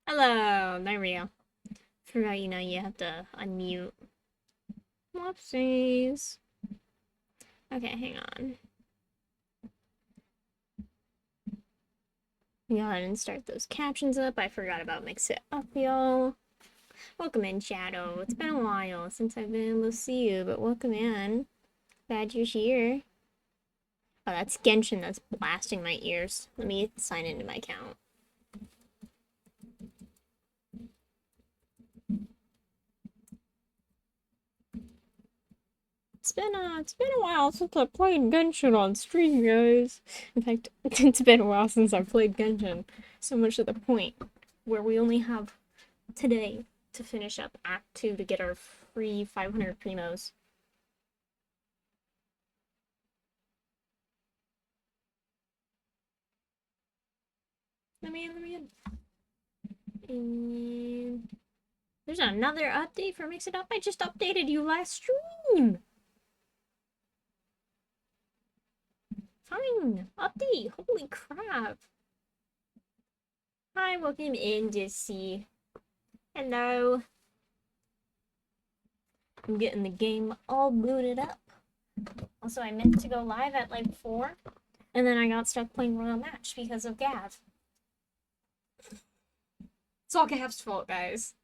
Hello, there we go. Forgot, you have to unmute. Whoopsies. Okay, hang on. Go ahead and start those captions up. I forgot about Mix It Up, y'all. Welcome in, Shadow. It's been a while since I've been able to see you, but welcome in. Glad you're here. Oh, that's Genshin that's blasting my ears. Let me sign into my account. It's been a while since I played Genshin on stream, guys. In fact, it's been a while since I played Genshin. So much to the point where we only have today to finish up Act 2 to get our free 500 primos. Let me in. And there's another update for Mix It Up. I just updated you last stream. Fine. Update. Holy crap. Hi, welcome in, Dissy. Hello. I'm getting the game all booted up. Also, I meant to go live at like 4, and then I got stuck playing Royal Match because of Gav. It's all Gav's fault, guys.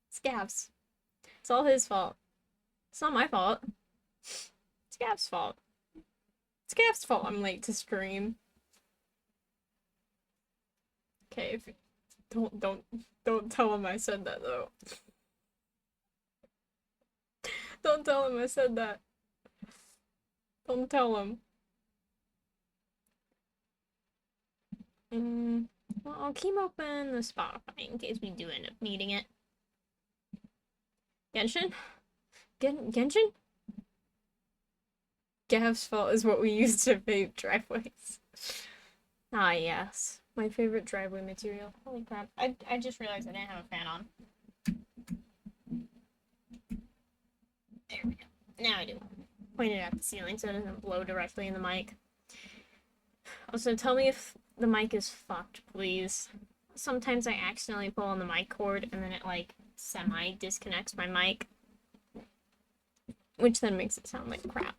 It's Gav's. It's all his fault. It's not my fault. It's Gav's fault. It's Gav's fault I'm late to stream. Okay, if don't tell him I said that though. Don't tell him I said that. Don't tell him. Well, I'll keep open the Spotify in case we do end up needing it. Genshin? Genshin? Gav's fault is what we use to pave driveways. Ah, yes. My favorite driveway material. Holy crap. I just realized I didn't have a fan on. There we go. Now I do. Point it at the ceiling so it doesn't blow directly in the mic. Also, tell me if the mic is fucked, please. Sometimes I accidentally pull on the mic cord and then it, like, semi-disconnects my mic. Which then makes it sound like crap.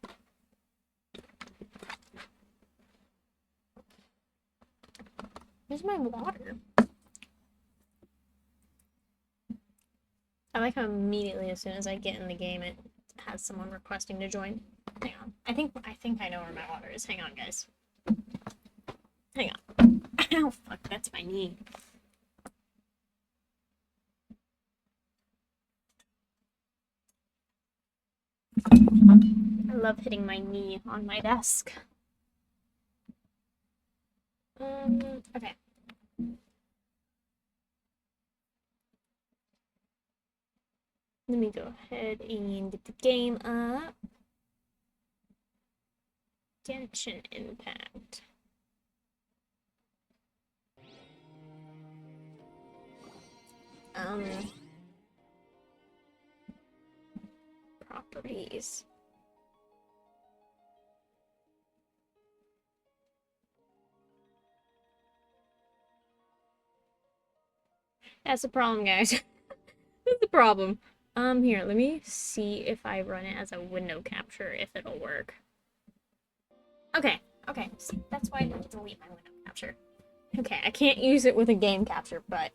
Where's my water? I like how immediately as soon as I get in the game it has someone requesting to join. Hang on. I think I know where my water is. Hang on, guys. Hang on. Oh fuck, that's my knee. I love hitting my knee on my desk. Okay. Let me go ahead and get the game up. Genshin Impact. Properties. That's the problem, guys. That's the problem. Here, let me see if I run it as a window capture, if it'll work. Okay, see, that's why I didn't delete my window capture. Okay, I can't use it with a game capture, but...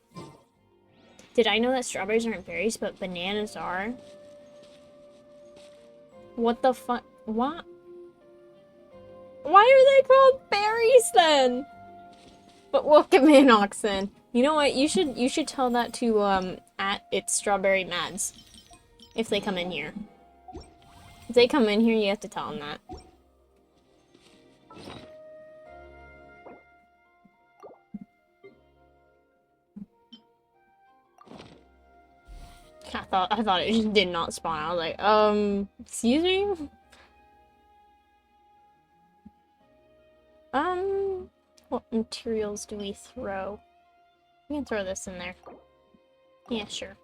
Did I know that strawberries aren't berries, but bananas are? What the fuck? What? Why are they called berries, then? But welcome in, Oxen. You know what? You should tell that to, at It's Strawberry Mads. If they come in here. If they come in here, you have to tell them that. I thought it just did not spawn. I was like, excuse me? What materials do we throw? We can throw this in there. Yeah, sure.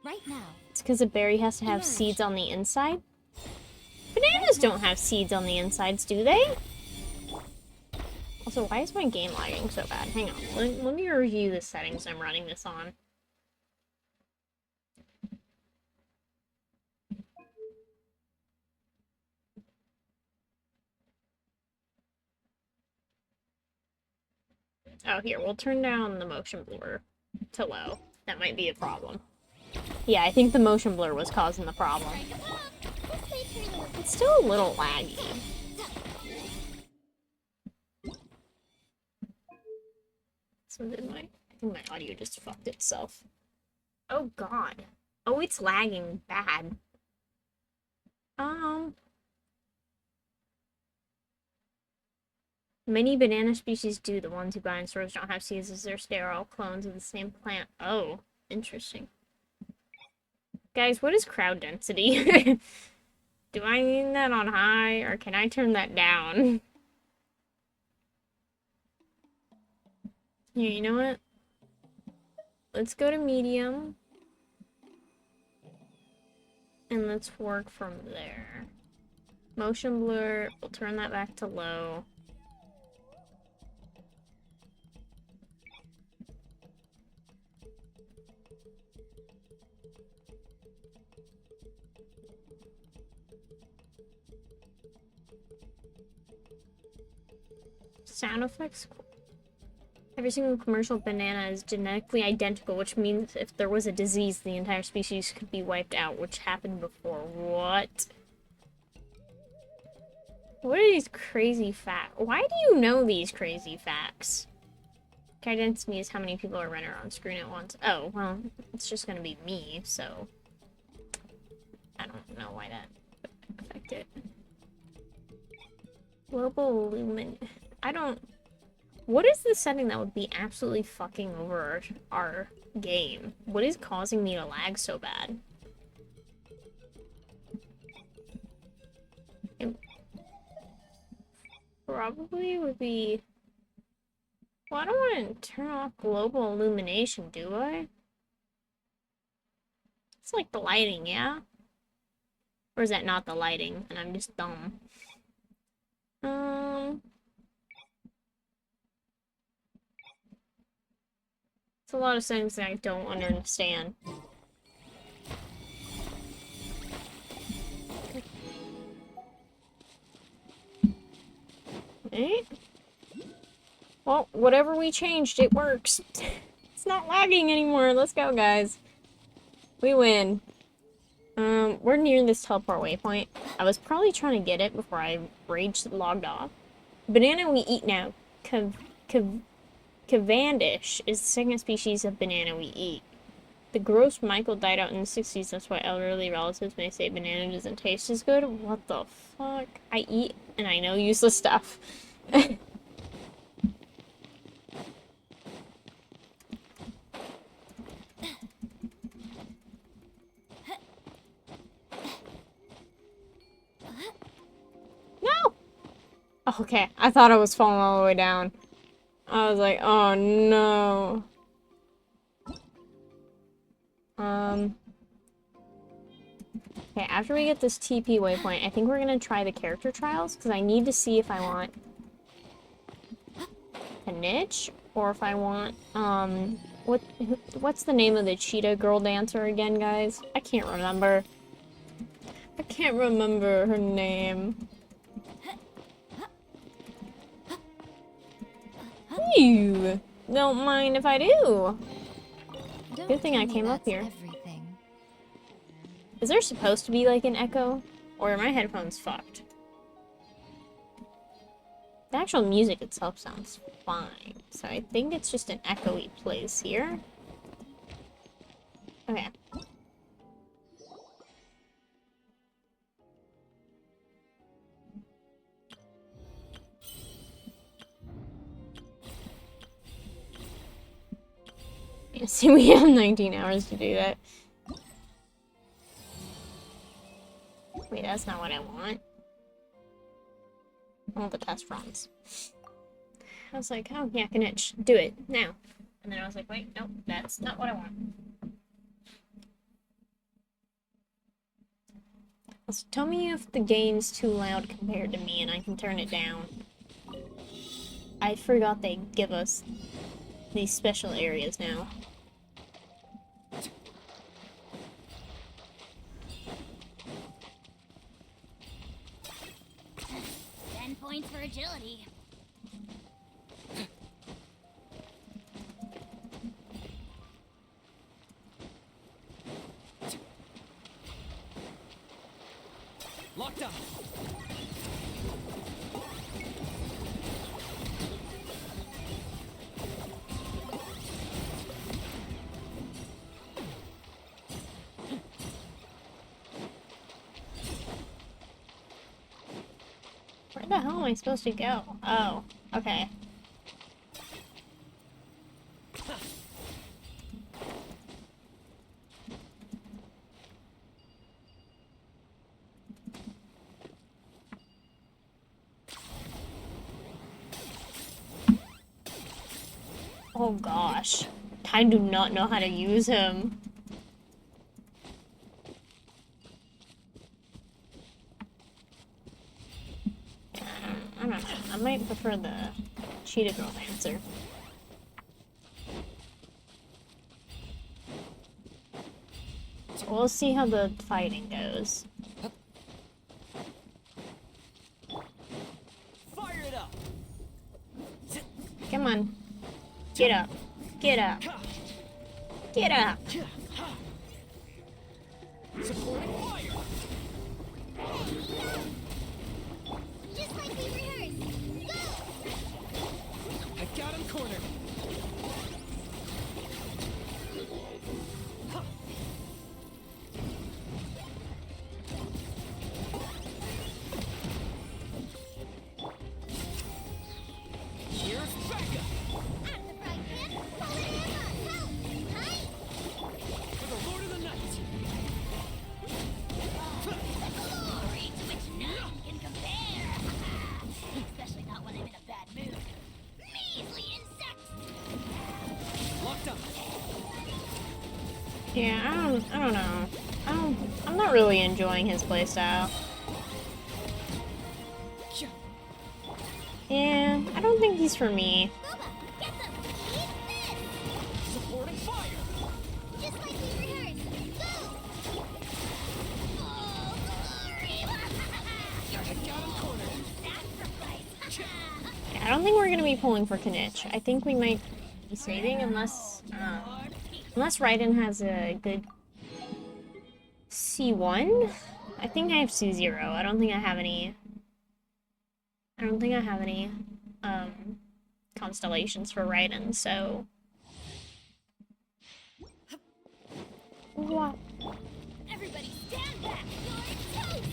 Right now. It's because a berry has to have seeds on the inside. Bananas don't have seeds on the insides, do they? Also, Also, why is my game lagging so bad? Hang on, let me review the settings I'm running this on. Oh, here, we'll turn down the motion blur to low. That might be a problem. Yeah, I think the motion blur was causing the problem. It's still a little laggy. So did I think my audio just fucked itself. Oh god. Oh, it's lagging bad. Many banana species do. The ones who buy in stores don't have seeds as they're sterile clones of the same plant. Oh, interesting. Guys, what is crowd density? Do I mean that on high, or can I turn that down? Here, you know what? Let's go to medium. And let's work from there. Motion blur, we'll turn that back to low. Sound effects. Every single commercial banana is genetically identical, which means if there was a disease, the entire species could be wiped out, which happened before. What? What are these crazy facts? Why do you know these crazy facts? Crowd density is how many people are rendered on screen at once. Oh, well, it's just gonna be me, so I don't know why that would affect it. Global lumen. I don't. What is the setting that would be absolutely fucking over our game? What is causing me to lag so bad? It probably would be... Well, I don't want to turn off global illumination, do I? It's like the lighting, yeah? Or is that not the lighting, and I'm just dumb? It's a lot of settings that I don't understand. Okay. Well, whatever we changed, it works. It's not lagging anymore. Let's go, guys. We win. We're near this teleport waypoint. I was probably trying to get it before I logged off. Banana we eat now. Cavendish is the second species of banana we eat. The gross Michael died out in the 60s, that's why elderly relatives may say banana doesn't taste as good. What the fuck? I eat and I know useless stuff. No! Okay, I thought I was falling all the way down. I was like, oh no. Okay, after we get this TP waypoint, I think we're gonna try the character trials, because I need to see if I want a niche, or if I want, what's the name of the cheetah girl dancer again, guys? I can't remember. I can't remember her name. You don't mind if I do. Good thing I came up here. Is there supposed to be like an echo? Or are my headphones fucked? The actual music itself sounds fine. So I think it's just an echoey place here. Okay. See, we have 19 hours to do that. Wait, that's not what I want. I want the test runs. I was like, oh, yeah, I can itch. Do it, now. And then I was like, wait, nope, that's not what I want. So tell me if the game's too loud compared to me and I can turn it down. I forgot they give us these special areas now. 10 points for agility. Locked up. Where the hell am I supposed to go? Oh, okay. Oh gosh. I do not know how to use him. I don't know. I might prefer the Cheetah Girl dancer. So we'll see how the fighting goes. Fire it up. Come on. Get up. Get up. Get up. Supporting fire. Just like we rehearsed. Go! I got him cornered. Here's backup. Out of the frying pan, pull it in. Help! Hi! For the Lord of the Night. Glory to which none can compare. Especially not when I'm in a bad mood. Measly insects! Locked up. Yeah, I don't know. I'm not really enjoying his playstyle. Yeah, I don't think he's for me. Booba, get them! Eat this! Supporting fire. Just like we rehearsed. Go! Oh, glory! I got him cornered. Sacrifice! Yeah, I don't think we're gonna be pulling for Knitch. I think we might be saving unless Raiden has a good C1. I think I have C0. I don't think I have any constellations for Raiden, so what? Everybody stand back! You're toast!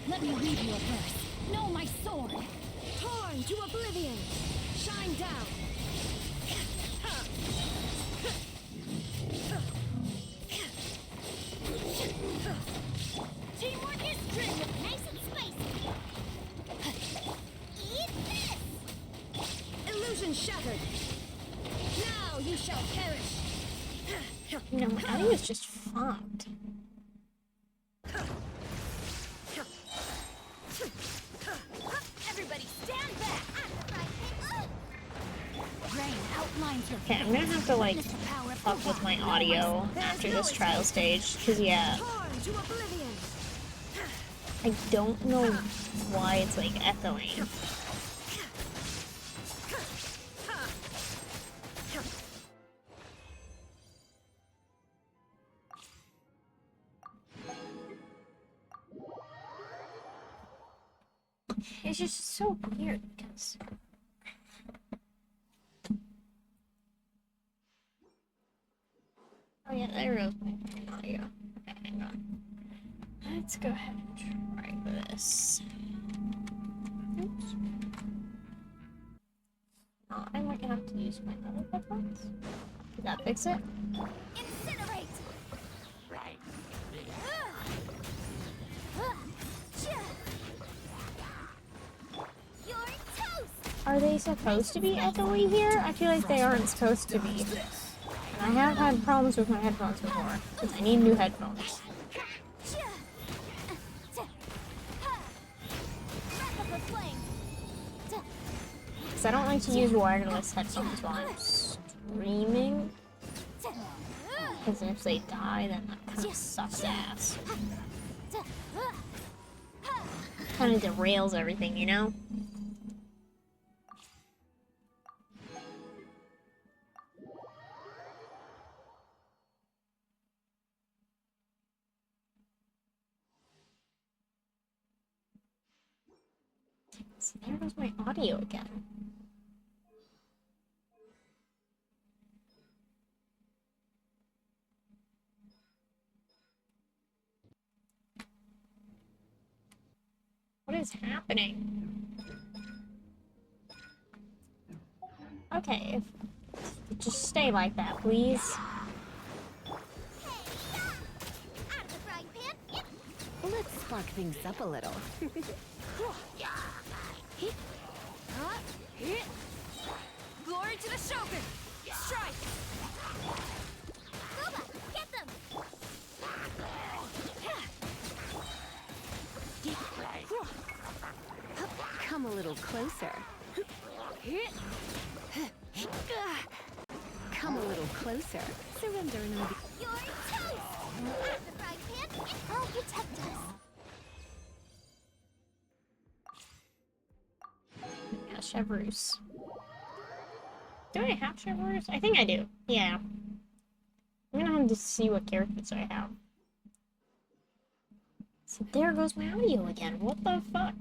Let me read you a verse. Know my sword! Torn to oblivion! Shine down! Teamwork is strength! Nice and spicy! Eat this! Illusion shattered! Now you shall perish! No, my audio is just fucked. Everybody stand back! Rain outlines your Okay, I'm gonna have to like fuck with my audio after this trial stage, cause yeah, Torn to oblivion! I don't know why it's like echoing. It's just so weird because oh yeah, there goes my audio. Okay, hang on. Let's go ahead and try this. Oops. Oh, I might have to use my other headphones. Did that fix it? Incinerate! Right. You're toast! Are they supposed to be echoey here? I feel like they aren't supposed to be. And I have had problems with my headphones before, because I need new headphones. Wrap up the flame! because I don't like to use wireless headphones while I'm streaming. Because if they die, then that kind of sucks ass. Kind of derails everything, you know? So there goes my audio again. What is happening? Okay, just stay like that, please. Let's spark things up a little. Glory to the Shogun! Strike! Boba, get them! Come a little closer. Come a little closer. Surrender and I'll be... You're toast! At the frying pan, and I'll protect us! Yeah, Chevreuse. Do I have Chevreuse? I think I do. Yeah. I'm gonna have to see what characters I have. So there goes my audio again. What the fuck?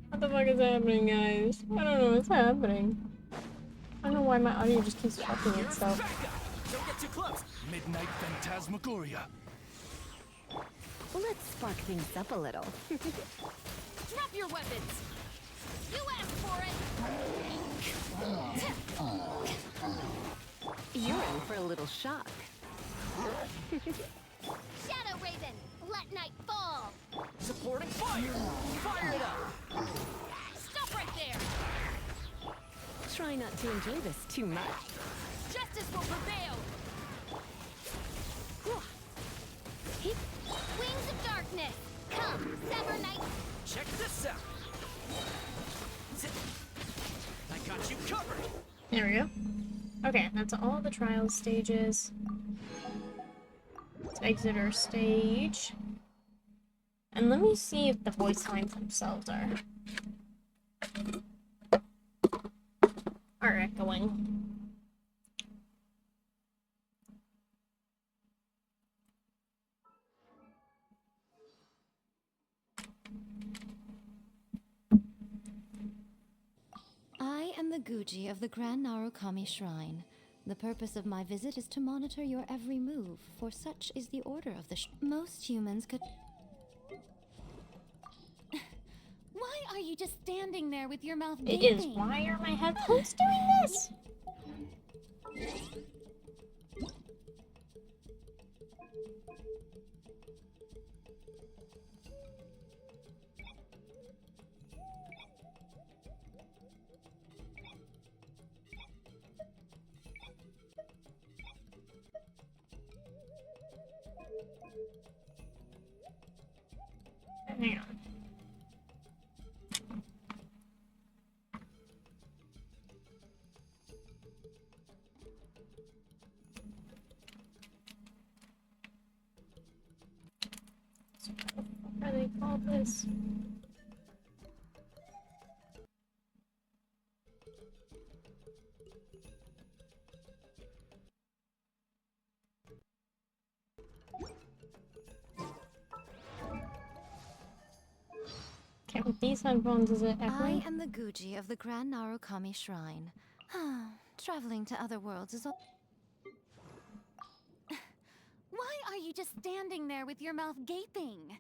What the fuck is happening, guys? I don't know what's happening. I don't know why my audio just keeps fucking itself. Don't get too close. Midnight Phantasmagoria. Let's spark things up a little. Drop your weapons! You asked for it! You're in for a little shock. Shadow Raven, let night fall! Supporting fire. Fire it up. Stop right there! Try not to enjoy this too much. Justice will prevail! Wings of darkness! Come, sever night! Check this out. I got you covered. There we go. Okay, that's all the trial stages. Let's exit our stage. And let me see if the voice lines themselves are echoing. I am the Guji of the Grand Narukami Shrine. The purpose of my visit is to monitor your every move, for such is the order of the most humans could... Why are you just standing there with your mouth It gaping? is. Why are my headphones doing this? Hang on. What do they call this? Okay, with these headphones, is it I echoing? am the Guji of the Grand Narukami Shrine. Traveling to other worlds is all... Why are you just standing there with your mouth gaping?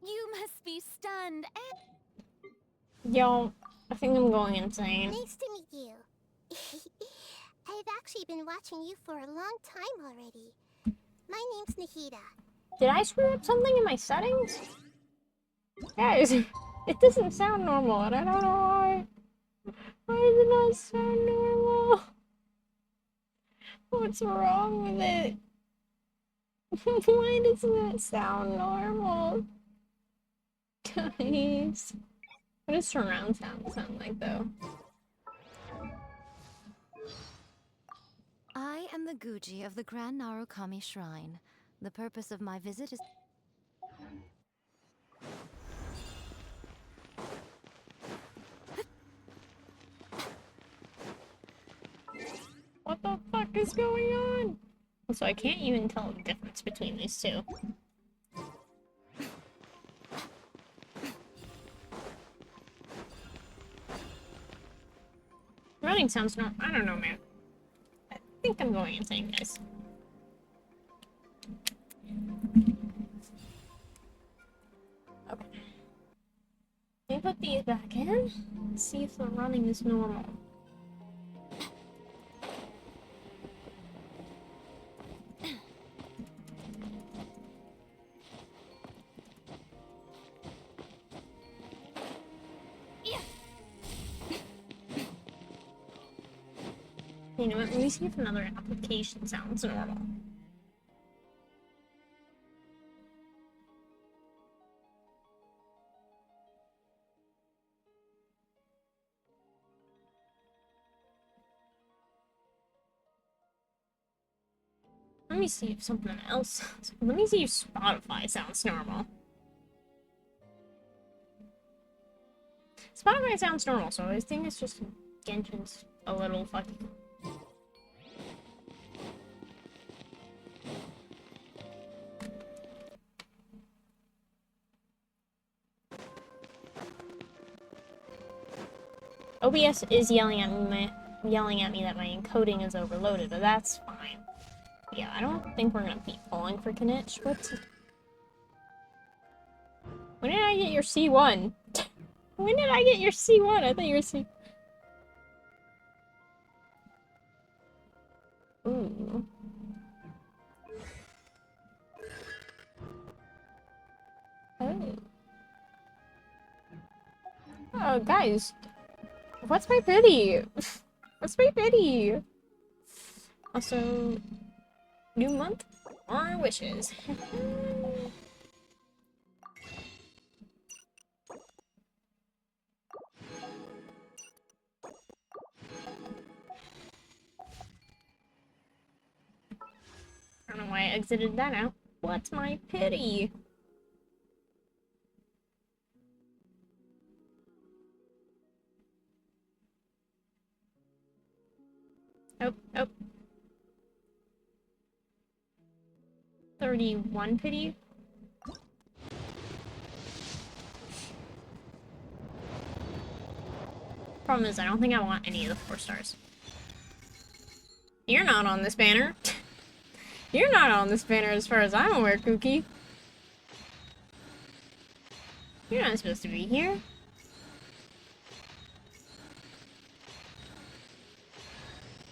You must be stunned and... Yo, I think I'm going insane. Nice to meet you. I've actually been watching you for a long time already. My name's Nahida. Did I screw up something in my settings? Guys, it doesn't sound normal, and I don't know why. Why does it not sound normal? What's wrong with it? Why doesn't it sound normal? Guys. What does surround sound like, though? I am the Guji of the Grand Narukami Shrine. The purpose of my visit is... What the fuck is going on? So I can't even tell the difference between these two. Running sounds not. I don't know, man. I think I'm going insane, guys. Okay. Let me put these back in and see if the running is normal. You know what? Let me see if another application sounds normal. Let me see if something else. Let me see if Spotify sounds normal. Spotify sounds normal, so I think it's just Genshin's a little fucking. OBS is yelling at me that my encoding is overloaded, but that's fine. Yeah, I don't think we're gonna be falling for Kinitch. What's... When did I get your C1? When did I get your C1? I thought you were C... Ooh. Oh. Oh, guys. What's my pity? What's my pity? Also, new month? More wishes. I don't know why I exited that out. What's my pity? Oh, oh. 31 pity? Problem is, I don't think I want any of the 4 stars. You're not on this banner. You're not on this banner as far as I'm aware, Kookie. You're not supposed to be here.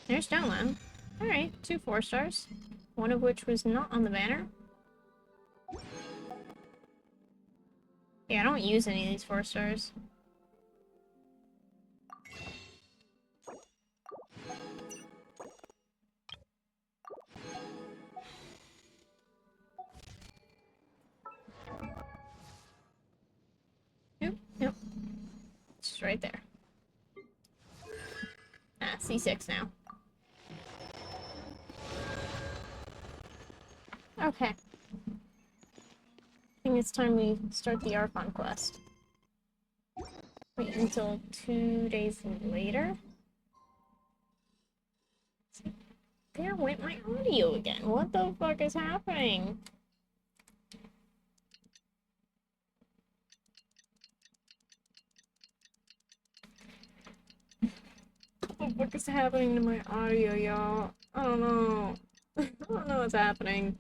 There's Natlan. Alright, 2 4 stars. One of which was not on the banner. Yeah, I don't use any of these 4 stars. Nope, nope. It's just right there. Ah, C6 now. Okay. I think it's time we start the Archon quest. Wait until 2 days later? There went my audio again. What the fuck is happening? What the fuck is happening to my audio, y'all? I don't know. I don't know what's happening.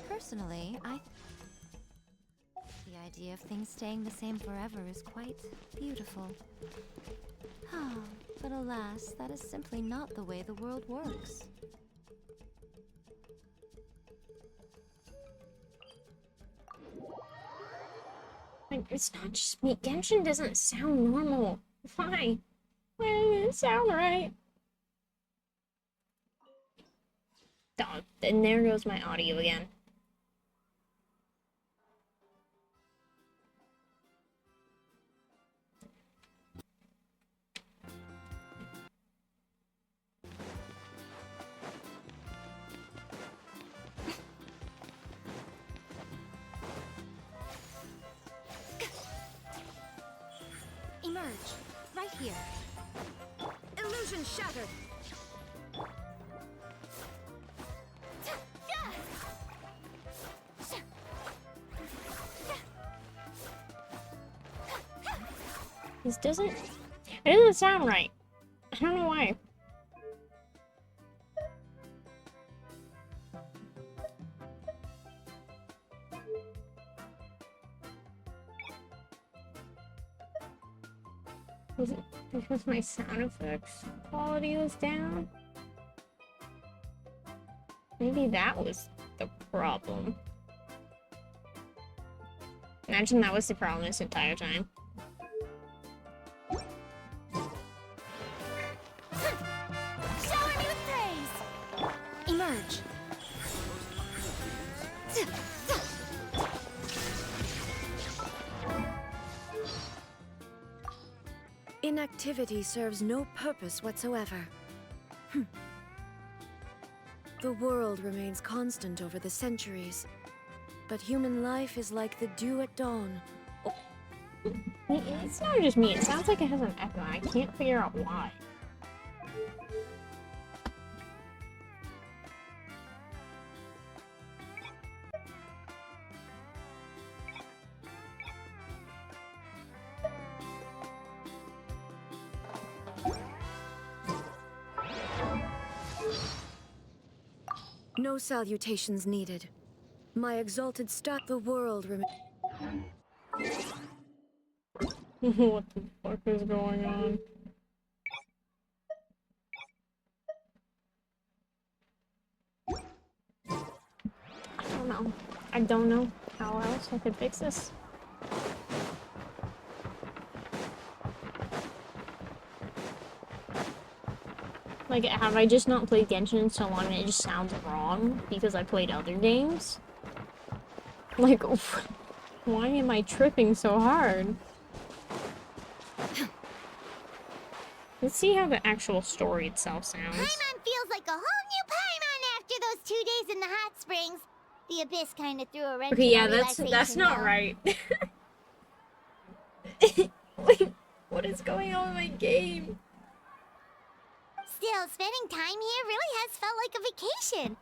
Personally, the idea of things staying the same forever is quite beautiful. But alas, that is simply not the way the world works. Like, it's not just me. Genshin doesn't sound normal. Why? Why doesn't it sound right? Dog. And there goes my audio again. Emerge. Right here. Illusion shattered. This doesn't... It doesn't sound right. I don't know why. Was it because my sound effects quality was down? Maybe that was the problem. Imagine that was the problem this entire time. Shower me with praise. Emerge. Inactivity serves no purpose whatsoever. The world remains constant over the centuries, but human life is like the dew at dawn. It's not just me, it sounds like it has an echo. I can't figure out why. No salutations needed. My exalted star, the world What the fuck is going on? I don't know. I don't know how else I could fix this. Like, have I just not played Genshin in so long and it just sounds wrong because I played other games? Like, why am I tripping so hard? Let's see how the actual story itself sounds. Paimon feels like a whole new Paimon after those 2 days in the hot springs. The Abyss kind of threw a wrench Okay, in yeah, our that's relaxation, not though. right. Wait, what is going on with my game? Still, spending time here really has felt like a vacation.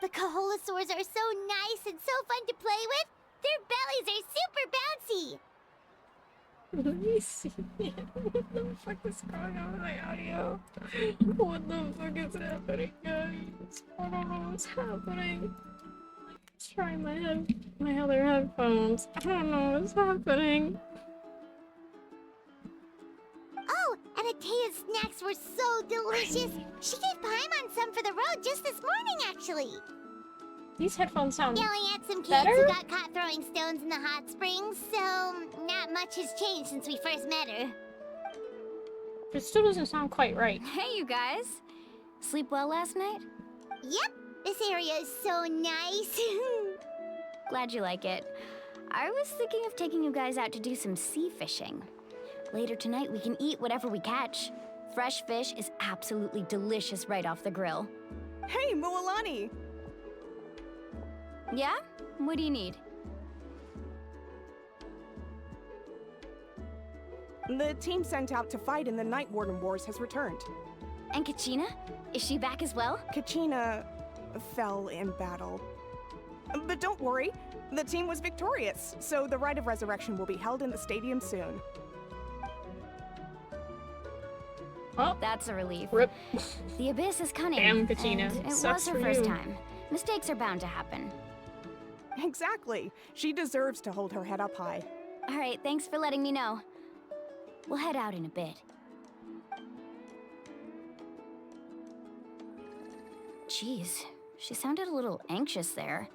The Kaholosaurs are so nice and so fun to play with. Their bellies are super bouncy. Let me see. What the fuck is going on with my audio? What the fuck is happening, guys? I don't know what's happening. Let's try my other headphones. I don't know what's happening. Oh, and Atea's snacks were so delicious. She gave Paimon some for the road just this morning, actually. These headphones sound Yelling at some kids better? who got caught throwing stones in the hot springs, so not much has changed since we first met her. It still doesn't sound quite right. Hey, you guys. Sleep well last night? Yep, this area is so nice. Glad you like it. I was thinking of taking you guys out to do some sea fishing. Later tonight, we can eat whatever we catch. Fresh fish is absolutely delicious right off the grill. Hey, Mualani! Yeah? What do you need? The team sent out to fight in the Night Warden Wars has returned. And Kachina? Is she back as well? Kachina fell in battle. But don't worry, the team was victorious, so the Rite of Resurrection will be held in the stadium soon. Oh, That's a relief. rip. The Abyss is cunning. Damn, Kachina. and it Sucks was her for first you. time. Mistakes are bound to happen. Exactly. She deserves to hold her head up high. All right, thanks for letting me know. We'll head out in a bit. Jeez, she sounded a little anxious there.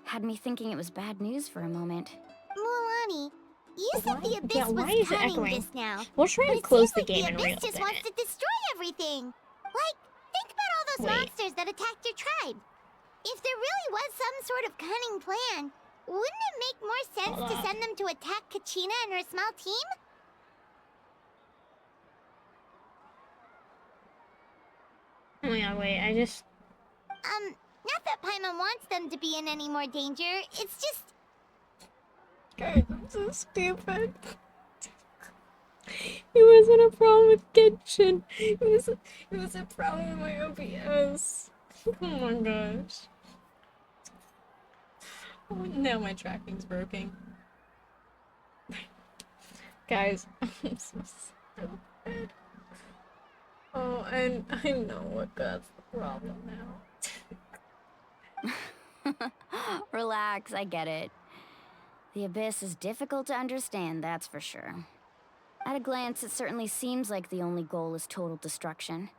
Had me thinking it was bad news for a moment. Mualani, You said the Abyss Yeah, why was is it cunning echoing? this now. We'll try But to it close seems the like game the and Abyss just reopen wants it. to destroy everything. Like, think about all those Wait. monsters that attacked your tribe. If there really was some sort of cunning plan, wouldn't it make more sense Hold to up. send them to attack Kachina and her small team? Oh my god, wait, I just... Not that Paimon wants them to be in any more danger. It's just... Guys, I'm so stupid. It wasn't a problem with Genshin. It was a problem with my OBS. Oh my gosh. Oh, now my tracking's broken. Guys, I'm so stupid. Oh, and I know what that's the problem now. Relax, I get it. The Abyss is difficult to understand, that's for sure. At a glance, it certainly seems like the only goal is total destruction.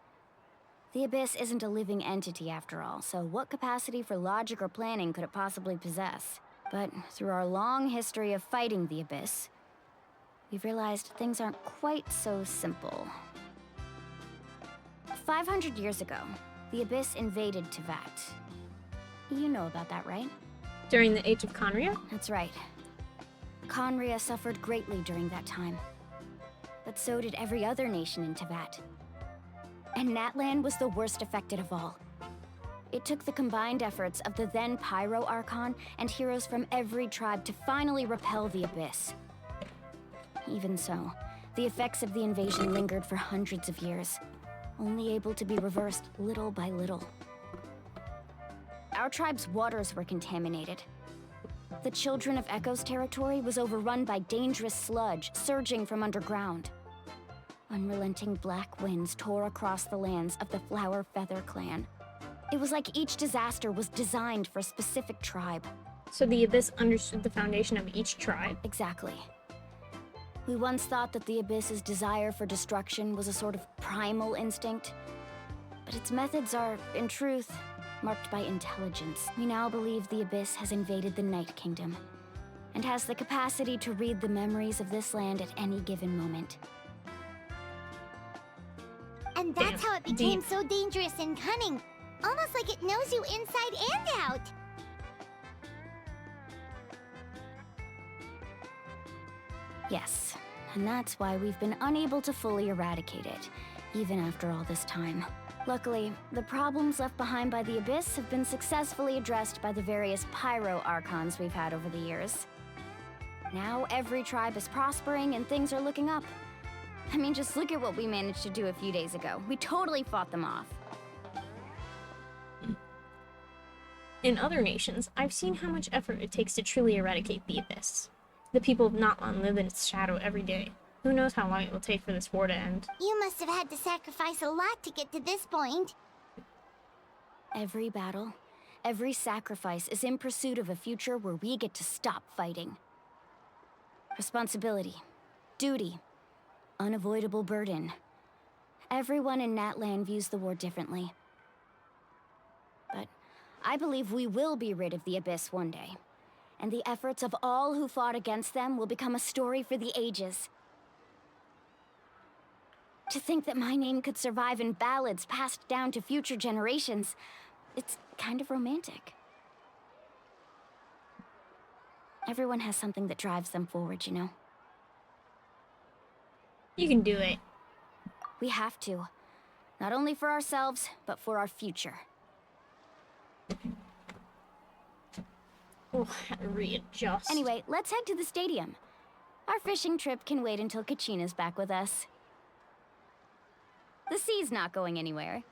The Abyss isn't a living entity after all, so what capacity for logic or planning could it possibly possess? But through our long history of fighting the Abyss, we've realized things aren't quite so simple. 500 years ago, the Abyss invaded Teyvat. You know about that, right? During the Age of Conria? That's right. Conria suffered greatly during that time. But so did every other nation in Teyvat. And Natlan was the worst affected of all. It took the combined efforts of the then Pyro Archon and heroes from every tribe to finally repel the Abyss. Even so, the effects of the invasion lingered for hundreds of years, only able to be reversed little by little. Our tribe's waters were contaminated. The Children of Echo's territory was overrun by dangerous sludge surging from underground. Unrelenting black winds tore across the lands of the Flower Feather clan. It was like each disaster was designed for a specific tribe. So the Abyss understood the foundation of each tribe? Exactly. We once thought that the Abyss's desire for destruction was a sort of primal instinct, but its methods are, in truth, marked by intelligence. We now believe the Abyss has invaded the Night Kingdom, and has the capacity to read the memories of this land at any given moment. And that's Damn, how it became deep. so dangerous and cunning. Almost like it knows you inside and out. Yes, and that's why we've been unable to fully eradicate it, even after all this time. Luckily, the problems left behind by the Abyss have been successfully addressed by the various Pyro Archons we've had over the years. Now every tribe is prospering and things are looking up. I mean, just look at what we managed to do a few days ago. We totally fought them off. In other nations, I've seen how much effort it takes to truly eradicate the Abyss. The people of Natlan live in its shadow every day. Who knows how long it will take for this war to end? You must have had to sacrifice a lot to get to this point. Every battle, every sacrifice is in pursuit of a future where we get to stop fighting. Responsibility, duty, unavoidable burden. Everyone in Natlan views the war differently. But I believe we will be rid of the Abyss one day. And the efforts of all who fought against them will become a story for the ages. To think that my name could survive in ballads passed down to future generations, it's kind of romantic. Everyone has something that drives them forward, you know? You can do it. We have to. Not only for ourselves, but for our future. Oh, how to readjust. Anyway, let's head to the stadium. Our fishing trip can wait until Kachina's back with us. The sea's not going anywhere.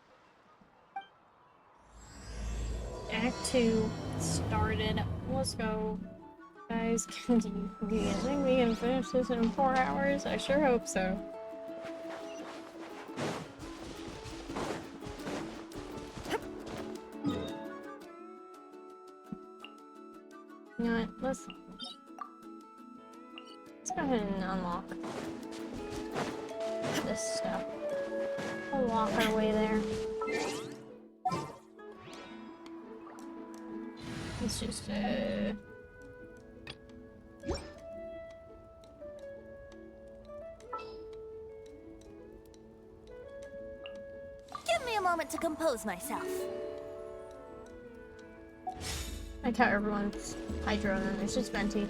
Act 2 started. Let's go. Guys, do you think we can finish this in 4 hours? I sure hope so. You know what? Let's go ahead and unlock this stuff. We'll walk our way there. Let's just moment to compose myself. I tell everyone's hydro and it's just venti.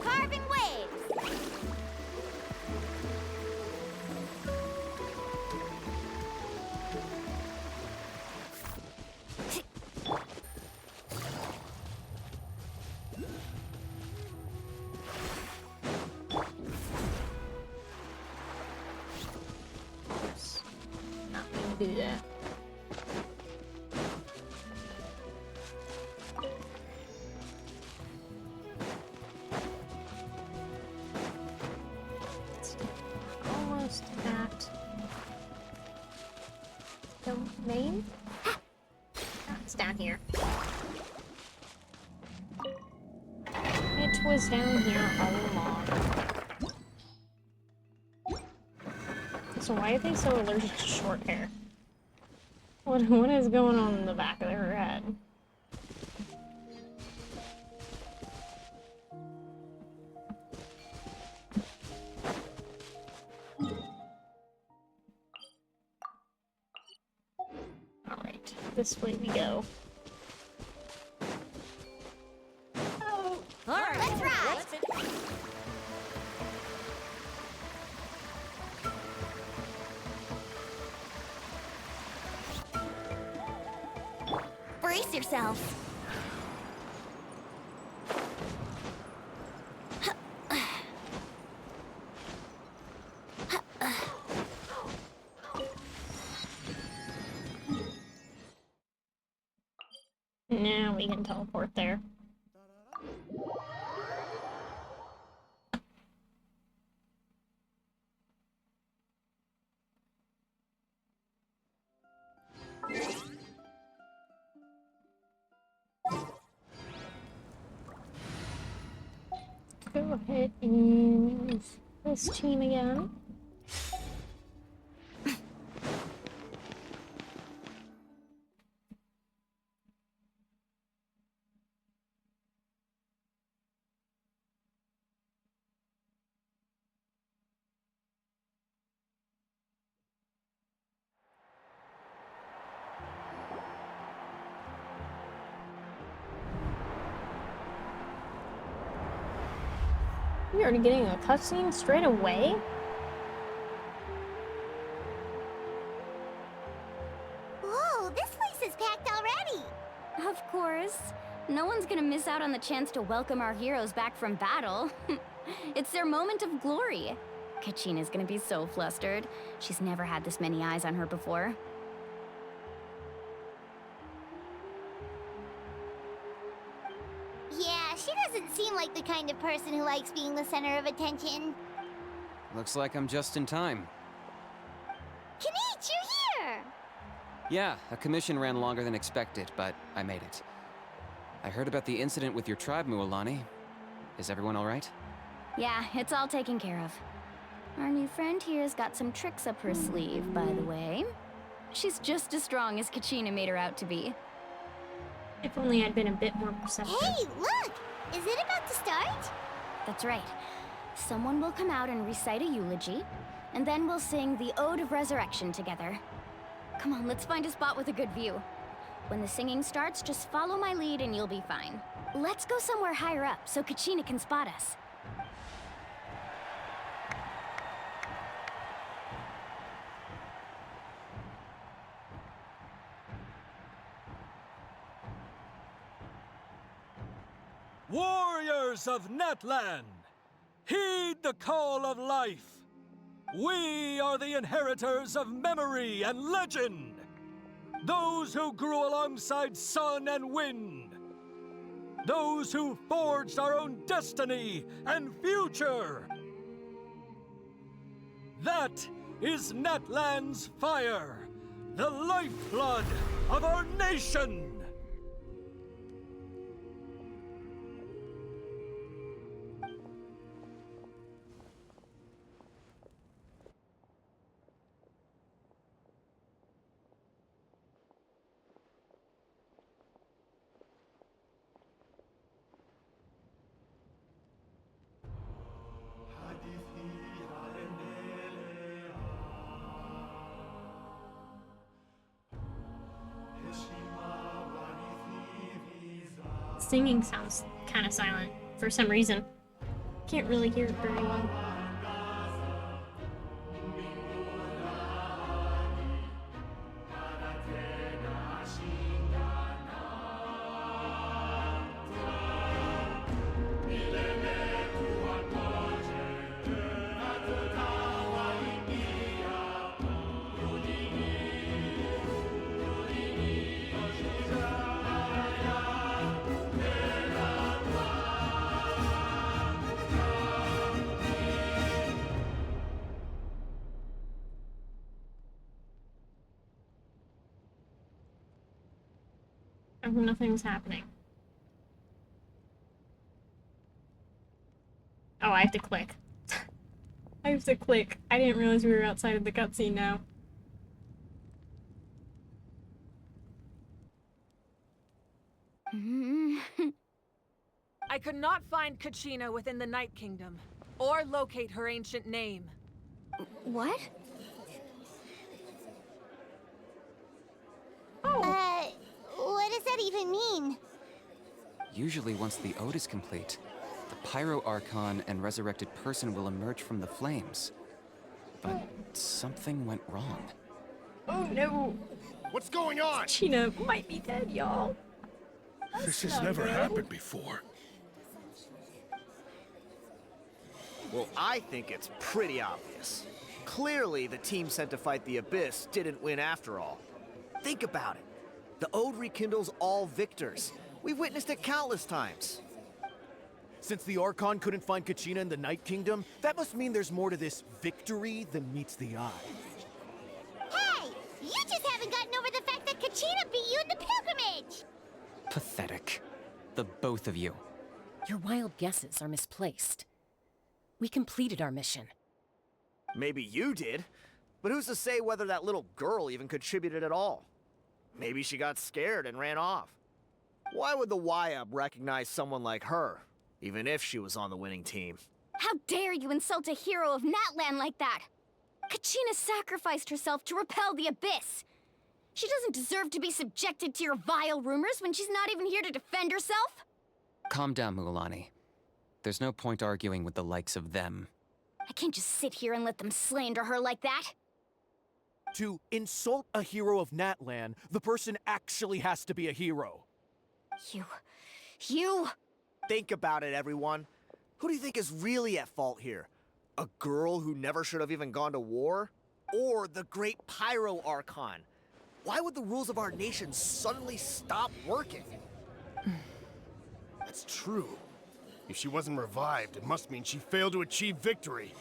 Carving waves! Not gonna do that. Almost at the main. It's down here. It was down here all along. So why are they so allergic to short hair? What is going on in the back of their head? Alright, this way we go. Oh! Alright, let's ride! Brace yourself. Now we can teleport there. Go ahead and use this team again. You're already getting a cutscene straight away? Whoa, this place is packed already! Of course. No one's gonna miss out on the chance to welcome our heroes back from battle. It's their moment of glory. Kachina's gonna be so flustered. She's never had this many eyes on her before. Yeah, she doesn't seem like the kind of person who likes being the center of attention. Looks like I'm just in time. Kanich, you're here! Yeah, a commission ran longer than expected, but I made it. I heard about the incident with your tribe, Mualani. Is everyone all right? Yeah, it's all taken care of. Our new friend here's got some tricks up her sleeve, by the way. She's just as strong as Kachina made her out to be. If only I'd been a bit more perceptive. Hey, look! Is it about to start? That's right. Someone will come out and recite a eulogy, and then we'll sing the Ode of Resurrection together. Come on, let's find a spot with a good view. When the singing starts, just follow my lead and you'll be fine. Let's go somewhere higher up so Kachina can spot us. Warriors of Natlan, heed the call of life. We are the inheritors of memory and legend. Those who grew alongside sun and wind. Those who forged our own destiny and future. That is Natlan's fire, the lifeblood of our nation. singing sounds kind of silent for some reason. Can't really hear it very well. Nothing's happening. Oh, I have to click. I have to click. I didn't realize we were outside of the cutscene now. I could not find Kachina within the Night Kingdom, or locate her ancient name. What? What does that even mean? Usually once the ode is complete, the Pyro Archon and resurrected person will emerge from the flames. But something went wrong. Oh no! What's going on? China might be dead, y'all. This has never happened before. Well, I think it's pretty obvious. Clearly, the team sent to fight the Abyss didn't win after all. Think about it. The Ode rekindles all victors. We've witnessed it countless times. Since the Archon couldn't find Kachina in the Night Kingdom, that must mean there's more to this victory than meets the eye. Hey! You just haven't gotten over the fact that Kachina beat you in the pilgrimage! Pathetic. The both of you. Your wild guesses are misplaced. We completed our mission. Maybe you did, but who's to say whether that little girl even contributed at all? Maybe she got scared and ran off. Why would the YUB recognize someone like her, even if she was on the winning team? How dare you insult a hero of Natlan like that? Kachina sacrificed herself to repel the Abyss. She doesn't deserve to be subjected to your vile rumors when she's not even here to defend herself. Calm down, Mualani. There's no point arguing with the likes of them. I can't just sit here and let them slander her like that. To insult a hero of Natlan, the person actually has to be a hero. You... Think about it, everyone. Who do you think is really at fault here? A girl who never should have even gone to war? Or the great Pyro Archon? Why would the rules of our nation suddenly stop working? That's true. If she wasn't revived, it must mean she failed to achieve victory.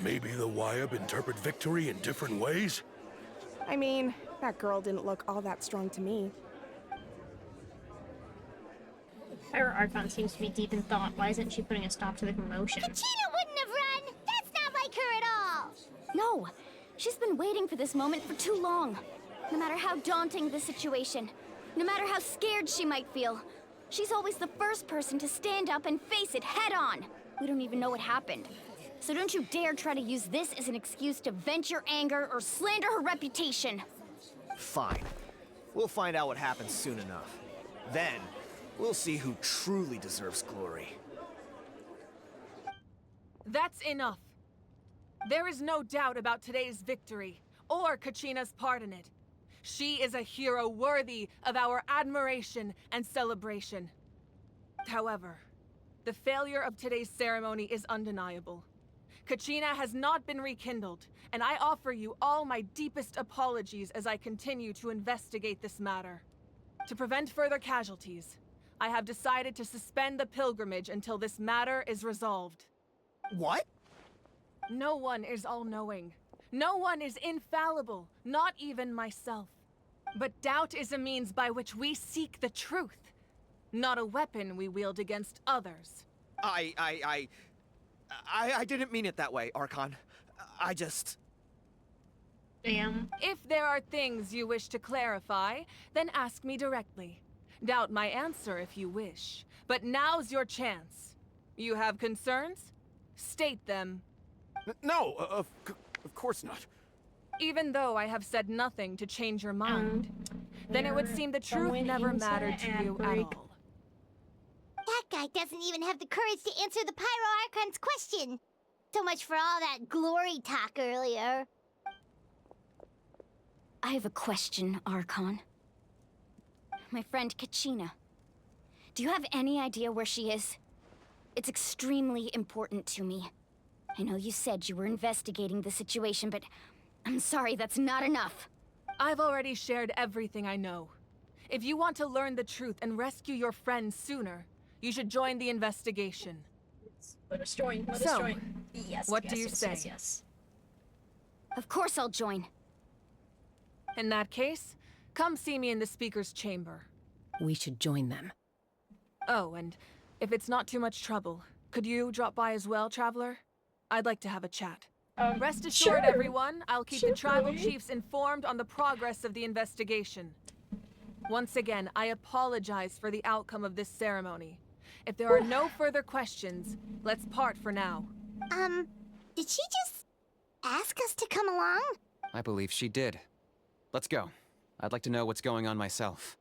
Maybe the YUB interpret victory in different ways? I mean, that girl didn't look all that strong to me. Pyro Archon seems to be deep in thought. Why isn't she putting a stop to the commotion? Kachina wouldn't have run! That's not like her at all! No, she's been waiting for this moment for too long. No matter how daunting the situation, no matter how scared she might feel, she's always the first person to stand up and face it head on. We don't even know what happened. So don't you dare try to use this as an excuse to vent your anger or slander her reputation. Fine. We'll find out what happens soon enough. Then, we'll see who truly deserves glory. That's enough. There is no doubt about today's victory, or Kachina's part in it. She is a hero worthy of our admiration and celebration. However, the failure of today's ceremony is undeniable. Kachina has not been rekindled, and I offer you all my deepest apologies as I continue to investigate this matter. To prevent further casualties, I have decided to suspend the pilgrimage until this matter is resolved. What? No one is all-knowing. No one is infallible, not even myself. But doubt is a means by which we seek the truth, not a weapon we wield against others. I didn't mean it that way, Archon. I just... Damn. If there are things you wish to clarify, then ask me directly. Doubt my answer if you wish. But now's your chance. You have concerns? State them. No, of course not. Even though I have said nothing to change your mind, then it would seem the truth never mattered to you at all. guy doesn't even have the courage to answer the Pyro Archon's question. So much for all that glory talk earlier. I have a question, Archon. My friend Kachina. Do you have any idea where she is? It's extremely important to me. I know you said you were investigating the situation, but I'm sorry, that's not enough. I've already shared everything I know. If you want to learn the truth and rescue your friend sooner, you should join the investigation. Let us join. Let us So, join. Yes. what yes, do you yes, say? Yes, yes. Of course I'll join. In that case, come see me in the speaker's chamber. We should join them. Oh, and if it's not too much trouble, could you drop by as well, Traveler? I'd like to have a chat. Rest assured, sure. everyone, I'll keep the tribal chiefs informed on the progress of the investigation. Once again, I apologize for the outcome of this ceremony. If there are no further questions, let's part for now. Did she just ask us to come along? I believe she did. Let's go. I'd like to know what's going on myself.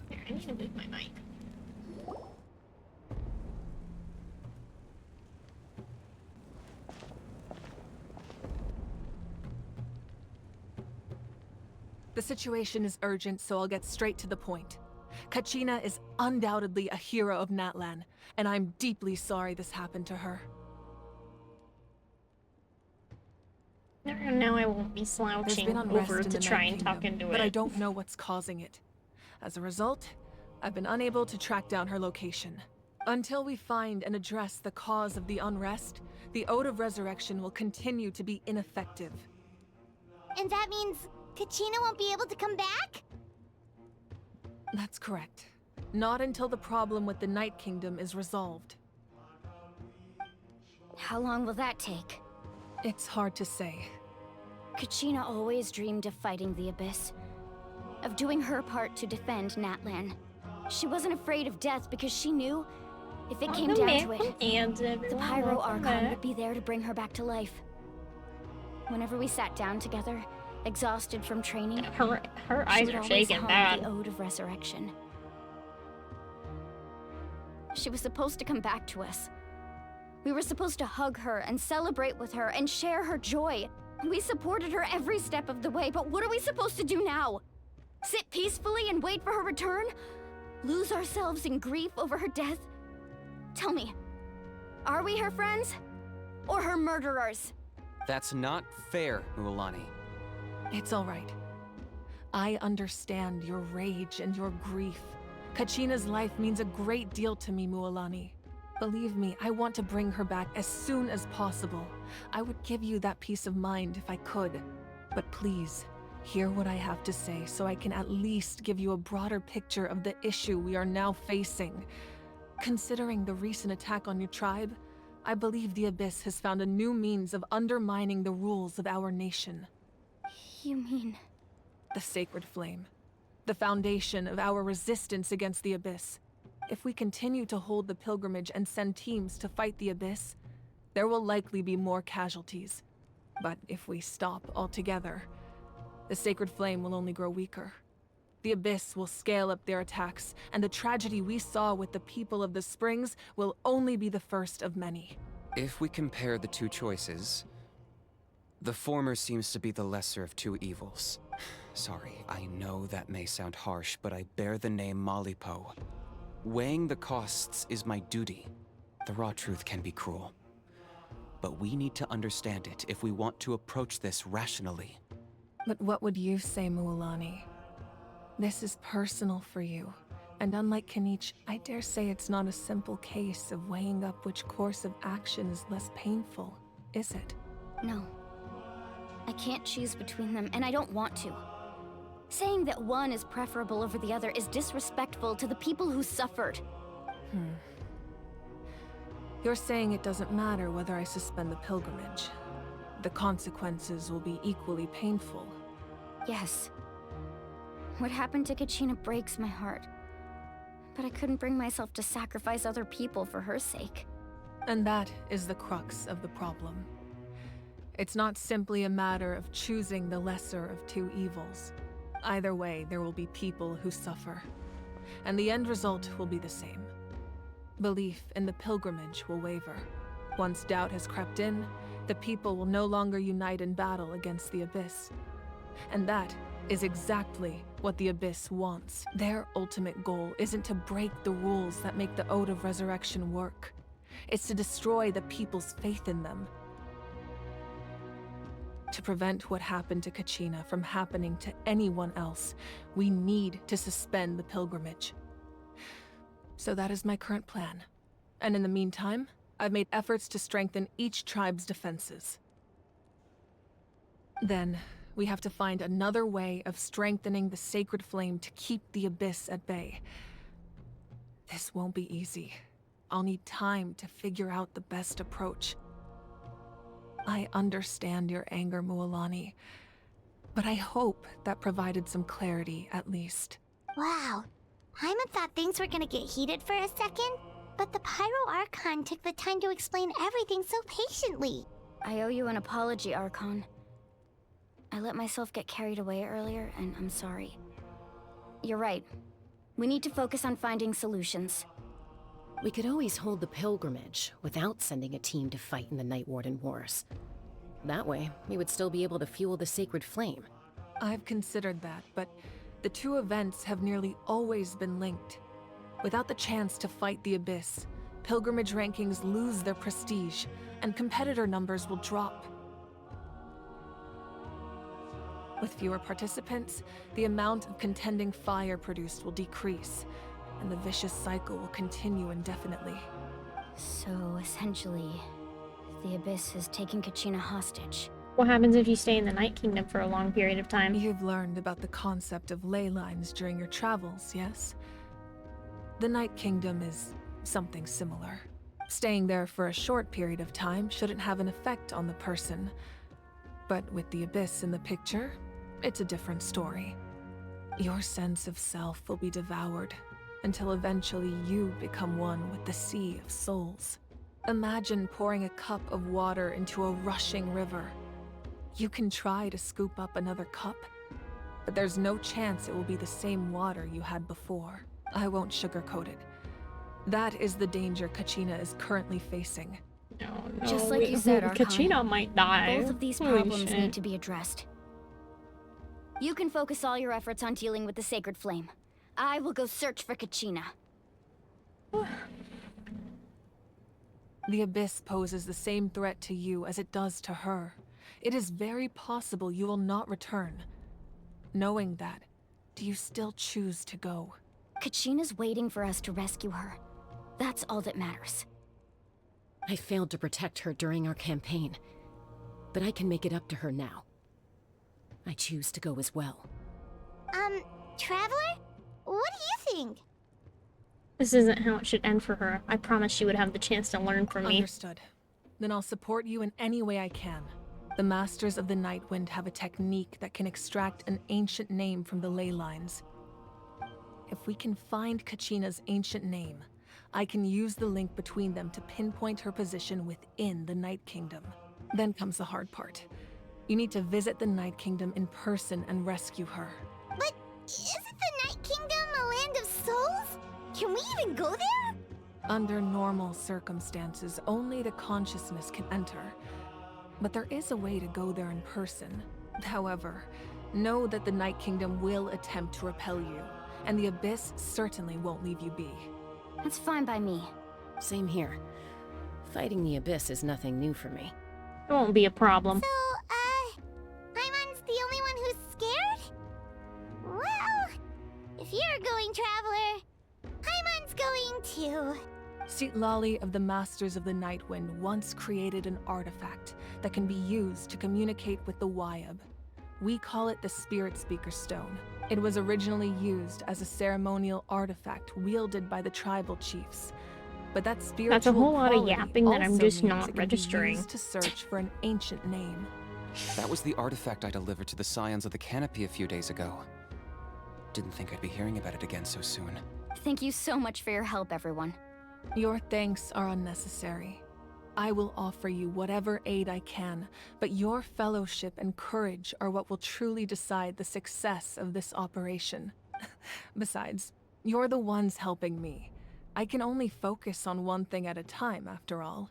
Here, I need to move my mic. The situation is urgent, so I'll get straight to the point. Kachina is undoubtedly a hero of Natlan, and I'm deeply sorry this happened to her. Now I won't be There's slouching been unrest over in to the try Night and talk Kingdom, into but I it. don't know what's causing it. As a result, I've been unable to track down her location. Until we find and address the cause of the unrest, the Ode of Resurrection will continue to be ineffective. And that means Kachina won't be able to come back? That's correct. Not until the problem with the Night Kingdom is resolved. How long will that take? It's hard to say. Kachina always dreamed of fighting the Abyss. Of doing her part to defend Natlan. She wasn't afraid of death because she knew, if it came down to it, the Pyro Archon would be there to bring her back to life. Whenever we sat down together, exhausted from training, Her she eyes would are always shaking hum bad. the Ode of Resurrection. She was supposed to come back to us. We were supposed to hug her and celebrate with her and share her joy. We supported her every step of the way, but what are we supposed to do now? Sit peacefully and wait for her return? Lose ourselves in grief over her death? Tell me, are we her friends? Or her murderers? That's not fair, Mualani. It's all right. I understand your rage and your grief. Kachina's life means a great deal to me, Mualani. Believe me, I want to bring her back as soon as possible. I would give you that peace of mind if I could. But please, hear what I have to say so I can at least give you a broader picture of the issue we are now facing. Considering the recent attack on your tribe, I believe the Abyss has found a new means of undermining the rules of our nation. You mean... The Sacred Flame. The foundation of our resistance against the Abyss. If we continue to hold the pilgrimage and send teams to fight the Abyss, there will likely be more casualties. But if we stop altogether, the Sacred Flame will only grow weaker. The Abyss will scale up their attacks, and the tragedy we saw with the people of the Springs will only be the first of many. If we compare the two choices, the former seems to be the lesser of two evils. Sorry, I know that may sound harsh, but I bear the name Malipo. Weighing the costs is my duty. The raw truth can be cruel. But we need to understand it if we want to approach this rationally. But what would you say, Mualani? This is personal for you. And unlike Kanich, I dare say it's not a simple case of weighing up which course of action is less painful, is it? No. I can't choose between them, and I don't want to. Saying that one is preferable over the other is disrespectful to the people who suffered. You're saying it doesn't matter whether I suspend the pilgrimage. The consequences will be equally painful. Yes. What happened to Kachina breaks my heart. But I couldn't bring myself to sacrifice other people for her sake. And that is the crux of the problem. It's not simply a matter of choosing the lesser of two evils. Either way, there will be people who suffer, and the end result will be the same. Belief in the pilgrimage will waver. Once doubt has crept in, the people will no longer unite in battle against the Abyss. And that is exactly what the Abyss wants. Their ultimate goal isn't to break the rules that make the Ode of Resurrection work. It's to destroy the people's faith in them. To prevent what happened to Kachina from happening to anyone else, we need to suspend the pilgrimage. So that is my current plan. And in the meantime, I've made efforts to strengthen each tribe's defenses. Then, we have to find another way of strengthening the sacred flame to keep the Abyss at bay. This won't be easy. I'll need time to figure out the best approach. I understand your anger, Mualani, but I hope that provided some clarity, at least. Wow. Paimon thought things were gonna get heated for a second, but the Pyro Archon took the time to explain everything so patiently. I owe you an apology, Archon. I let myself get carried away earlier, and I'm sorry. You're right. We need to focus on finding solutions. We could always hold the pilgrimage without sending a team to fight in the Night Warden Wars. That way, we would still be able to fuel the sacred flame. I've considered that, but the two events have nearly always been linked. Without the chance to fight the Abyss, pilgrimage rankings lose their prestige, and competitor numbers will drop. With fewer participants, the amount of contending fire produced will decrease, and the vicious cycle will continue indefinitely. So, essentially, the Abyss is taking Kachina hostage. What happens if you stay in the Night Kingdom for a long period of time? You've learned about the concept of ley lines during your travels, yes? The Night Kingdom is something similar. Staying there for a short period of time shouldn't have an effect on the person. But with the Abyss in the picture, it's a different story. Your sense of self will be devoured, until eventually you become one with the Sea of Souls. Imagine pouring a cup of water into a rushing river. You can try to scoop up another cup, but there's no chance it will be the same water you had before. I won't sugarcoat it. That is the danger Kachina is currently facing. No, Just like you said, Archon, Kachina might die. Both of these Holy problems shit. need to be addressed. You can focus all your efforts on dealing with the sacred flame. I will go search for Kachina. The Abyss poses the same threat to you as it does to her. It is very possible you will not return. Knowing that, do you still choose to go? Kachina's waiting for us to rescue her. That's all that matters. I failed to protect her during our campaign, but I can make it up to her now. I choose to go as well. Traveler? What do you think? This isn't how it should end for her. I promised she would have the chance to learn from me. Understood. Then I'll support you in any way I can. The Masters of the Nightwind have a technique that can extract an ancient name from the ley lines. If we can find Kachina's ancient name, I can use the link between them to pinpoint her position within the Night Kingdom. Then comes the hard part. You need to visit the Night Kingdom in person and rescue her. But isn't the Night Kingdom a land of souls? Can we even go there? Under normal circumstances, only the consciousness can enter. But there is a way to go there in person. However, know that the Night Kingdom will attempt to repel you, and the Abyss certainly won't leave you be. That's fine by me. Same here. Fighting the Abyss is nothing new for me. It won't be a problem. So, Paimon's the only one who's scared? Well, if you're going, Traveler, Paimon's going too. Sitlali of the Masters of the Nightwind once created an artifact that can be used to communicate with the Wyab. We call it the Spirit Speaker Stone. It was originally used as a ceremonial artifact wielded by the tribal chiefs. But that spiritual That's a whole lot of quality yapping that I'm also just means not it can be registering. used to search for an ancient name. That was the artifact I delivered to the Scions of the Canopy a few days ago. Didn't think I'd be hearing about it again so soon. Thank you so much for your help, everyone. Your thanks are unnecessary. I will offer you whatever aid I can, but your fellowship and courage are what will truly decide the success of this operation. Besides, you're the ones helping me. I can only focus on one thing at a time, after all.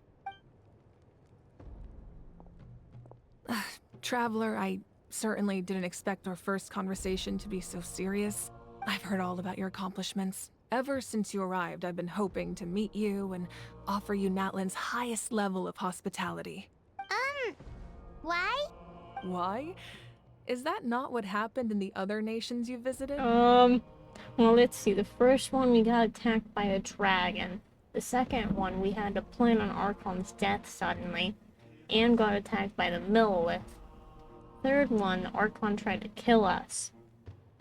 Traveler, I certainly didn't expect our first conversation to be so serious. I've heard all about your accomplishments. Ever since you arrived, I've been hoping to meet you and offer you Natlan's highest level of hospitality. Why? Why? Is that not what happened in the other nations you visited? Well, let's see. The first one, we got attacked by a dragon. The second one, we had to plan on Archon's death suddenly, and got attacked by the Millilith. Third one, Archon tried to kill us.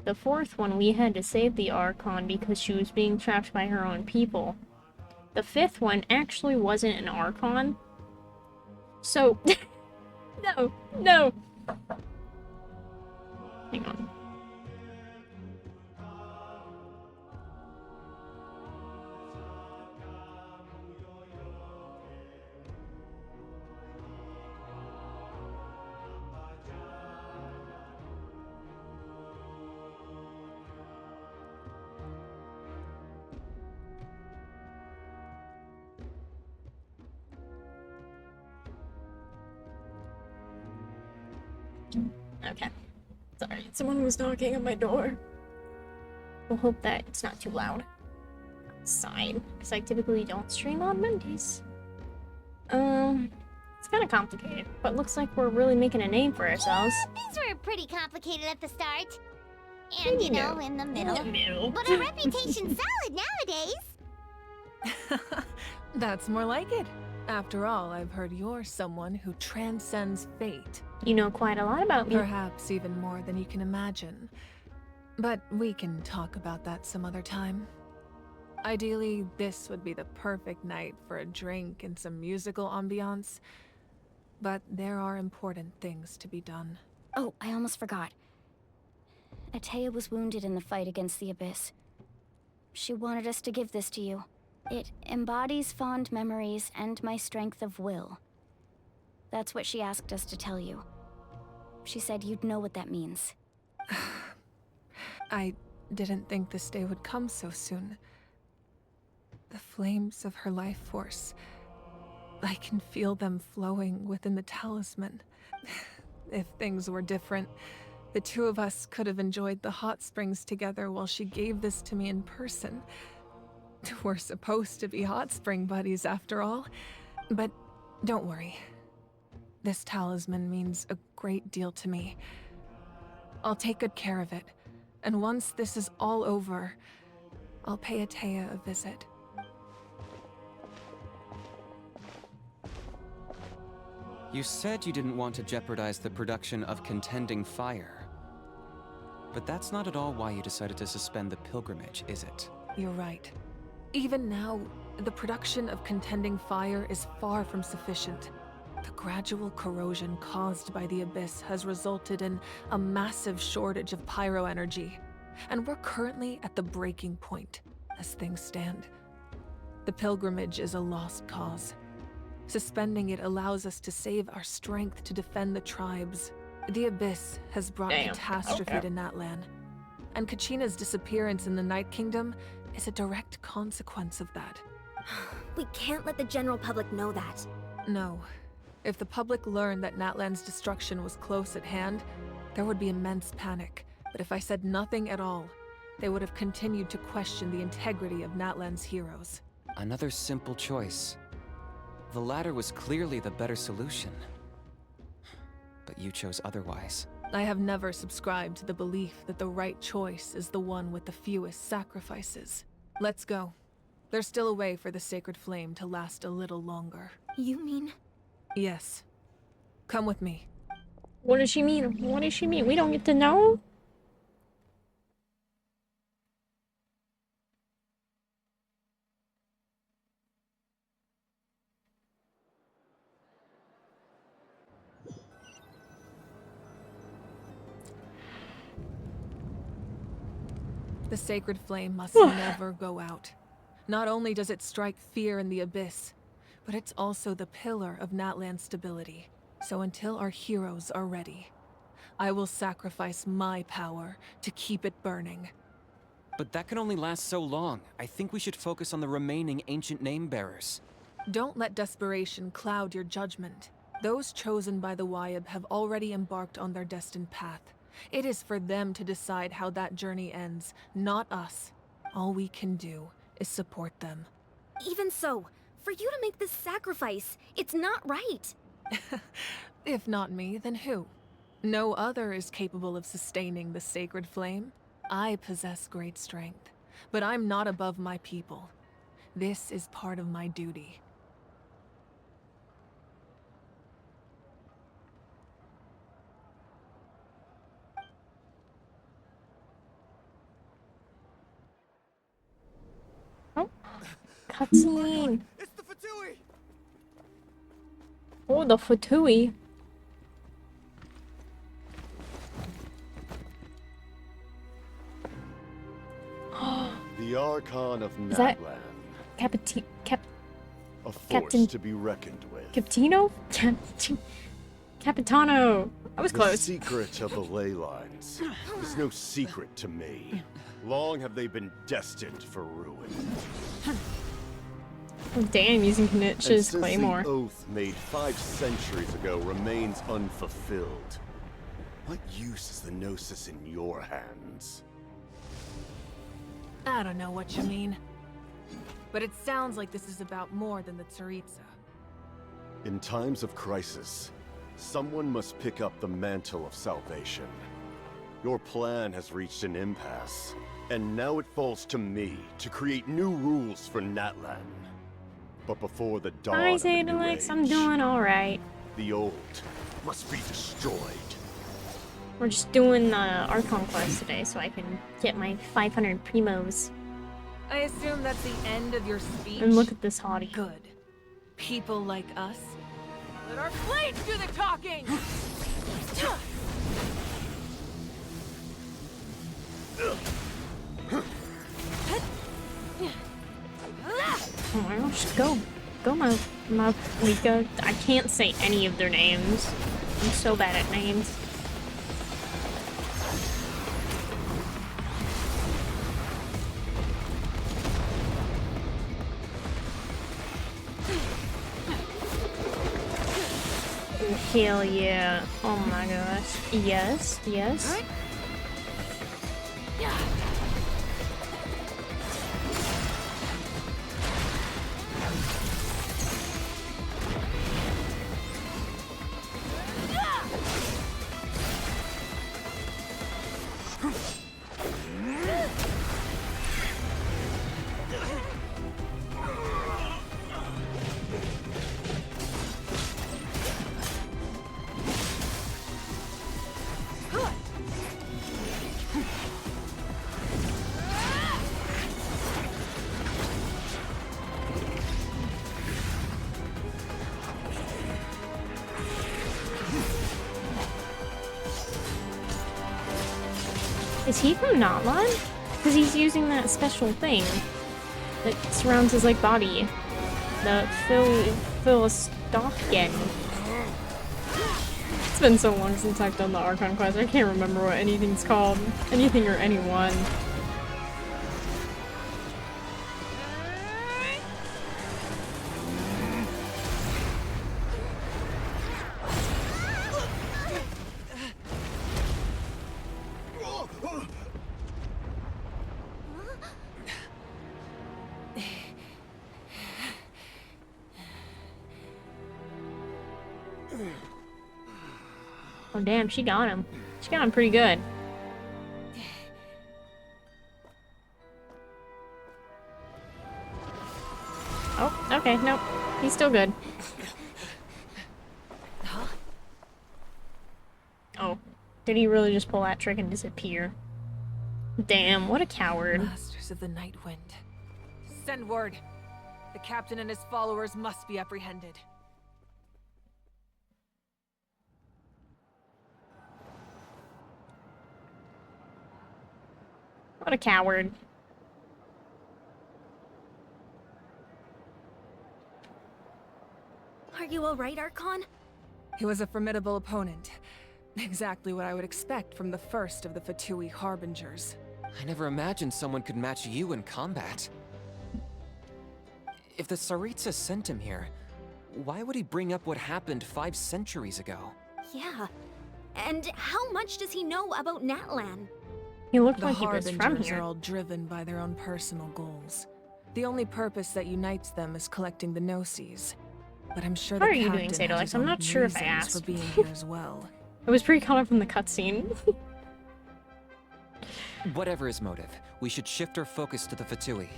The fourth one, we had to save the Archon because she was being trapped by her own people. The fifth one actually wasn't an Archon. So, no. Hang on. Okay. Sorry, someone was knocking on my door. We'll hope that it's not too loud outside, because I typically don't stream on Mondays. It's kind of complicated, but looks like we're really making a name for ourselves. Yeah, things were pretty complicated at the start. And, you know, in the middle. But our reputation's solid nowadays. That's more like it. After all, I've heard you're someone who transcends fate. You know quite a lot about me. Perhaps even more than you can imagine. But we can talk about that some other time. Ideally, this would be the perfect night for a drink and some musical ambiance. But there are important things to be done. Oh, I almost forgot. Atea was wounded in the fight against the Abyss. She wanted us to give this to you. It embodies fond memories and my strength of will. That's what she asked us to tell you. She said you'd know what that means. I didn't think this day would come so soon. The flames of her life force. I can feel them flowing within the talisman. If things were different, the two of us could have enjoyed the hot springs together while she gave this to me in person. We're supposed to be hot spring buddies after all. But don't worry. This talisman means a great deal to me. I'll take good care of it. And once this is all over, I'll pay Atea a visit. You said you didn't want to jeopardize the production of Contending Fire. But that's not at all why you decided to suspend the pilgrimage, is it? You're right. Even now, the production of Contending Fire is far from sufficient. The gradual corrosion caused by the Abyss has resulted in a massive shortage of pyro energy, and we're currently at the breaking point, as things stand. The pilgrimage is a lost cause. Suspending it allows us to save our strength to defend the tribes. The Abyss has brought catastrophe to Natlan, and Kachina's disappearance in the Night Kingdom is a direct consequence of that. We can't let the general public know that. No. If the public learned that Natlan's destruction was close at hand, there would be immense panic. But if I said nothing at all, they would have continued to question the integrity of Natlan's heroes. Another simple choice. The latter was clearly the better solution. But you chose otherwise. I have never subscribed to the belief that the right choice is the one with the fewest sacrifices. Let's go. There's still a way for the sacred flame to last a little longer. You mean? Yes. Come with me. What does she mean? What does she mean? We don't get to know? The sacred flame must never go out. Not only does it strike fear in the Abyss, but it's also the pillar of Natlan's stability. So until our heroes are ready, I will sacrifice my power to keep it burning. But that can only last so long. I think we should focus on the remaining ancient name bearers. Don't let desperation cloud your judgment. Those chosen by the Wyab have already embarked on their destined path. It is for them to decide how that journey ends, not us. All we can do is support them. Even so, for you to make this sacrifice, it's not right. If not me, then who? No other is capable of sustaining the sacred flame. I possess great strength, but I'm not above my people. This is part of my duty. Oh, cutscene. It's the Fatui! Oh, the Fatui. The Archon of Is that Natlan. A force Captain- to be reckoned with. Captino? Capitano. I was The close. secret of the ley lines is no secret to me. Long have they been destined for ruin. Oh, damn, using And Knich's since claymore. the oath made 5 centuries ago remains unfulfilled, what use is the Gnosis in your hands? I don't know what you mean. But it sounds like this is about more than the Tsaritsa. In times of crisis, someone must pick up the mantle of salvation. Your plan has reached an impasse, and now it falls to me to create new rules for Natlan. But before the dawn Hi, of a new Xandelix. I'm age, doing alright. the old must be destroyed. We're just doing the Archon quest today so I can get my 500 primos. I assume that's the end of your speech? And look at this hottie. Good. People like us. Let our blades do the talking! Oh my gosh, go. Go, my Lika. I can't say any of their names. I'm so bad at names. Hell yeah. Oh my gosh. Yes, yes. Is he from Natlan? Because he's using that special thing that surrounds his like body. The Philistocyan. It's been so long since I've done the Archon quest. I can't remember what anything's called. Anything or anyone. Oh damn, she got him. She got him pretty good. Oh, okay, nope. He's still good. Oh, did he really just pull that trick and disappear? Damn, what a coward. Masters of the Night Wind. Send word. The captain and his followers must be apprehended. What a coward. you alright, Archon? He was a formidable opponent. Exactly what I would expect from the first of the Fatui Harbingers. I never imagined someone could match you in combat. If the Tsaritsa sent him here, why would he bring up what happened 5 centuries ago? Yeah. And how much does he know about Natlan? He looked The like he was from Harbingers here. are all driven by their own personal goals. The only purpose that unites them is collecting the Gnosis. But I'm sure How the are you doing, captain has Sadalex? his I'm own not sure if I reasons asked. for being here as well. It was pretty caught up from the cutscene. Whatever his motive, we should shift our focus to the Fatui.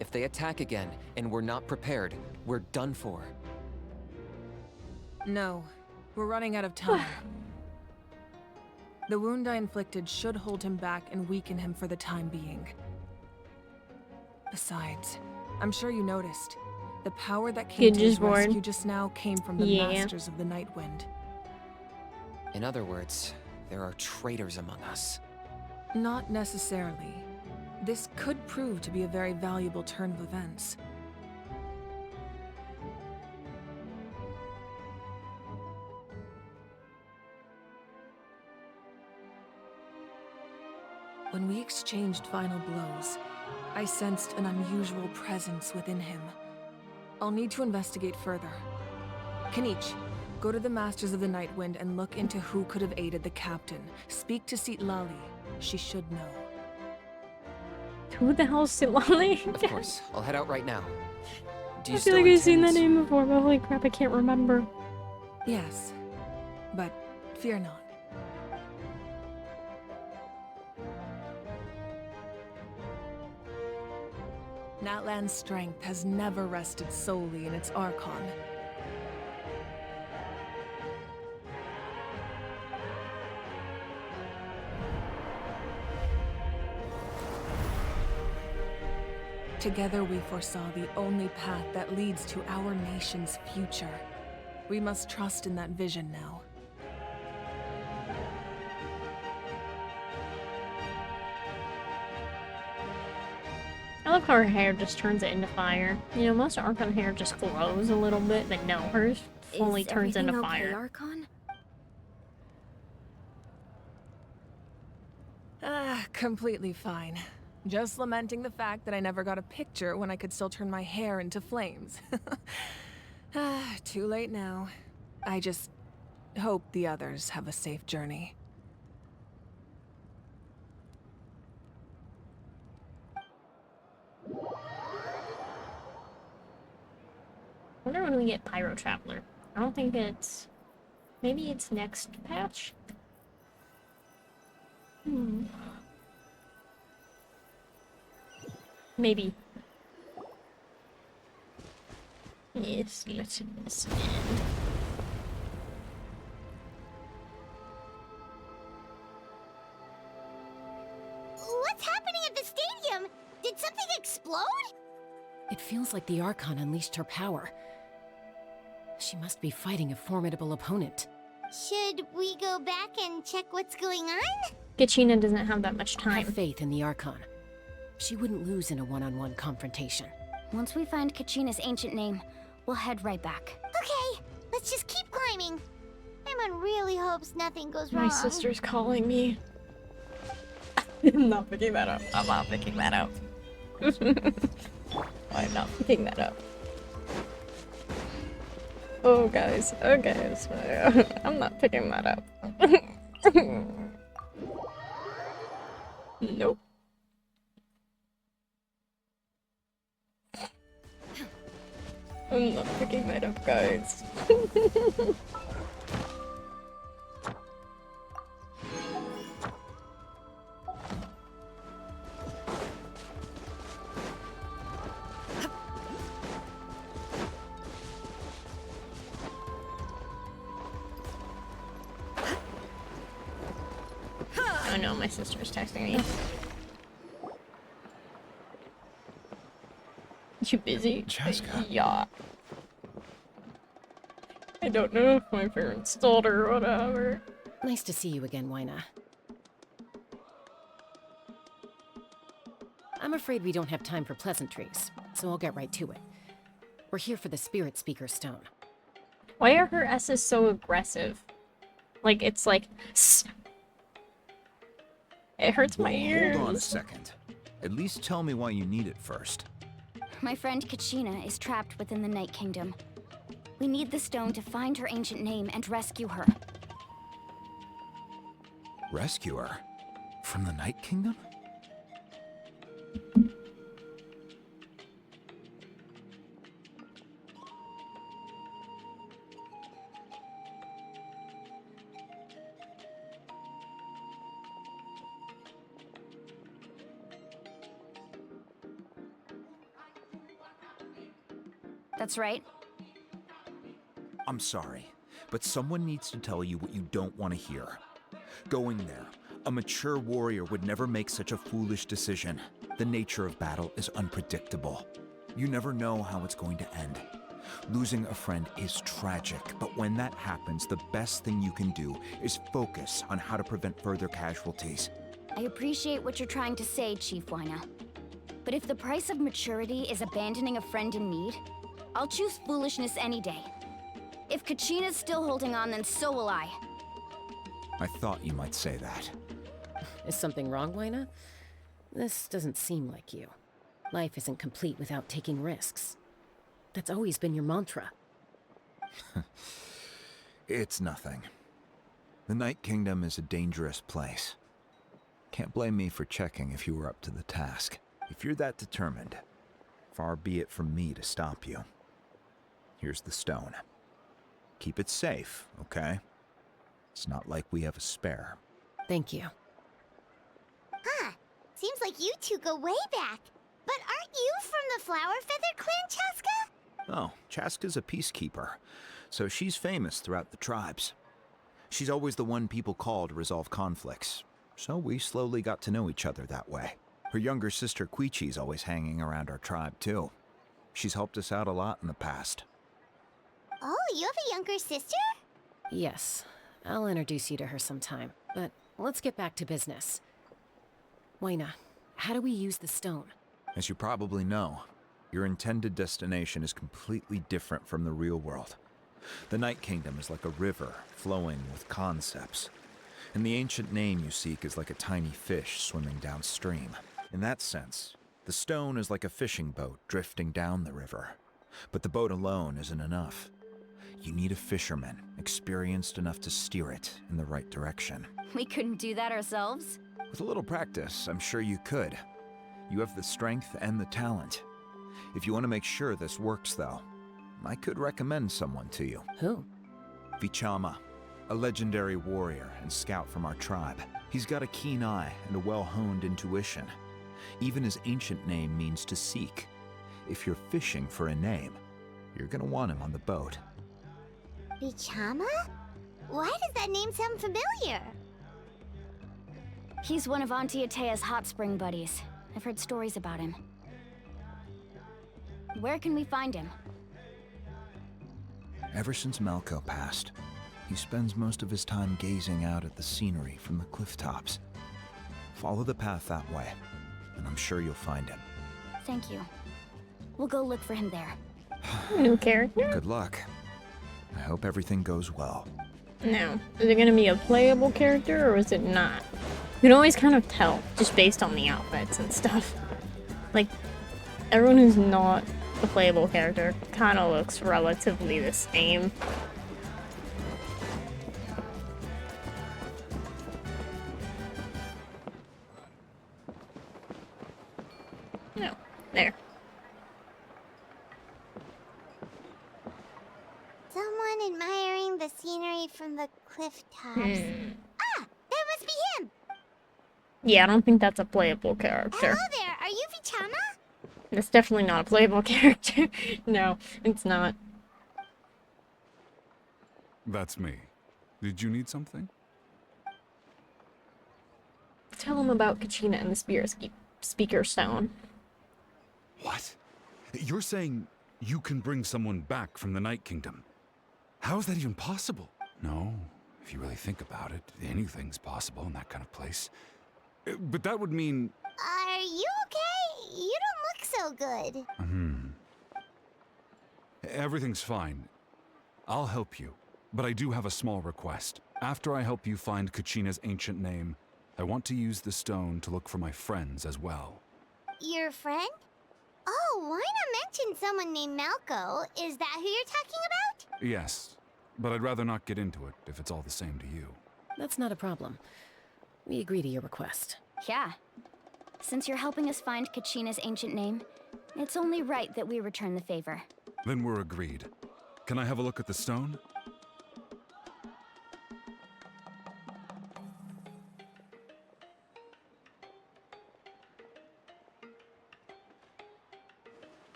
If they attack again, and we're not prepared, we're done for. No, we're running out of time. The wound I inflicted should hold him back and weaken him for the time being. Besides, I'm sure you noticed, the power that came to his rescue just now came from the Masters of the Nightwind. In other words, there are traitors among us. Not necessarily. This could prove to be a very valuable turn of events. When we exchanged final blows, I sensed an unusual presence within him. I'll need to investigate further. Kanich, go to the Masters of the Nightwind and look into who could have aided the captain. Speak to Sitlali. She should know. Who the hell is Sitlali? Of course, I'll head out right now. Do you I feel like I've seen that name before, but holy crap, I can't remember. Yes, but fear not. Natlan's strength has never rested solely in its Archon. Together we foresaw the only path that leads to our nation's future. We must trust in that vision now. I love how her hair just turns it into fire. You know, most Archon hair just glows a little bit, but no, hers fully turns into okay, fire. Archon? Completely fine. Just lamenting the fact that I never got a picture when I could still turn my hair into flames. Too late now. I just hope the others have a safe journey. I wonder when we get Pyro Traveler. I don't think it's... Maybe it's next patch? Maybe. Yes, let's spin. What's happening at the stadium? Did something explode? It feels like the Archon unleashed her power. She must be fighting a formidable opponent. Should we go back and check what's going on? Kachina doesn't have that much time. Have faith in the Archon. She wouldn't lose in a one-on-one confrontation. Once we find Kachina's ancient name, we'll head right back. Okay, let's just keep climbing. Everyone really hopes nothing goes wrong. My sister's calling me. I'm not picking that up. I'm not picking that up. I'm not picking that up. Oh, guys. Okay, I'm not picking that up. Nope. I'm not picking that up, guys. Oh no, my sister's texting me. You busy? Jessica. Yeah. I don't know if my parents told her or whatever. Nice to see you again, Wyna. I'm afraid we don't have time for pleasantries, so I'll get right to it. We're here for the Spirit Speaker Stone. Why are her S's so aggressive? Like, it's like... "Sss." It hurts my ears. Hold on a second. At least tell me why you need it first. My friend Kachina is trapped within the Night Kingdom. We need the stone to find her ancient name and rescue her. Rescue her? From the Night Kingdom? That's right. I'm sorry, but someone needs to tell you what you don't want to hear. Going there, a mature warrior would never make such a foolish decision. The nature of battle is unpredictable. You never know how it's going to end. Losing a friend is tragic, but when that happens, the best thing you can do is focus on how to prevent further casualties. I appreciate what you're trying to say, Chief Wyna. But if the price of maturity is abandoning a friend in need, I'll choose foolishness any day. If Kachina's still holding on, then so will I. I thought you might say that. Is something wrong, Wyna? This doesn't seem like you. Life isn't complete without taking risks. That's always been your mantra. It's nothing. The Night Kingdom is a dangerous place. Can't blame me for checking if you were up to the task. If you're that determined, far be it from me to stop you. Here's the stone. Keep it safe, okay? It's not like we have a spare. Thank you. Huh. Seems like you two go way back. But aren't you from the Flower Feather Clan, Chaska? Oh, Chaska's a peacekeeper, so she's famous throughout the tribes. She's always the one people call to resolve conflicts, so we slowly got to know each other that way. Her younger sister Quichi's always hanging around our tribe, too. She's helped us out a lot in the past. Oh, you have a younger sister? Yes, I'll introduce you to her sometime. But let's get back to business. Wyna, how do we use the stone? As you probably know, your intended destination is completely different from the real world. The Night Kingdom is like a river flowing with concepts, and the ancient name you seek is like a tiny fish swimming downstream. In that sense, the stone is like a fishing boat drifting down the river, but the boat alone isn't enough. You need a fisherman experienced enough to steer it in the right direction. We couldn't do that ourselves? With a little practice, I'm sure you could. You have the strength and the talent. If you want to make sure this works, though, I could recommend someone to you. Who? Vichama, a legendary warrior and scout from our tribe. He's got a keen eye and a well-honed intuition. Even his ancient name means to seek. If you're fishing for a name, you're gonna want him on the boat. Vichama? Why does that name sound familiar? He's one of Auntie Atea's hot spring buddies. I've heard stories about him. Where can we find him? Ever since Malco passed, he spends most of his time gazing out at the scenery from the cliff tops. Follow the path that way, and I'm sure you'll find him. Thank you. We'll go look for him there. New character? Good luck. I hope everything goes well. No. Is it gonna be a playable character or is it not? You can always kind of tell, just based on the outfits and stuff. Like, everyone who's not a playable character kind of looks relatively the same. No. There. Someone admiring the scenery from the cliff tops. Ah! That must be him! Yeah, I don't think that's a playable character. Hello there! Are you Vichama? That's definitely not a playable character. No, it's not. That's me. Did you need something? Tell him about Kachina and the Speaker Stone. What? You're saying you can bring someone back from the Night Kingdom? How is that even possible? No, if you really think about it, anything's possible in that kind of place. But that would mean... Are you okay? You don't look so good. Everything's fine. I'll help you, but I do have a small request. After I help you find Kachina's ancient name, I want to use the stone to look for my friends as well. Your friend? Oh, why not mention someone named Malco? Is that who you're talking about? Yes, but I'd rather not get into it if it's all the same to you. That's not a problem. We agree to your request. Yeah. Since you're helping us find Kachina's ancient name, it's only right that we return the favor. Then we're agreed. Can I have a look at the stone?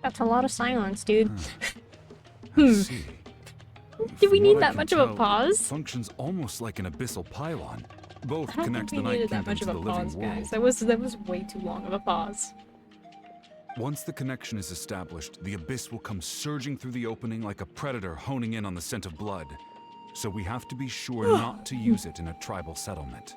That's a lot of silence, dude. I see. Do we From need what I that can much of a tell, pause? it functions almost like an abyssal pylon. Both I don't connect think the we Night needed that Kingdom much to of a the living pause, world. guys. That was way too long of a pause. Once the connection is established, the abyss will come surging through the opening like a predator honing in on the scent of blood. So we have to be sure not to use it in a tribal settlement.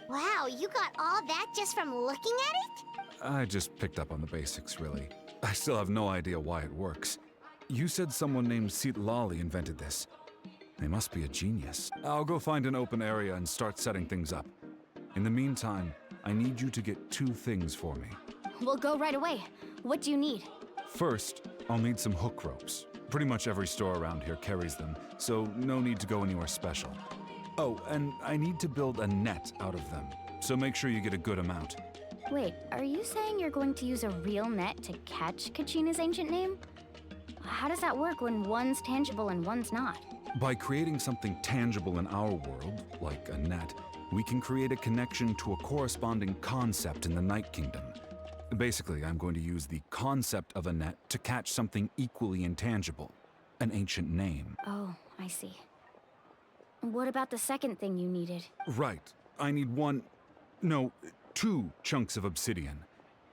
Wow, you got all that just from looking at it? I just picked up on the basics, really. I still have no idea why it works. You said someone named Lali invented this. They must be a genius. I'll go find an open area and start setting things up. In the meantime, I need you to get 2 things for me. We'll go right away. What do you need? First, I'll need some hook ropes. Pretty much every store around here carries them, so no need to go anywhere special. Oh, and I need to build a net out of them, so make sure you get a good amount. Wait, are you saying you're going to use a real net to catch Kachina's ancient name? How does that work when one's tangible and one's not? By creating something tangible in our world, like a net, we can create a connection to a corresponding concept in the Night Kingdom. Basically, I'm going to use the concept of a net to catch something equally intangible, an ancient name. Oh, I see. What about the second thing you needed? Right. I need 2 chunks of obsidian.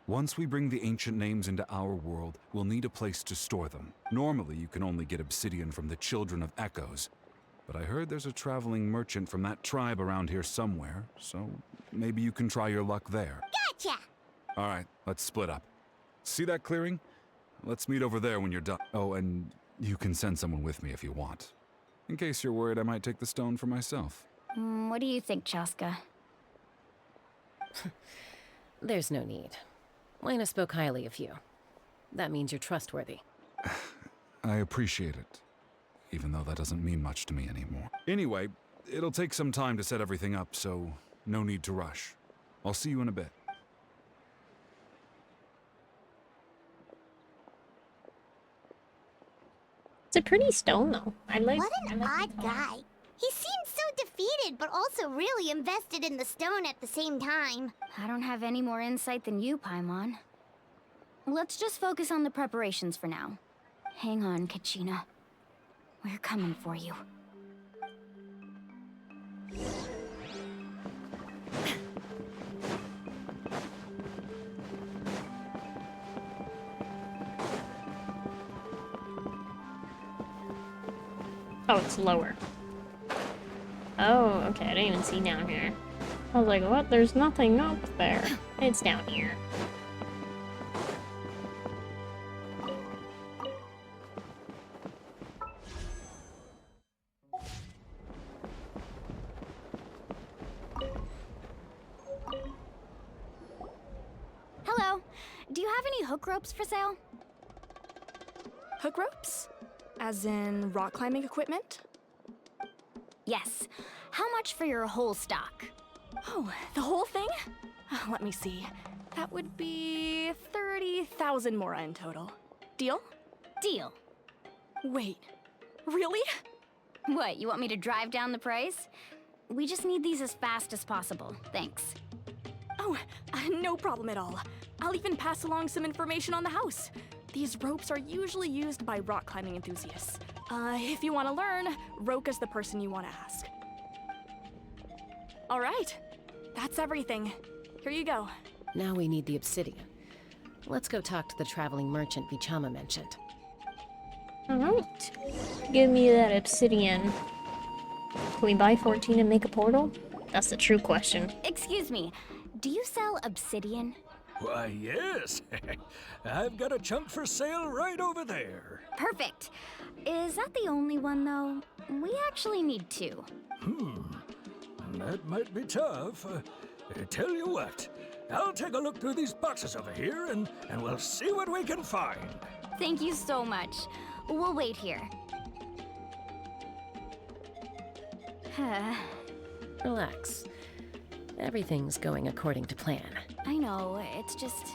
Once we bring the ancient names into our world, we'll need a place to store them. Normally, you can only get obsidian from the Children of Echoes, but I heard there's a traveling merchant from that tribe around here somewhere, so maybe you can try your luck there. Gotcha! All right, let's split up. See that clearing? Let's meet over there when you're done. Oh, and you can send someone with me if you want. In case you're worried I might take the stone for myself. What do you think, Chaska? There's no need. Lena spoke highly of you. That means you're trustworthy. I appreciate it, even though that doesn't mean much to me anymore. Anyway, it'll take some time to set everything up, so no need to rush. I'll see you in a bit. It's a pretty stone, though. What an odd guy. He seems so defeated, but also really invested in the stone at the same time. I don't have any more insight than you, Paimon. Let's just focus on the preparations for now. Hang on, Kachina. We're coming for you. Oh, it's lower. Oh, okay, I didn't even see down here. I was like, what? There's nothing up there. It's down here. Hello. Do you have any hook ropes for sale? Hook ropes? As in rock climbing equipment? Yes. How much for your whole stock? Oh, the whole thing? Let me see. That would be 30,000 mora in total. Deal? Deal. Wait, really? What, you want me to drive down the price? We just need these as fast as possible. Thanks. Oh, no problem at all. I'll even pass along some information on the house. These ropes are usually used by rock climbing enthusiasts. If you want to learn, Roka's the person you want to ask. All right, that's everything. Here you go. Now we need the obsidian. Let's go talk to the traveling merchant Vichama mentioned. Alright. Give me that obsidian. Can we buy 14 and make a portal? That's the true question. Excuse me, do you sell obsidian? Why, yes. I've got a chunk for sale right over there. Perfect. Is that the only one, though? We actually need two. That might be tough. Tell you what, I'll take a look through these boxes over here and we'll see what we can find. Thank you so much. We'll wait here. Relax. Everything's going according to plan. I know, it's just...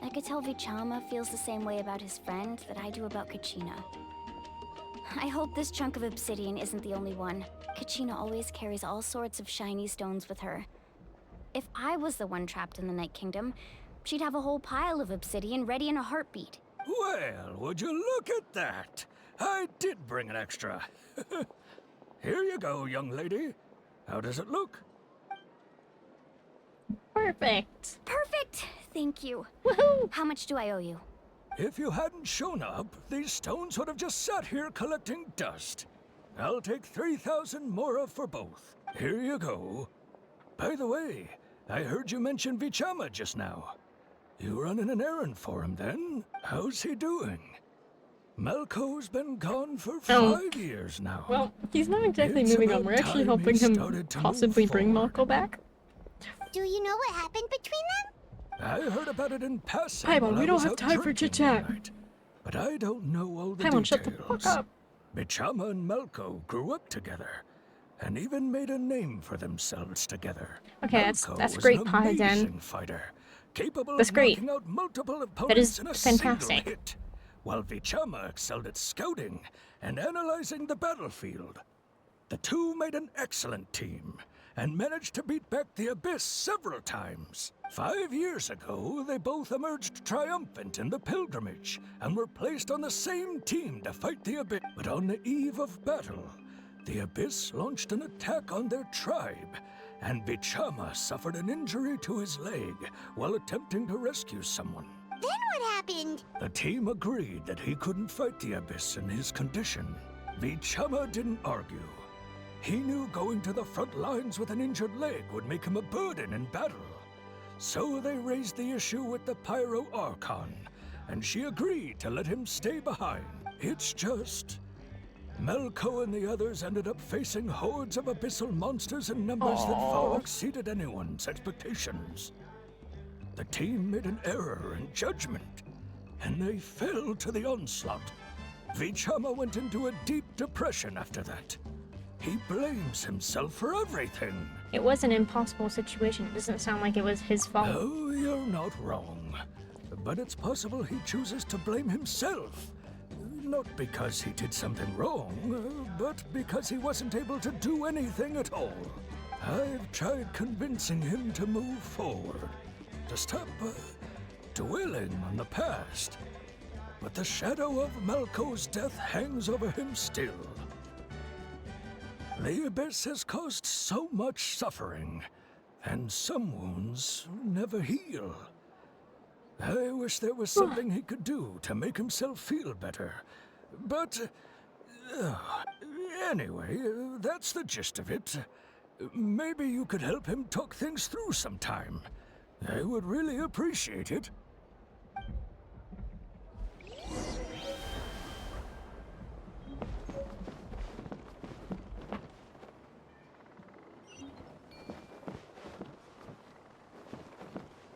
I could tell Vichama feels the same way about his friend that I do about Kachina. I hope this chunk of obsidian isn't the only one. Kachina always carries all sorts of shiny stones with her. If I was the one trapped in the Night Kingdom, she'd have a whole pile of obsidian ready in a heartbeat. Well, would you look at that? I did bring an extra. Here you go, young lady. How does it look? Perfect. Perfect! Thank you. Woohoo! How much do I owe you? If you hadn't shown up, these stones would have just sat here collecting dust. I'll take 3,000 mora for both. Here you go. By the way, I heard you mention Vichama just now. You running an errand for him then? How's he doing? Malco's been gone for 5 years now. Well, he's not exactly It's moving on. about We're actually time helping he him started to possibly move bring forward. Malco back. Do you know what happened between them? I heard about it in passing. Paimon, while we I don't was have out time for drinking chit-chat. one night, but I don't know all the Paimon, details. shut the fuck up. Vichama and Malco grew up together, and even made a name for themselves together. Okay, Malco that's was great, an Paiden. amazing fighter, capable That's of great. knocking out multiple That opponents is in a fantastic. single hit, while Vichama excelled at scouting and analyzing the battlefield. The two made an excellent team, and managed to beat back the Abyss several times. 5 years ago, they both emerged triumphant in the pilgrimage, and were placed on the same team to fight the Abyss. But on the eve of battle, the Abyss launched an attack on their tribe, and Vichama suffered an injury to his leg while attempting to rescue someone. Then what happened? The team agreed that he couldn't fight the Abyss in his condition. Vichama didn't argue. He knew going to the front lines with an injured leg would make him a burden in battle. So they raised the issue with the Pyro Archon, and she agreed to let him stay behind. It's just... Malco and the others ended up facing hordes of abyssal monsters in numbers that far exceeded anyone's expectations. The team made an error in judgment, and they fell to the onslaught. Vichama went into a deep depression after that. He blames himself for everything. It was an impossible situation. It doesn't sound like it was his fault. Oh, you're not wrong. But it's possible he chooses to blame himself. Not because he did something wrong, but because he wasn't able to do anything at all. I've tried convincing him to move forward, to stop dwelling on the past. But the shadow of Malco's death hangs over him still. The Abyss has caused so much suffering, and some wounds never heal. I wish there was something he could do to make himself feel better. But... anyway, that's the gist of it. Maybe you could help him talk things through sometime. I would really appreciate it.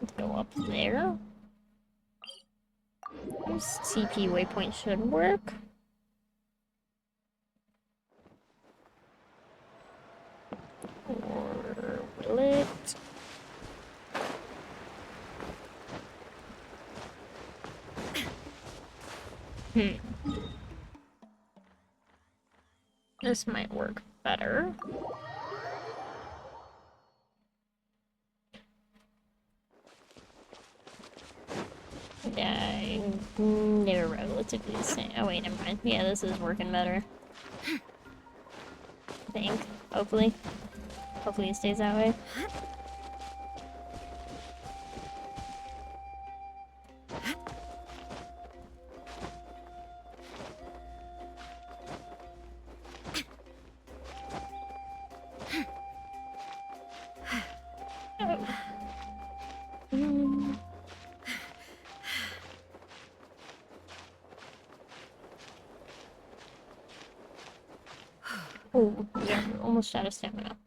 Let's go up there. This TP waypoint should work. Or will it? This might work better. Yeah, never mind. Let's do this thing. Oh wait, never mind. Yeah, this is working better. I think. Hopefully. Hopefully it stays that way. Oh. Oh, we are almost out of stamina.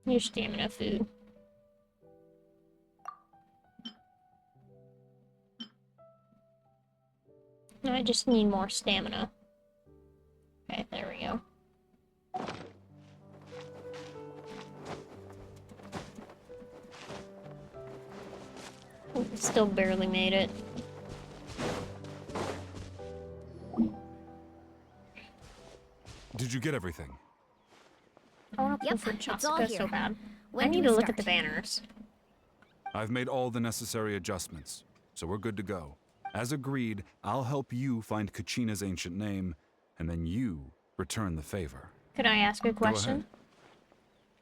Your stamina food. I just need more stamina. Okay, there we go. Oh, still barely made it. Did you get everything? I want to pull Yep, for it's all Chasuka so here. bad. When I do need we to look at start? the banners. I've made all the necessary adjustments, so we're good to go. As agreed, I'll help you find Kachina's ancient name, and then you return the favor. Could I ask a Go question? ahead.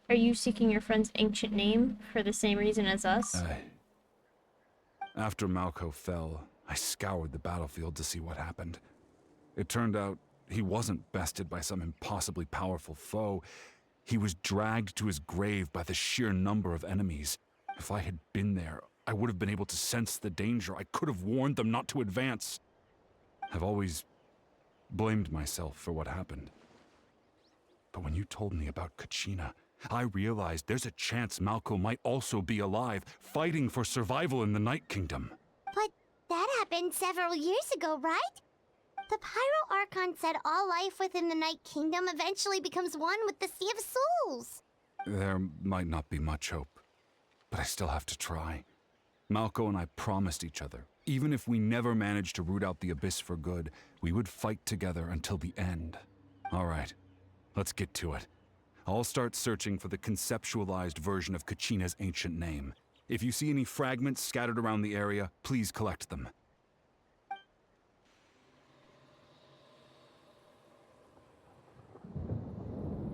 Are you seeking your friend's ancient name for the same reason as us? After Malco fell, I scoured the battlefield to see what happened. It turned out he wasn't bested by some impossibly powerful foe. He was dragged to his grave by the sheer number of enemies. If I had been there, I would have been able to sense the danger. I could have warned them not to advance. I've always blamed myself for what happened. But when you told me about Kachina, I realized there's a chance Malco might also be alive, fighting for survival in the Night Kingdom. But that happened several years ago, right? The Pyro Archon said all life within the Night Kingdom eventually becomes one with the Sea of Souls. There might not be much hope, but I still have to try. Malco and I promised each other, even if we never managed to root out the Abyss for good, we would fight together until the end. All right, let's get to it. I'll start searching for the conceptualized version of Kachina's ancient name. If you see any fragments scattered around the area, please collect them.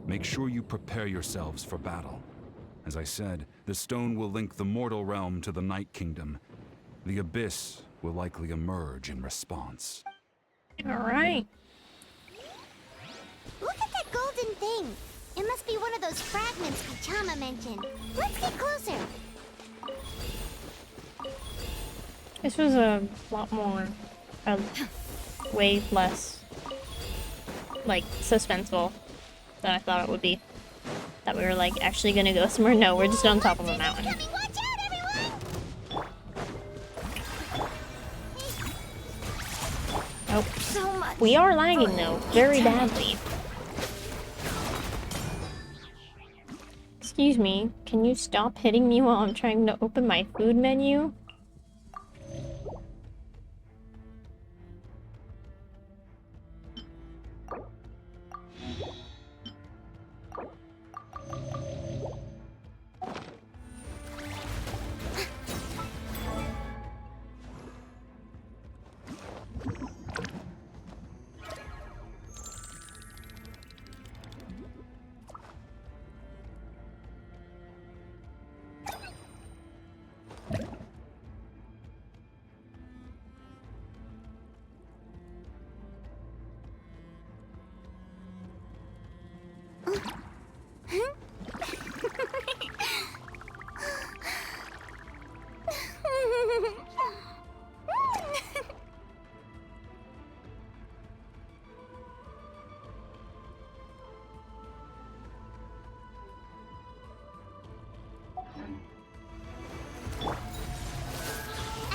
Make sure you prepare yourselves for battle. As I said, the stone will link the mortal realm to the Night Kingdom. The Abyss will likely emerge in response. Alright. Look at that golden thing. It must be one of those fragments Kachama mentioned. Let's get closer. This was a lot more, way less, like, suspenseful than I thought it would be. That we were, like, actually gonna go somewhere. No, we're just on top of a mountain. Watch out, everyone! Nope. So much. We are lagging, though, very badly. Excuse me, can you stop hitting me while I'm trying to open my food menu?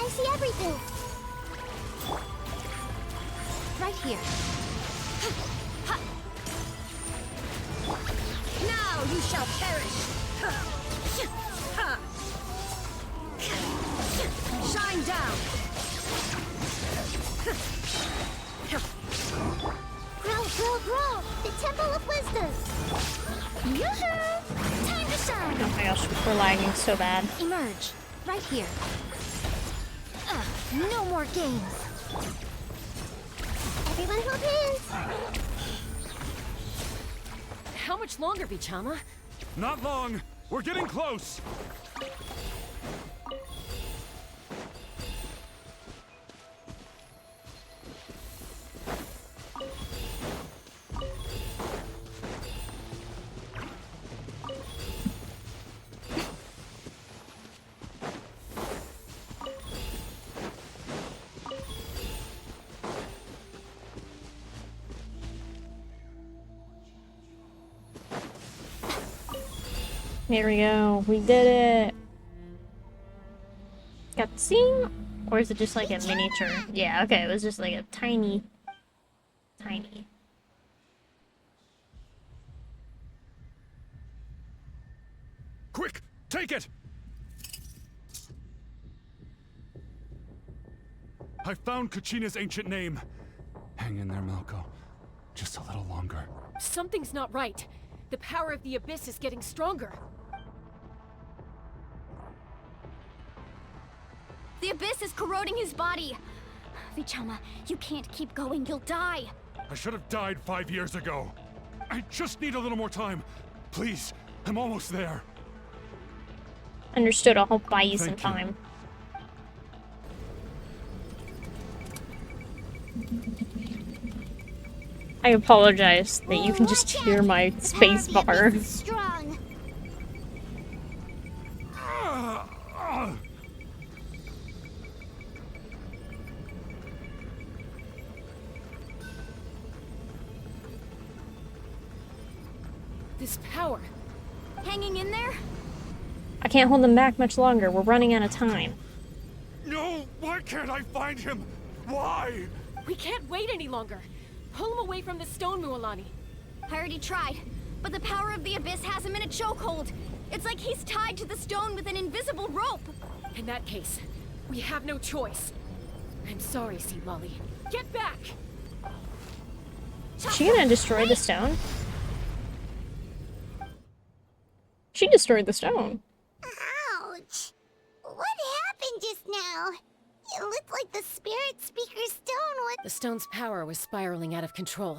I see everything. Right here. Now you shall perish! Shine down! Grow, grow, grow! The Temple of Wisdom! Yoo-hoo! Time to shine! Oh my gosh, we're lagging so bad. Emerge. Right here. No more games. Everyone hold hands. How much longer, Bichama? Not long! We're getting close! There we go. We did it. Cutscene? Or is it just like a miniature? Yeah, okay. It was just like a tiny. Quick! Take it! I found Kachina's ancient name. Hang in there, Malko. Just a little longer. Something's not right. The power of the Abyss is getting stronger. The Abyss is corroding his body. Vichama, you can't keep going. You'll die. I should have died 5 years ago. I just need a little more time. Please, I'm almost there. Understood. I'll buy you some Thank you. time. I apologize that you can just hear my space bar. Strong. This power. Hanging in there? I can't hold them back much longer. We're running out of time. No! Why can't I find him? Why? We can't wait any longer. Pull him away from the stone, Mualani. I already tried, but the power of the Abyss has him in a chokehold. It's like he's tied to the stone with an invisible rope. In that case, we have no choice. I'm sorry, Sea Molly. Get back! Is she gonna destroy the stone? She destroyed the stone. Ouch! What happened just now? It looked like the spirit speaker's stone was— The stone's power was spiraling out of control.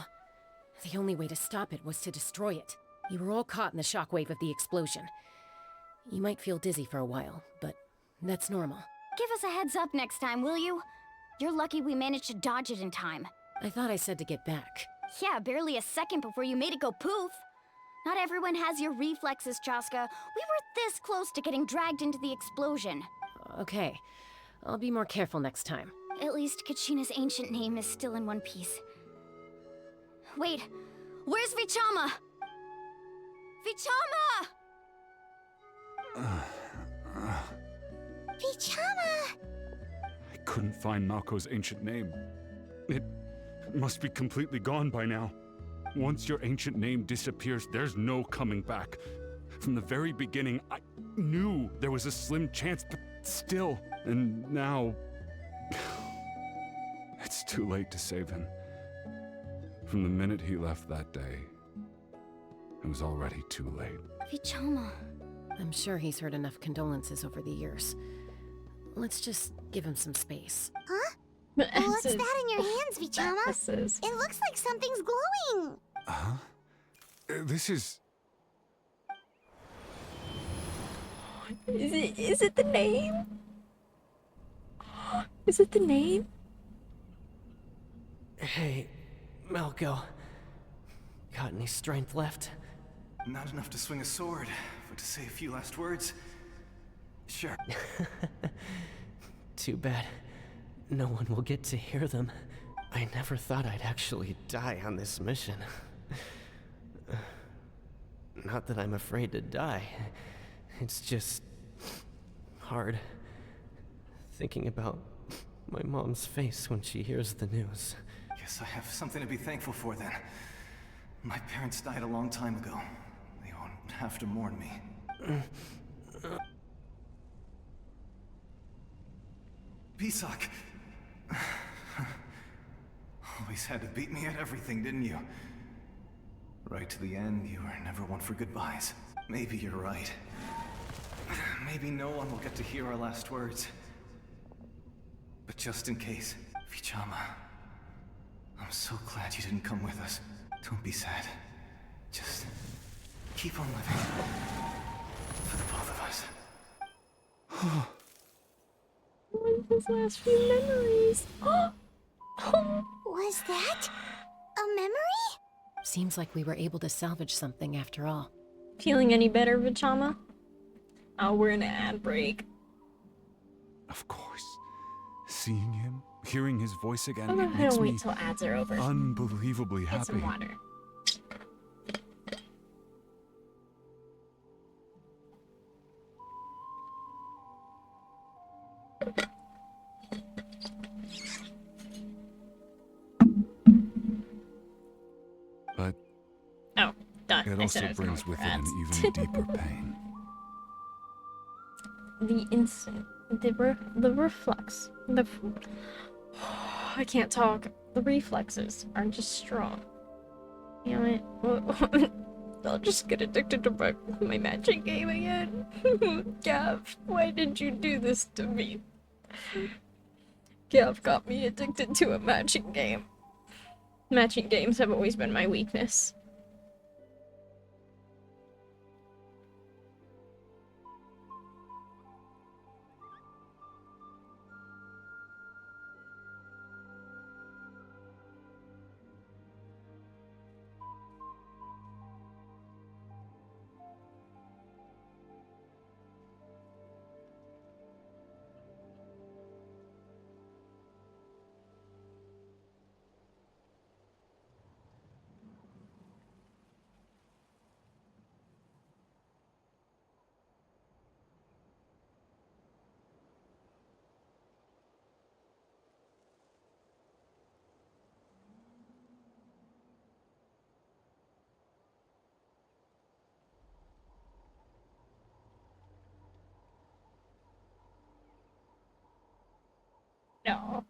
The only way to stop it was to destroy it. You were all caught in the shockwave of the explosion. You might feel dizzy for a while, but that's normal. Give us a heads up next time, will you? You're lucky we managed to dodge it in time. I thought I said to get back. Yeah, barely a second before you made it go poof. Not everyone has your reflexes, Chaska. We were this close to getting dragged into the explosion. Okay, I'll be more careful next time. At least Kachina's ancient name is still in one piece. Wait, where's Vichama? Vichama! Vichama! I couldn't find Malko's ancient name. It must be completely gone by now. Once your ancient name disappears, there's no coming back. From the very beginning, I knew there was a slim chance, but still. And now... it's too late to save him. From the minute he left that day, it was already too late. Vichama. I'm sure he's heard enough condolences over the years. Let's just give him some space. Huh? What's that in your hands, Vichama? It looks like something's glowing. Huh? This is... Is it the name? Is it the name? Hey, Malko. Got any strength left? Not enough to swing a sword, but to say a few last words? Sure. Too bad. No one will get to hear them. I never thought I'd actually die on this mission. Not that I'm afraid to die. It's just... hard. Thinking about my mom's face when she hears the news. Guess I have something to be thankful for then. My parents died a long time ago. They won't have to mourn me. Pisak! Always had to beat me at everything, didn't you? Right to the end, you were never one for goodbyes. Maybe you're right. Maybe no one will get to hear our last words. But just in case, Vichama, I'm so glad you didn't come with us. Don't be sad. Just keep on living. For the both of us. What is his last few memories? Was that a memory? Seems like we were able to salvage something after all. Feeling any better, Vichama? Oh, we're in an ad break. Of course. Seeing him, hearing his voice again, I'm it gonna makes wait me till ads are over. unbelievably Get happy. some water. Oh, done. It I said also I was going brings for with it an ads. even deeper pain. The instant, the reflex, I can't talk. The reflexes are just strong. Damn it. I'll just get addicted to my matching game again. Gav, why did you do this to me? Gav got me addicted to a matching game. Matching games have always been my weakness. No.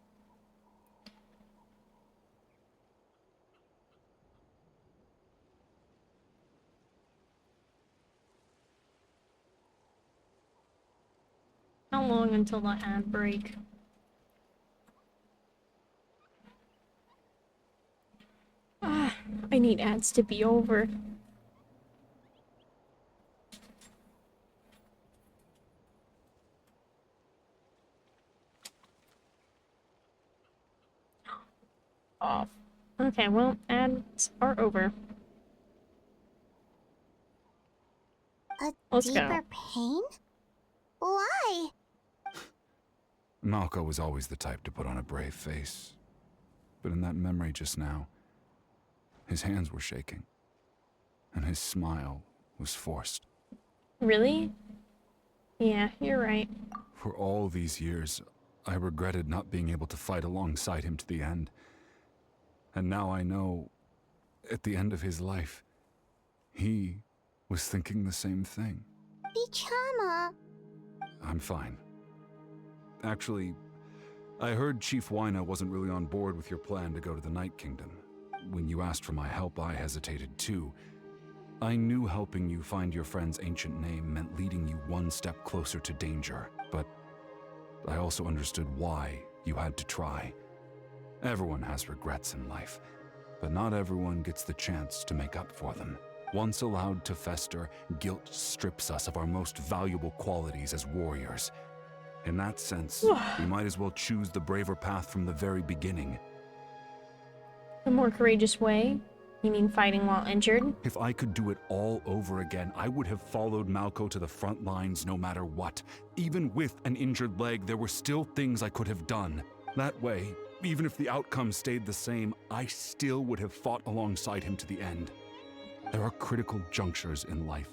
How long until the ad break? Ah, I need ads to be over. Off. Okay, well, ads are over. A Let's deeper go. pain? Why? Malco was always the type to put on a brave face. But in that memory just now, his hands were shaking. And his smile was forced. Really? Yeah, you're right. For all these years, I regretted not being able to fight alongside him to the end. And now I know, at the end of his life, he was thinking the same thing. Vichama. I'm fine. Actually, I heard Chief Wyna wasn't really on board with your plan to go to the Night Kingdom. When you asked for my help, I hesitated too. I knew helping you find your friend's ancient name meant leading you one step closer to danger, but I also understood why you had to try. Everyone has regrets in life, but not everyone gets the chance to make up for them. Once allowed to fester, guilt strips us of our most valuable qualities as warriors. In that sense, we might as well choose the braver path from the very beginning. The more courageous way? You mean fighting while injured? If I could do it all over again, I would have followed Malco to the front lines no matter what. Even with an injured leg, there were still things I could have done. That way, even if the outcome stayed the same, I still would have fought alongside him to the end. There are critical junctures in life,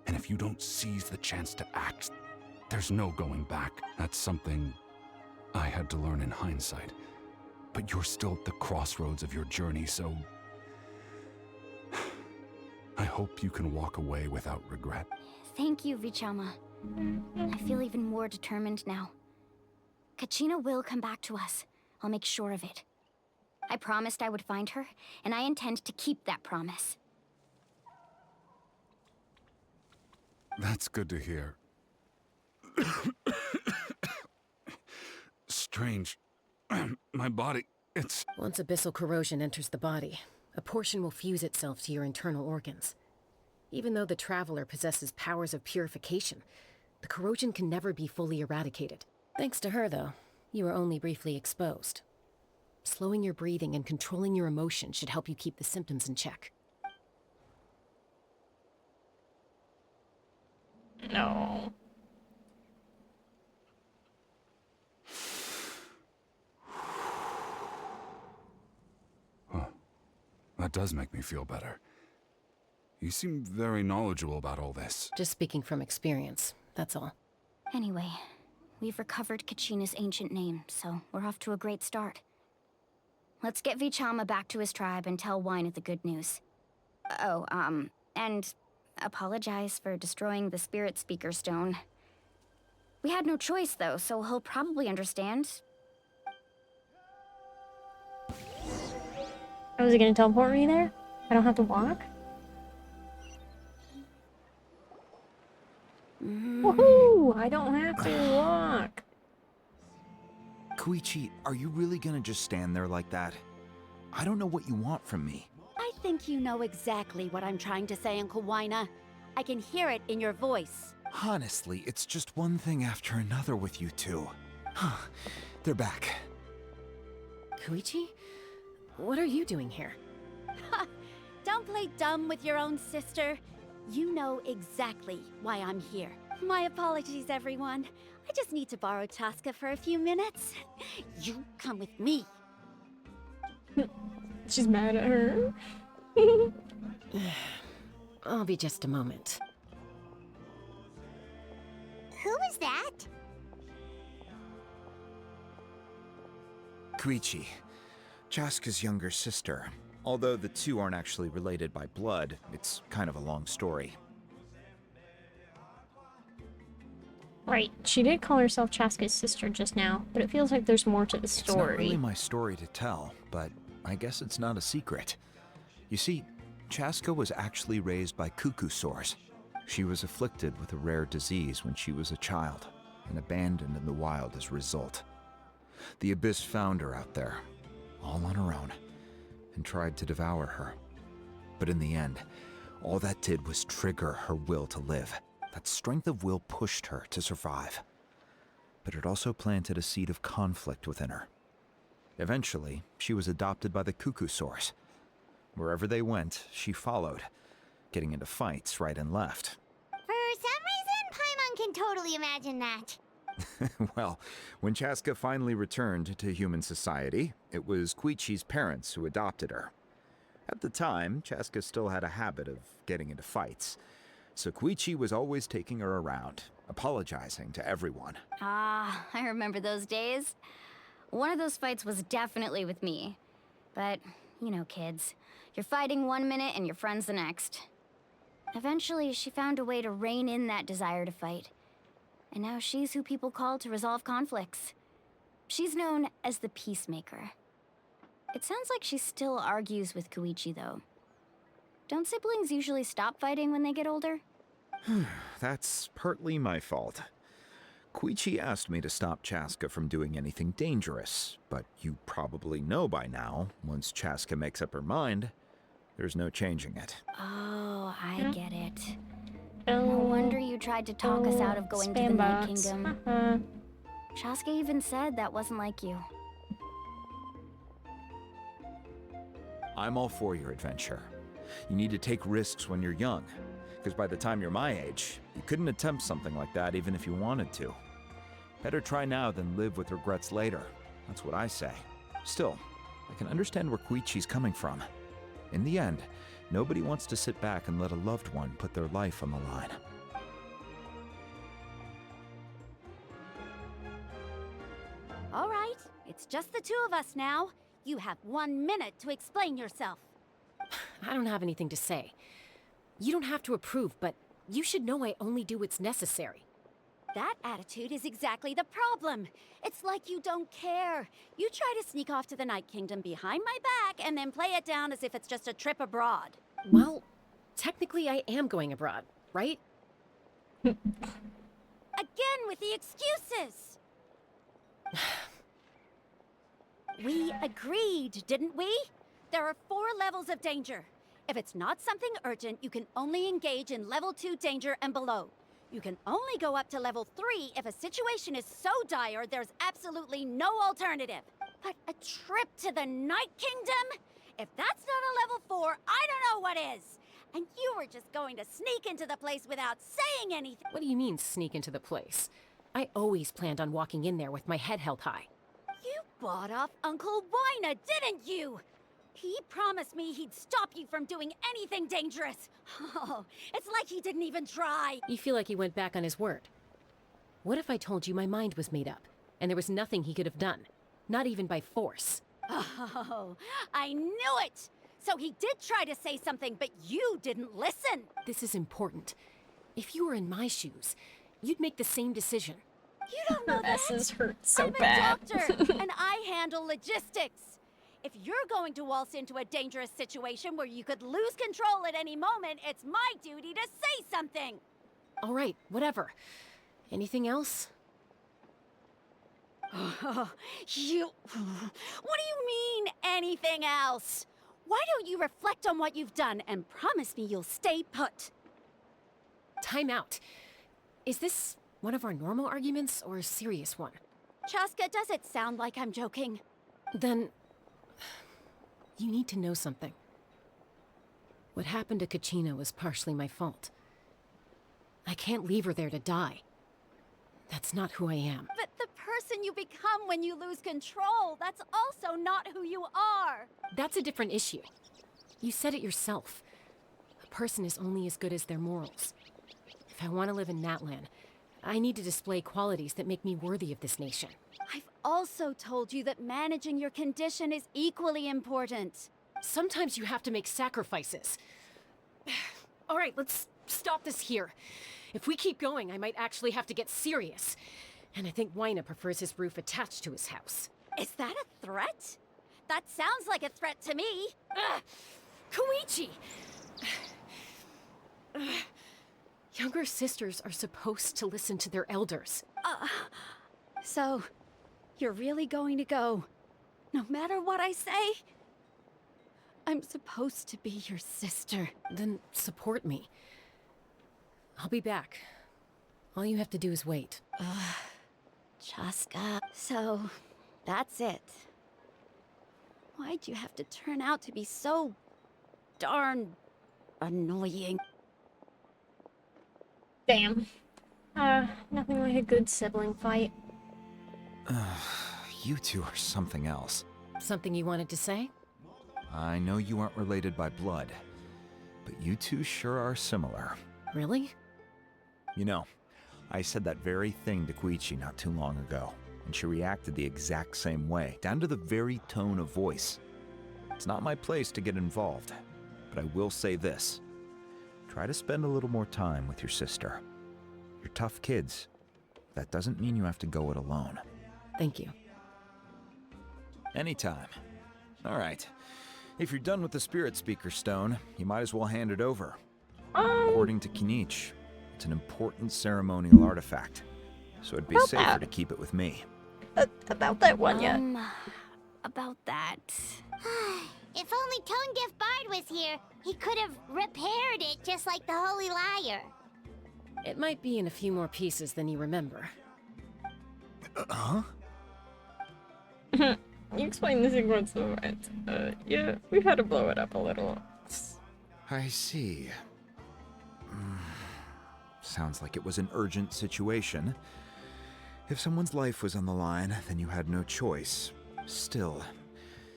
and if you don't seize the chance to act, there's no going back. That's something I had to learn in hindsight. But you're still at the crossroads of your journey, so I hope you can walk away without regret. Thank you, Vichama. I feel even more determined now. Kachina will come back to us. I'll make sure of it. I promised I would find her, and I intend to keep that promise. That's good to hear. Strange. My body, it's... Once abyssal corrosion enters the body, a portion will fuse itself to your internal organs. Even though the Traveler possesses powers of purification, the corrosion can never be fully eradicated. Thanks to her, though, you were only briefly exposed. Slowing your breathing and controlling your emotions should help you keep the symptoms in check. No. Huh. That does make me feel better. You seem very knowledgeable about all this. Just speaking from experience, that's all. Anyway, we've recovered Kachina's ancient name, so we're off to a great start. Let's get Vichama back to his tribe and tell Wyna the good news. Oh, and apologize for destroying the Spirit Speaker Stone. We had no choice, though, so he'll probably understand. Oh, is it gonna teleport me there? I don't have to walk? Woohoo! I don't have to walk. Koichi, are you really gonna just stand there like that? I don't know what you want from me. I think you know exactly what I'm trying to say, Uncle Wina. I can hear it in your voice. Honestly, it's just one thing after another with you two. They're back. Koichi? What are you doing here? Don't play dumb with your own sister. You know exactly why I'm here. My apologies, everyone. I just need to borrow Chaska for a few minutes. You come with me. She's mad at her. I'll be just a moment. Who was that? Koichi, Chaska's younger sister. Although the two aren't actually related by blood, it's kind of a long story. Right, she did call herself Chaska's sister just now, but it feels like there's more to the story. It's not really my story to tell, but I guess it's not a secret. You see, Chaska was actually raised by cuckoo sores. She was afflicted with a rare disease when she was a child, and abandoned in the wild as a result. The Abyss found her out there, all on her own, and tried to devour her. But in the end, all that did was trigger her will to live. That strength of will pushed her to survive. But it also planted a seed of conflict within her. Eventually, she was adopted by the cuckoo sores. Wherever they went, she followed, getting into fights right and left. For some reason, Paimon can totally imagine that. Well, when Chaska finally returned to human society, it was Koichi's parents who adopted her. At the time, Chaska still had a habit of getting into fights, so Koichi was always taking her around, apologizing to everyone. Ah, I remember those days. One of those fights was definitely with me. But, you know, kids. You're fighting one minute and your friend's the next. Eventually, she found a way to rein in that desire to fight. And now she's who people call to resolve conflicts. She's known as the Peacemaker. It sounds like she still argues with Koichi, though. Don't siblings usually stop fighting when they get older? That's partly my fault. Koichi asked me to stop Chaska from doing anything dangerous, but you probably know by now, once Chaska makes up her mind, there's no changing it. Oh, I get it. No wonder you tried to talk us out of going to the Night Kingdom. Chaska even said that wasn't like you. I'm all for your adventure. You need to take risks when you're young, because by the time you're my age, you couldn't attempt something like that even if you wanted to. Better try now than live with regrets later. That's what I say. Still, I can understand where Koichi's coming from. In the end, nobody wants to sit back and let a loved one put their life on the line. All right, it's just the two of us now. You have 1 minute to explain yourself. I don't have anything to say. You don't have to approve, but you should know I only do what's necessary. That attitude is exactly the problem. It's like you don't care. You try to sneak off to the Night Kingdom behind my back and then play it down as if it's just a trip abroad. Well, technically I am going abroad, right? Again with the excuses! We agreed, didn't we? There are 4 levels of danger. If it's not something urgent, you can only engage in level 2 danger and below. You can only go up to level 3 if a situation is so dire there's absolutely no alternative. But a trip to the Night Kingdom? If that's not a level 4, I don't know what is. And you were just going to sneak into the place without saying anything. What do you mean, sneak into the place? I always planned on walking in there with my head held high. You bought off Uncle Wina, didn't you? He promised me he'd stop you from doing anything dangerous. Oh, it's like he didn't even try. You feel like he went back on his word. What if I told you my mind was made up, and there was nothing he could have done? Not even by force. Oh, I knew it! So he did try to say something, but you didn't listen. This is important. If you were in my shoes, you'd make the same decision. You don't know Her that. S's hurt so I'm bad. a doctor, and I handle logistics. If you're going to waltz into a dangerous situation where you could lose control at any moment, it's my duty to say something. All right, whatever. Anything else? You... What do you mean, anything else? Why don't you reflect on what you've done and promise me you'll stay put? Time out. Is this one of our normal arguments or a serious one? Chaska, does it sound like I'm joking? Then... you need to know something. What happened to Kachina was partially my fault. I can't leave her there to die. That's not who I am. But the person you become when you lose control, that's also not who you are. That's a different issue. You said it yourself. A person is only as good as their morals. If I want to live in Natlan, I need to display qualities that make me worthy of this nation. I've also told you that managing your condition is equally important. Sometimes you have to make sacrifices. All right, let's stop this here. If we keep going, I might actually have to get serious. And I think Wyna prefers his roof attached to his house. Is that a threat? That sounds like a threat to me. Koichi! Younger sisters are supposed to listen to their elders. So, you're really going to go, no matter what I say? I'm supposed to be your sister. Then support me. I'll be back. All you have to do is wait. Chaska. So, that's it. Why'd you have to turn out to be so darn annoying? Damn. Nothing like a good sibling fight. You two are something else. Something you wanted to say? I know you aren't related by blood, but you two sure are similar. Really? You know, I said that very thing to Koichi not too long ago, and she reacted the exact same way, down to the very tone of voice. It's not my place to get involved, but I will say this. Try to spend a little more time with your sister. You're tough kids. That doesn't mean you have to go it alone. Thank you. Anytime. All right. If you're done with the Spirit Speaker Stone, you might as well hand it over. According to Kinich, it's an important ceremonial artifact, so it'd be safer to keep it with me. About that one yet? About that. If only Tone Deaf Bard was here, he could have repaired it just like the Holy Liar. It might be in a few more pieces than you remember. Huh? You explained the sequence of events. Yeah, we've had to blow it up a little. I see. Sounds like it was an urgent situation. If someone's life was on the line, then you had no choice. Still,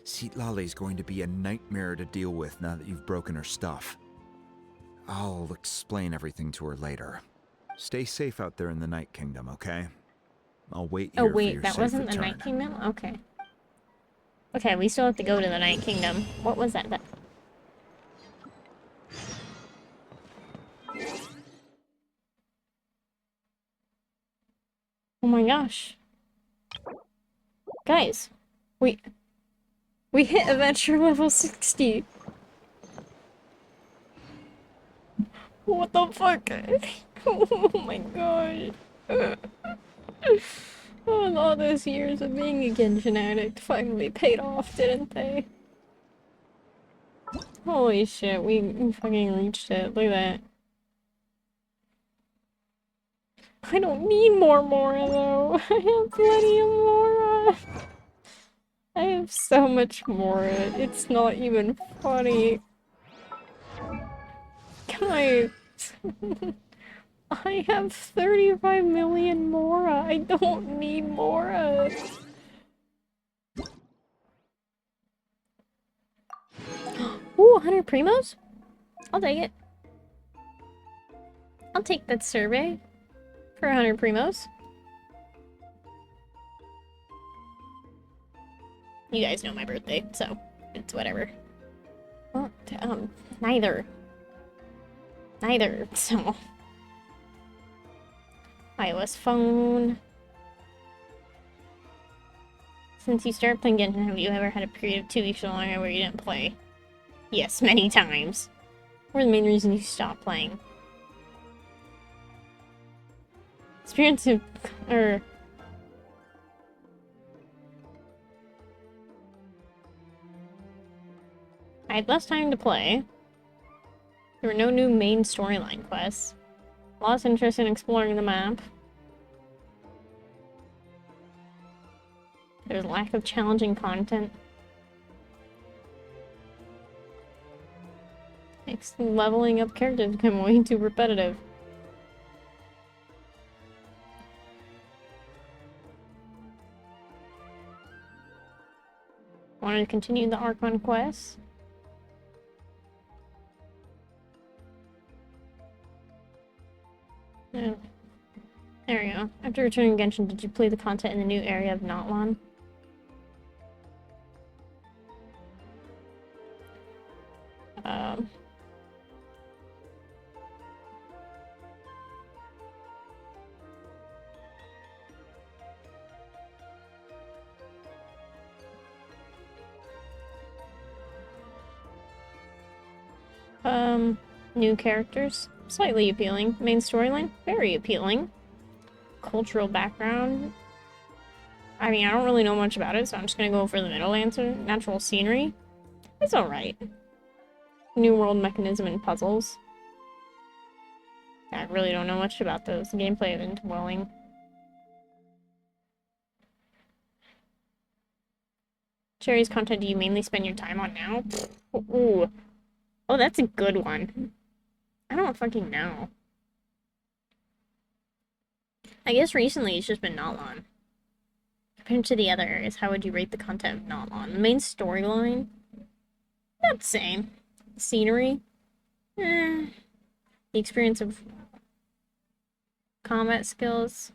Citlali's going to be a nightmare to deal with now that you've broken her stuff. I'll explain everything to her later. Stay safe out there in the Night Kingdom, okay? I'll wait here for your that safe wasn't return. the Night Kingdom? Okay. Okay, we still have to go to the Night Kingdom. What was that? Oh my gosh. Guys, we hit adventure level 60. What the fuck? Oh my gosh. Oh, all those years of being a Genshin addict finally paid off, didn't they? Holy shit, we fucking reached it. Look at that. I don't need more Mora though. I have plenty of Mora. I have so much Mora. It's not even funny. Guys. I have 35 million Mora. I don't need Mora. Ooh, 100 Primos? I'll take it. I'll take that survey for 100 Primos. You guys know my birthday, so it's whatever. Well, neither. Neither, so. iOS phone. Since you started playing Genshin, have you ever had a period of 2 weeks or longer where you didn't play? Yes, many times. What were the main reasons you stopped playing? Experience of, or... I had less time to play. There were no new main storyline quests. Lost interest in exploring the map. There was lack of challenging content. Makes leveling up characters become way too repetitive. Wanted to continue the Archon quest? No. There we go. After returning to Genshin, did you play the content in the new area of Natlan? Um... New characters. Slightly appealing. Main storyline. Very appealing. Cultural background. I mean, I don't really know much about it, so I'm just gonna go for the middle answer. Natural scenery. It's alright. New world mechanism and puzzles. I really don't know much about those. Gameplay of indwelling. Cherry's content do you mainly spend your time on now? Ooh. Oh, that's a good one. I don't fucking know. I guess recently it's just been Natlan. Compared to the other areas, how would you rate the content of Natlan? The main storyline? About the same. The scenery? The experience of combat skills?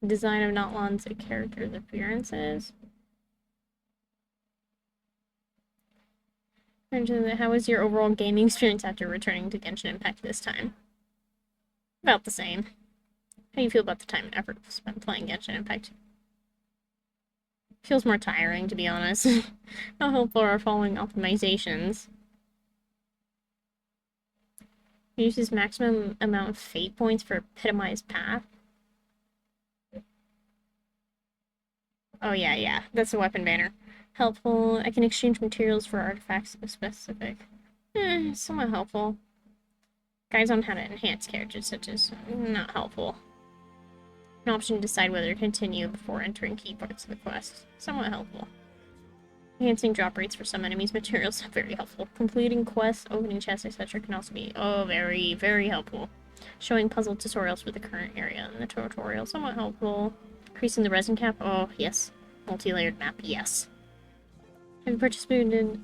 Design of Natlan's characters' appearances? How was your overall gaming experience after returning to Genshin Impact this time? About the same. How do you feel about the time and effort spent playing Genshin Impact? Feels more tiring, to be honest. How helpful are following optimizations? Uses maximum amount of fate points for epitomized path. Oh yeah, that's a weapon banner. Helpful. I can exchange materials for artifacts specific. Somewhat helpful. Guides on how to enhance characters, such as not helpful. An option to decide whether to continue before entering key parts of the quest. Somewhat helpful. Enhancing drop rates for some enemies' materials, very helpful. Completing quests, opening chests, etc. can also be, very, very helpful. Showing puzzle tutorials for the current area in the tutorial, somewhat helpful. Increasing the resin cap, oh yes. Multi-layered map, yes. Have you participated in...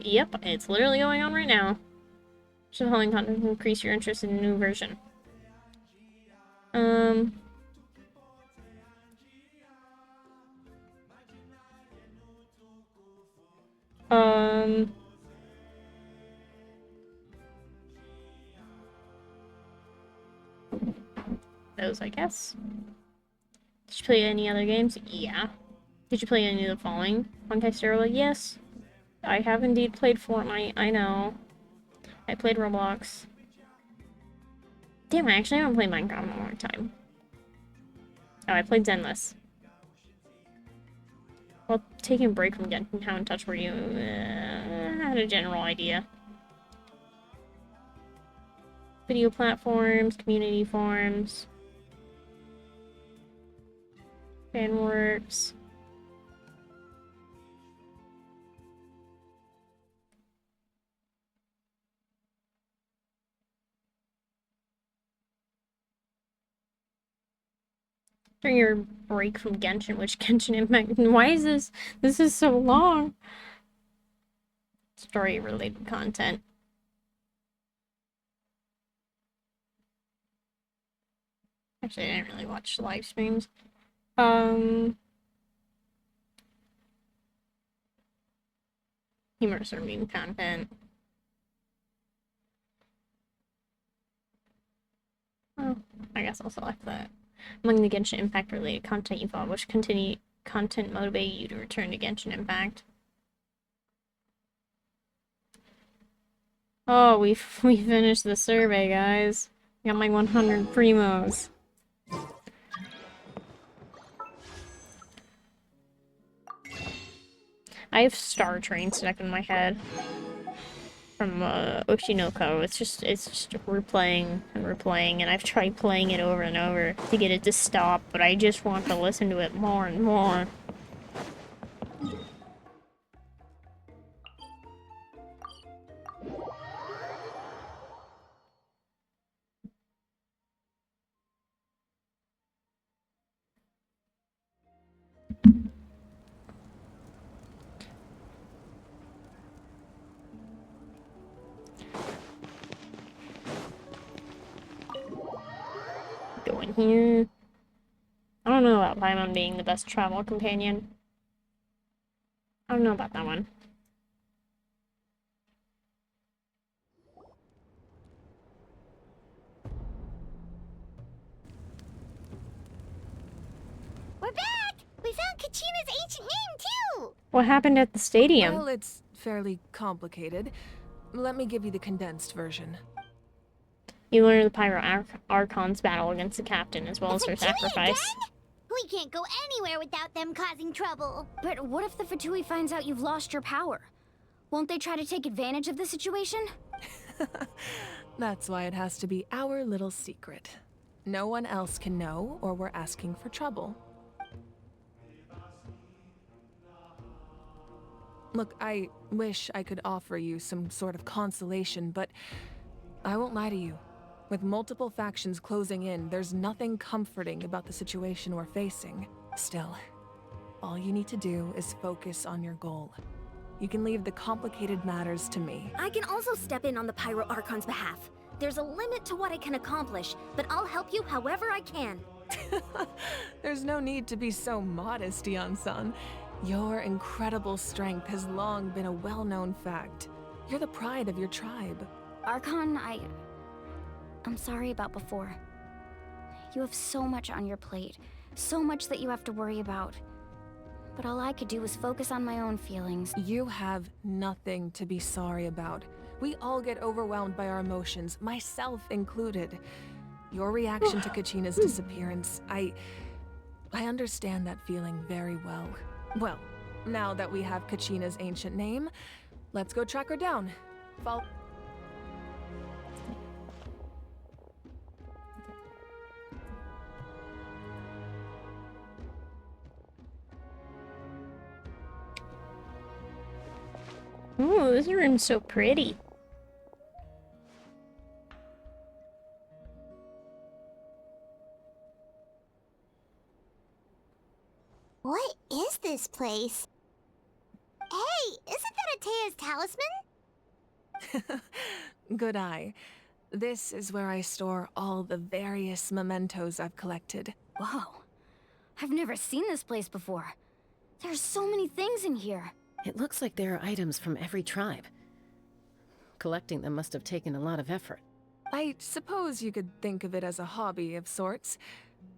Yep, it's literally going on right now. Should following content increase your interest in a new version? Those, I guess. Did you play any other games? Yeah. Did you play any of the following? Honkai Star Rail? Yes. I have indeed played Fortnite, I know. I played Roblox. Damn, I actually haven't played Minecraft in a long time. Oh, I played Zenless. Well, taking a break from Genshin, how in touch were you? I had a general idea. Video platforms, community forums. Fanworks. During your break from Genshin, which Genshin Impact? Why is this? This is so long. Story-related content. Actually, I didn't really watch live streams. Humorous or meme content. Well, I guess I'll select that. Among the Genshin Impact related content you follow, which content motivate you to return to Genshin Impact? Oh, we finished the survey, guys. Got my 100 primos. I have Star Train stuck in my head from Oshinoko. It's just replaying and replaying, and I've tried playing it over and over to get it to stop, but I just want to listen to it more and more. Go in here. I don't know about Paimon being the best travel companion. I don't know about that one. We're back! We found Kachina's ancient name, too! What happened at the stadium? Well, it's fairly complicated. Let me give you the condensed version. You learn the Pyro Archon's battle against the captain, as well as her sacrifice. We can't go anywhere without them causing trouble. But what if the Fatui finds out you've lost your power? Won't they try to take advantage of the situation? That's why it has to be our little secret. No one else can know, or we're asking for trouble. Look, I wish I could offer you some sort of consolation, but I won't lie to you. With multiple factions closing in, there's nothing comforting about the situation we're facing. Still, all you need to do is focus on your goal. You can leave the complicated matters to me. I can also step in on the Pyro Archon's behalf. There's a limit to what I can accomplish, but I'll help you however I can. There's no need to be so modest, Dion-san. Your incredible strength has long been a well-known fact. You're the pride of your tribe. Archon, I'm sorry about before. You have so much on your plate, so much that you have to worry about. But all I could do was focus on my own feelings. You have nothing to be sorry about. We all get overwhelmed by our emotions, myself included. Your reaction to Kachina's disappearance, I understand that feeling very well. Well, now that we have Kachina's ancient name, let's go track her down. Follow. Ooh, this room's so pretty. What is this place? Hey, isn't that Atea's talisman? Good eye. This is where I store all the various mementos I've collected. Whoa. I've never seen this place before. There's so many things in here. It looks like there are items from every tribe. Collecting them must have taken a lot of effort. I suppose you could think of it as a hobby of sorts.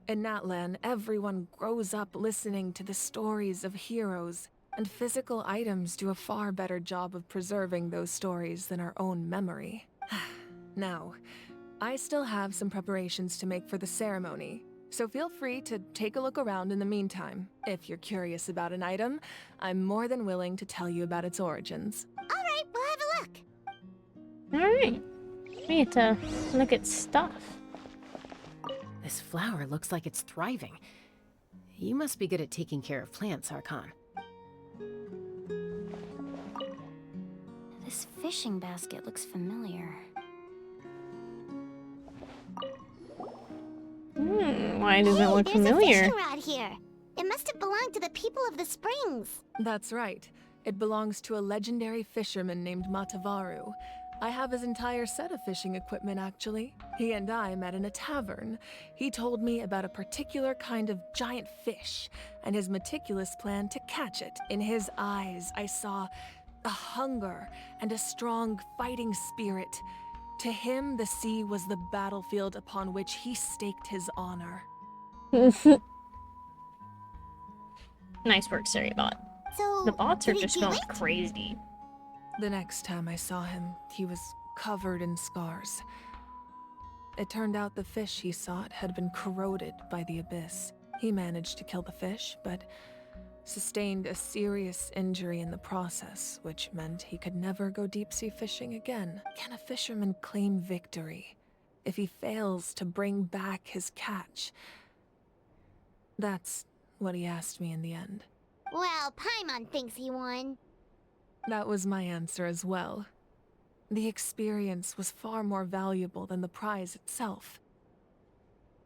In Natlan, everyone grows up listening to the stories of heroes, and physical items do a far better job of preserving those stories than our own memory. Now, I still have some preparations to make for the ceremony, so feel free to take a look around in the meantime. If you're curious about an item, I'm more than willing to tell you about its origins. Alright, we'll have a look. Alright. We get to look at stuff. This flower looks like it's thriving. You must be good at taking care of plants, Archon. This fishing basket looks familiar. Why does it look familiar? There's a fishing rod here. It must have belonged to the people of the springs. That's right. It belongs to a legendary fisherman named Matavaru. I have his entire set of fishing equipment, actually. He and I met in a tavern. He told me about a particular kind of giant fish, and his meticulous plan to catch it. In his eyes, I saw a hunger and a strong fighting spirit. To him, the sea was the battlefield upon which he staked his honor. Nice work, Seriebot. So, The bots are did he just do going it? crazy. The next time I saw him, he was covered in scars. It turned out the fish he sought had been corroded by the abyss. He managed to kill the fish, but sustained a serious injury in the process, which meant he could never go deep-sea fishing again. Can a fisherman claim victory if he fails to bring back his catch? That's what he asked me in the end. Well, Paimon thinks he won. That was my answer as well. The experience was far more valuable than the prize itself.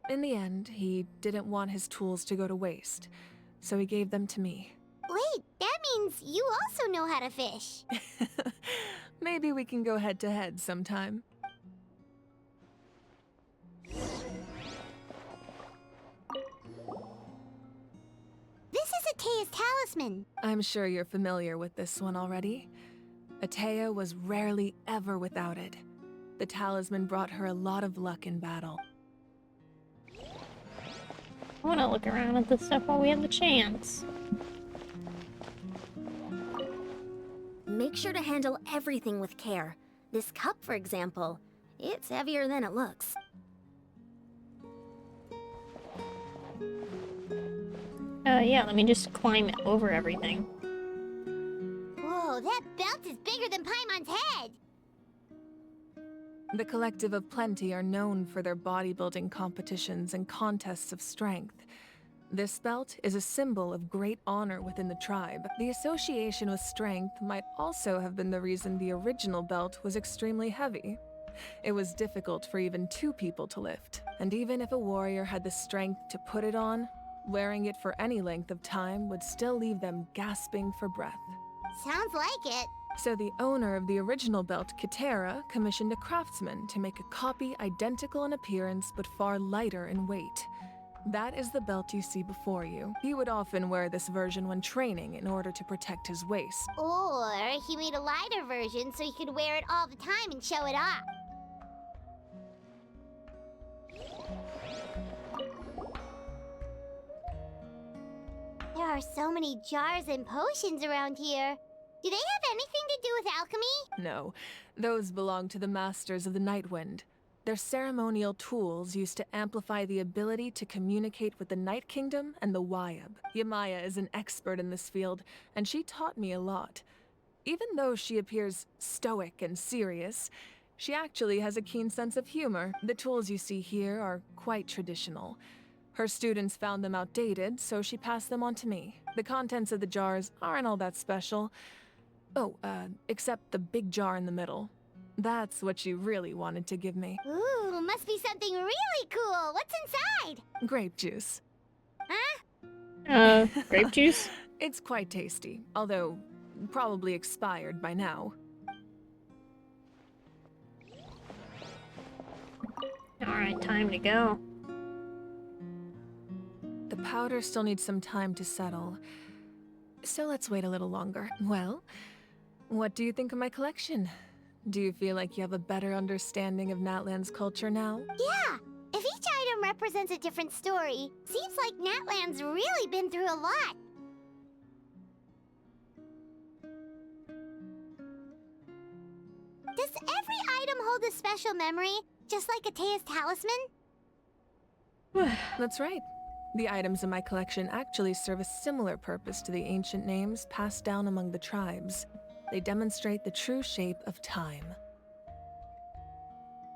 In the end, he didn't want his tools to go to waste, so he gave them to me. Wait, that means you also know how to fish. Maybe we can go head-to-head sometime. This is Atea's talisman. I'm sure you're familiar with this one already. Atea was rarely ever without it. The talisman brought her a lot of luck in battle. I want to look around at this stuff while we have the chance. Make sure to handle everything with care. This cup, for example, it's heavier than it looks. Yeah, let me just climb over everything. Whoa, that belt is bigger than Paimon's head! The Collective of Plenty are known for their bodybuilding competitions and contests of strength. This belt is a symbol of great honor within the tribe. The association with strength might also have been the reason the original belt was extremely heavy. It was difficult for even 2 people to lift, and even if a warrior had the strength to put it on, wearing it for any length of time would still leave them gasping for breath. Sounds like it. So the owner of the original belt, Kitera, commissioned a craftsman to make a copy identical in appearance but far lighter in weight. That is the belt you see before you. He would often wear this version when training in order to protect his waist. Or he made a lighter version so he could wear it all the time and show it off. There are so many jars and potions around here. Do they have anything to do with alchemy? No, those belong to the Masters of the Nightwind. They're ceremonial tools used to amplify the ability to communicate with the Night Kingdom and the Wyab. Yamaya is an expert in this field, and she taught me a lot. Even though she appears stoic and serious, she actually has a keen sense of humor. The tools you see here are quite traditional. Her students found them outdated, so she passed them on to me. The contents of the jars aren't all that special. Oh, except the big jar in the middle. That's what she really wanted to give me. Ooh, must be something really cool. What's inside? Grape juice. Huh? Grape juice? It's quite tasty, although probably expired by now. Alright, time to go. The powder still needs some time to settle, so let's wait a little longer. Well, what do you think of my collection? Do you feel like you have a better understanding of Natlan's culture now? Yeah! If each item represents a different story, seems like Natlan's really been through a lot. Does every item hold a special memory, just like Atea's talisman? That's right. The items in my collection actually serve a similar purpose to the ancient names passed down among the tribes. They demonstrate the true shape of time.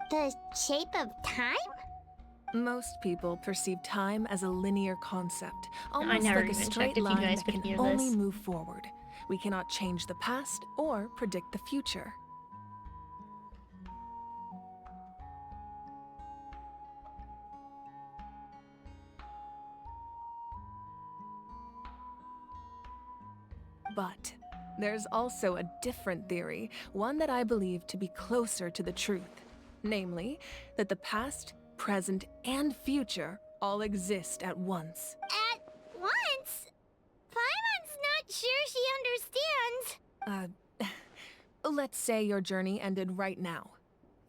The shape of time? Most people perceive time as a linear concept, I almost never like a even straight checked if you line guys that could can hear only this. move forward. We cannot change the past or predict the future. But there's also a different theory, one that I believe to be closer to the truth. Namely, that the past, present, and future all exist at once. At once? Paimon's not sure she understands. Let's say your journey ended right now.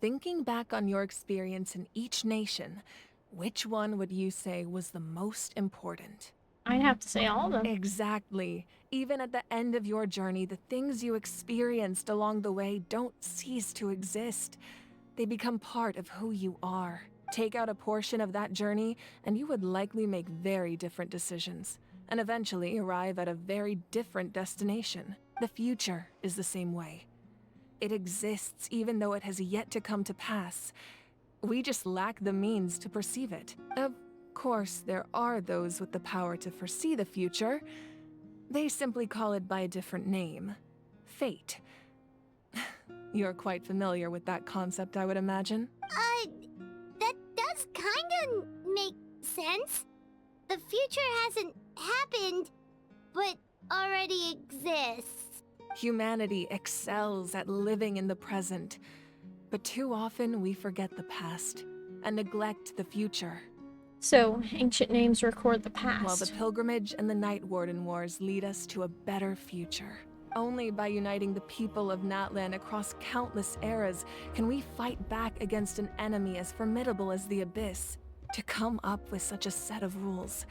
Thinking back on your experience in each nation, which one would you say was the most important? I'd have to say all of them. Exactly. Even at the end of your journey, the things you experienced along the way don't cease to exist. They become part of who you are. Take out a portion of that journey, and you would likely make very different decisions, and eventually arrive at a very different destination. The future is the same way. It exists even though it has yet to come to pass. We just lack the means to perceive it. Of course, there are those with the power to foresee the future. They simply call it by a different name. Fate. You're quite familiar with that concept, I would imagine. That does kinda make sense. The future hasn't happened, but already exists. Humanity excels at living in the present, but too often we forget the past and neglect the future. So, ancient names record the past. While the pilgrimage and the Night Warden Wars lead us to a better future. Only by uniting the people of Natlan across countless eras can we fight back against an enemy as formidable as the Abyss. To come up with such a set of rules,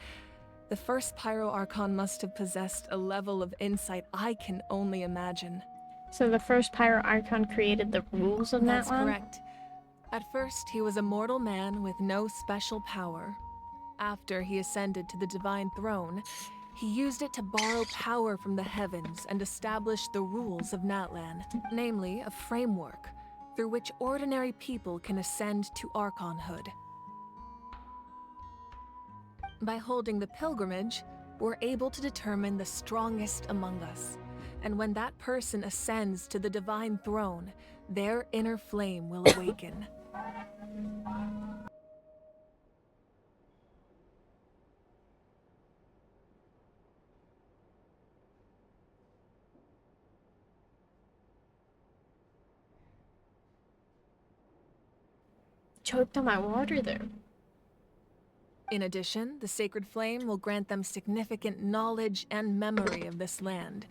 the first Pyro Archon must have possessed a level of insight I can only imagine. So the first Pyro Archon created the rules of Natlan? That's correct. At first, he was a mortal man with no special power. After he ascended to the Divine Throne, he used it to borrow power from the heavens and establish the rules of Natlan, namely a framework through which ordinary people can ascend to Archonhood. By holding the pilgrimage, we're able to determine the strongest among us. And when that person ascends to the Divine Throne, their inner flame will awaken. Choked on my water there. In addition, the sacred flame will grant them significant knowledge and memory of this land.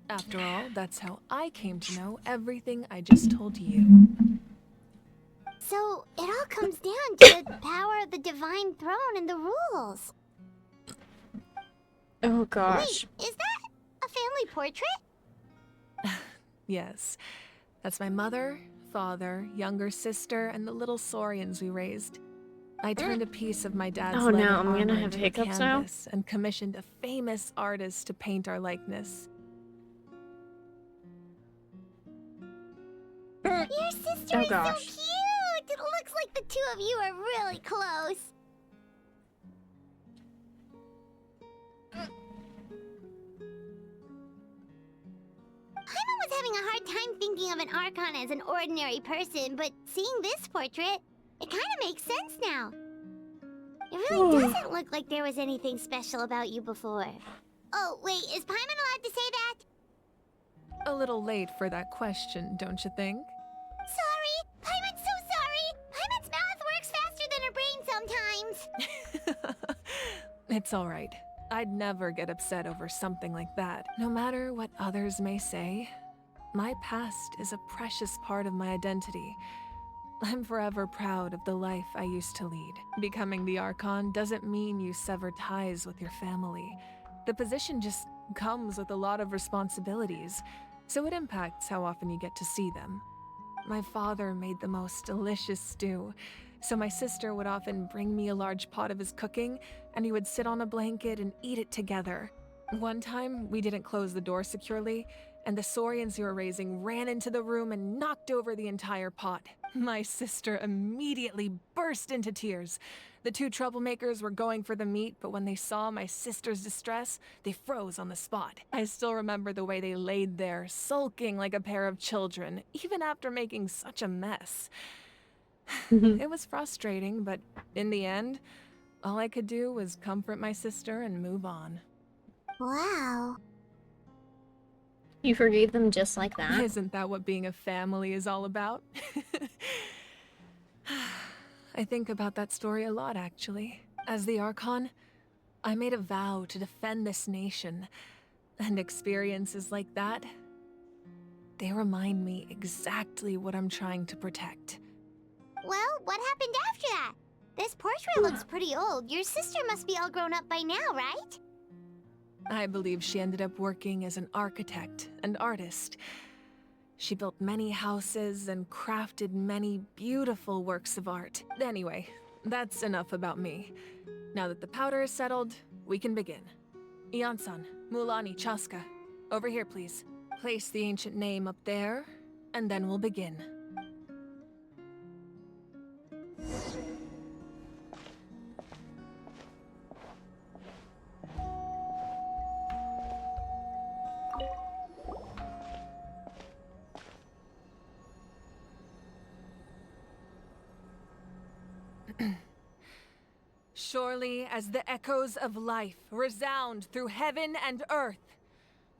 After all, that's how I came to know everything I just told you. So, it all comes down to the power of the Divine Throne and the rules. Oh gosh. Wait, is that a family portrait? Yes. That's my mother, father, younger sister, and the little saurians we raised. I turned a piece of my dad's Oh no, leather I'm gonna armor have into a hiccups now. canvas and commissioned a famous artist to paint our likeness. Your sister Oh, is gosh. so cute! It looks like the two of you are really close. Paimon was having a hard time thinking of an Archon as an ordinary person, but seeing this portrait, it kind of makes sense now. It really doesn't look like there was anything special about you before. Oh, wait, is Paimon allowed to say that? A little late for that question, don't you think? Sorry! Paimon's so sorry! Paimon's mouth works faster than her brain sometimes! It's alright. I'd never get upset over something like that. No matter what others may say, my past is a precious part of my identity. I'm forever proud of the life I used to lead. Becoming the Archon doesn't mean you sever ties with your family. The position just comes with a lot of responsibilities, so it impacts how often you get to see them. My father made the most delicious stew, so my sister would often bring me a large pot of his cooking, and he would sit on a blanket and eat it together. One time, we didn't close the door securely, and the saurians we were raising ran into the room and knocked over the entire pot. My sister immediately burst into tears. The two troublemakers were going for the meat, but when they saw my sister's distress, they froze on the spot. I still remember the way they laid there, sulking like a pair of children, even after making such a mess. It was frustrating, but in the end, all I could do was comfort my sister and move on. Wow. You forgave them just like that? Isn't that what being a family is all about? I think about that story a lot, actually. As the Archon, I made a vow to defend this nation, and experiences like that, They remind me exactly what I'm trying to protect. Well, what happened after that? This portrait looks pretty old. Your sister must be all grown up by now, right? I believe she ended up working as an architect and artist. She built many houses and crafted many beautiful works of art. Anyway, that's enough about me. Now that the powder is settled, we can begin. Ian-san, Mulani, Chaska, over here please. Place the ancient name up there, and then we'll begin. Surely as the echoes of life resound through heaven and earth,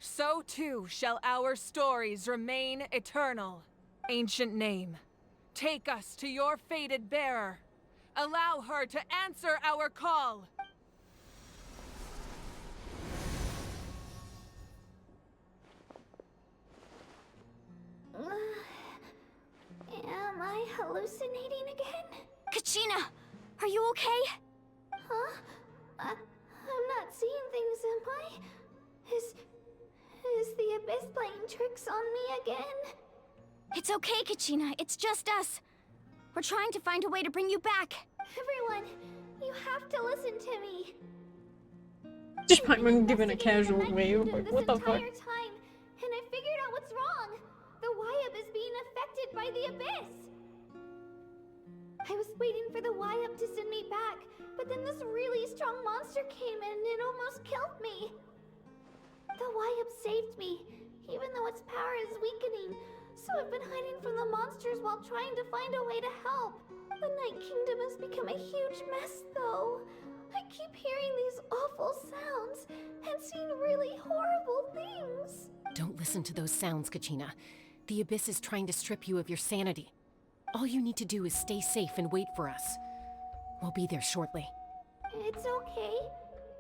so too shall our stories remain eternal. Ancient name, take us to your fated bearer. Allow her to answer our call. Am I hallucinating again? Kachina, are you okay? Huh? I'm not seeing things, am I? Is the Abyss playing tricks on me again? It's okay, Kachina. It's just us. We're trying to find a way to bring you back. Everyone, you have to listen to me. Just I'm giving a casual wave. Like, what the fuck? Time, and I figured out what's wrong. The Wyup is being affected by the Abyss. I was waiting for the Wyup to send me back, but then this really strong monster came in and it almost killed me. The Wyup saved me, even though its power is weakening. So I've been hiding from the monsters while trying to find a way to help. The Night Kingdom has become a huge mess, though. I keep hearing these awful sounds and seeing really horrible things. Don't listen to those sounds, Kachina. The Abyss is trying to strip you of your sanity. All you need to do is stay safe and wait for us. We'll be there shortly. It's okay.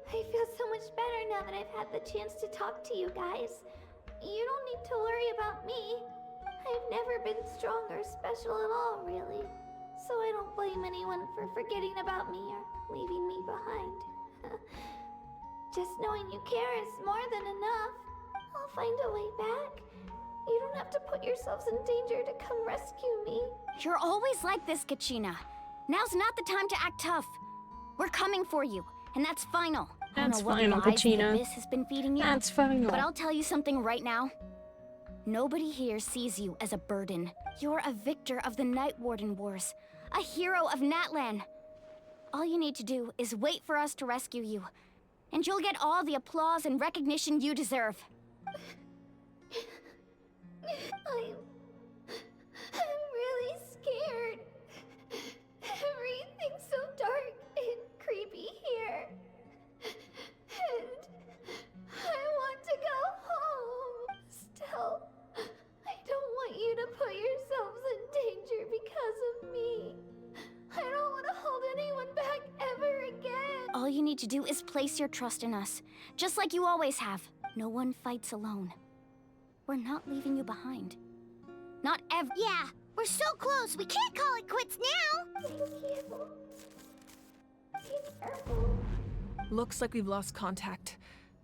I feel so much better now that I've had the chance to talk to you guys. You don't need to worry about me. I've never been strong or special at all, really. So I don't blame anyone for forgetting about me or leaving me behind. Just knowing you care is more than enough. I'll find a way back. You don't have to put yourselves in danger to come rescue me. You're always like this, Kachina. Now's not the time to act tough. We're coming for you, and that's final. That's I don't know final, what lies the Kachina. Abyss has been feeding you. That's final. But I'll tell you something right now. Nobody here sees you as a burden. You're a victor of the Night Warden Wars, a hero of Natlan. All you need to do is wait for us to rescue you, and you'll get all the applause and recognition you deserve. I'm really scared. Everything's so dark and creepy here. And I want to go home. Still, I don't want you to put yourselves in danger because of me. I don't want to hold anyone back ever again. All you need to do is place your trust in us, just like you always have. No one fights alone. We're not leaving you behind. Not ever. Yeah, we're so close. We can't call it quits now. Thank you. Be careful. Looks like we've lost contact.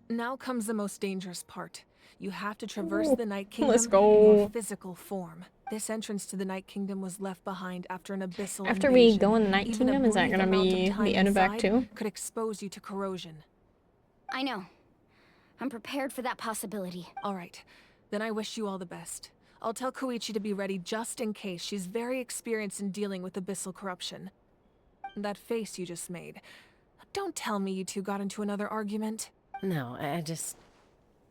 Now comes the most dangerous part. You have to traverse the Night Kingdom Let's in go. your physical form. This entrance to the Night Kingdom was left behind after an abyssal After we invasion. go in the Night Even a Kingdom, is that brief gonna amount of be time the end of Act inside 2? could expose you to corrosion. I know. I'm prepared for that possibility. All right. Then I wish you all the best. I'll tell Koichi to be ready just in case. She's very experienced in dealing with abyssal corruption. That face you just made. Don't tell me you two got into another argument. No, I just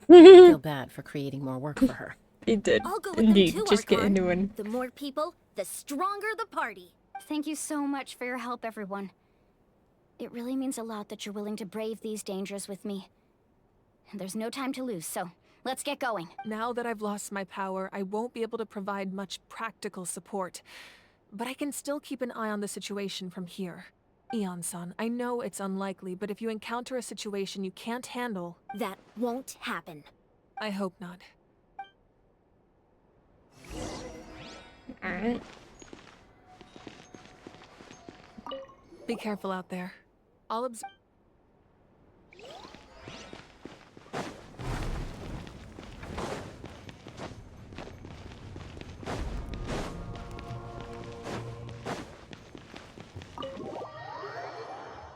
feel bad for creating more work for her. He did. I'll go with Indeed, them too, just get Archon. into it. The more people, the stronger the party. Thank you so much for your help, everyone. It really means a lot that you're willing to brave these dangers with me. There's no time to lose, so let's get going. Now that I've lost my power, I won't be able to provide much practical support. But I can still keep an eye on the situation from here. Ian-san, I know it's unlikely, but if you encounter a situation you can't handle... That won't happen. I hope not. Alright. Be careful out there. I'll observe.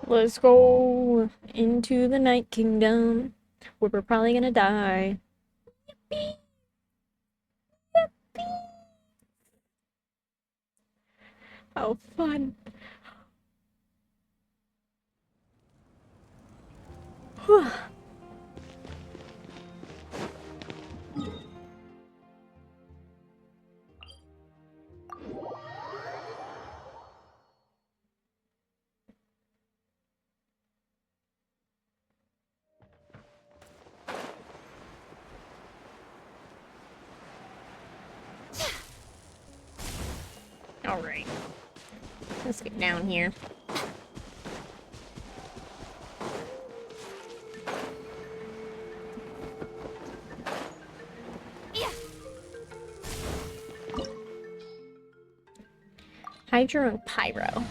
Let's go into the Night Kingdom, where we're probably gonna die. Yippee! Yippee! How fun. Whew. Alright. Let's get down here. Hydro and Pyro.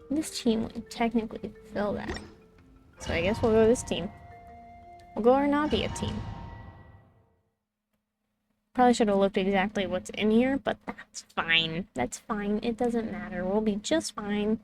This team would technically fill that. So I guess we'll go this team. We'll go Arnavia team. Probably should have looked exactly what's in here, but that's fine. That's fine. It doesn't matter. We'll be just fine.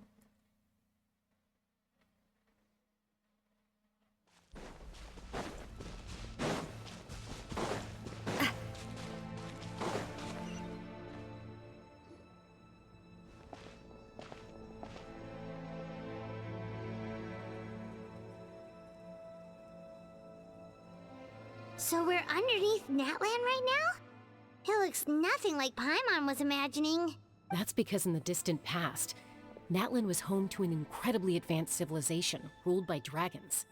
So we're underneath Natlan right now? It looks nothing like Paimon was imagining. That's because in the distant past, Natlan was home to an incredibly advanced civilization ruled by dragons.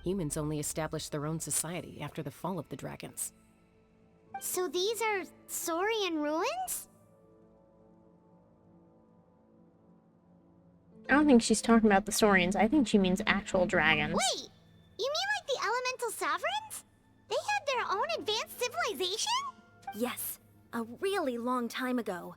Humans only established their own society after the fall of the dragons. So these are Saurian ruins? I don't think she's talking about the Saurians. I think she means actual dragons. Wait! You mean like the elemental sovereigns? They had their own advanced civilization? Yes, a really long time ago.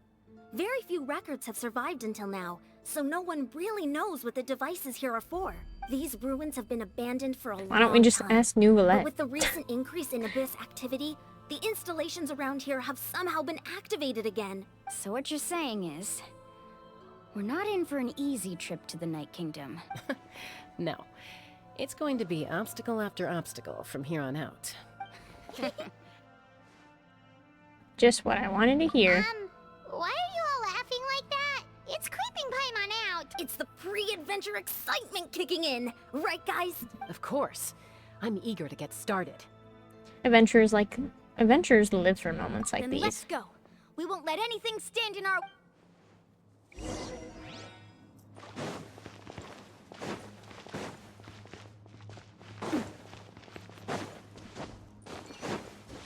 Very few records have survived until now, so no one really knows what the devices here are for. These ruins have been abandoned for a long time. Why don't we just ask New But Valette? with the recent increase in Abyss activity, the installations around here have somehow been activated again. So what you're saying is, we're not in for an easy trip to the Night Kingdom. No. It's going to be obstacle after obstacle from here on out. Just what I wanted to hear. Why are you all laughing like that? It's creeping Paimon out. It's the pre-adventure excitement kicking in, right guys? Of course. I'm eager to get started. Adventurers live for moments like Then these. let's go. We won't let anything stand in our...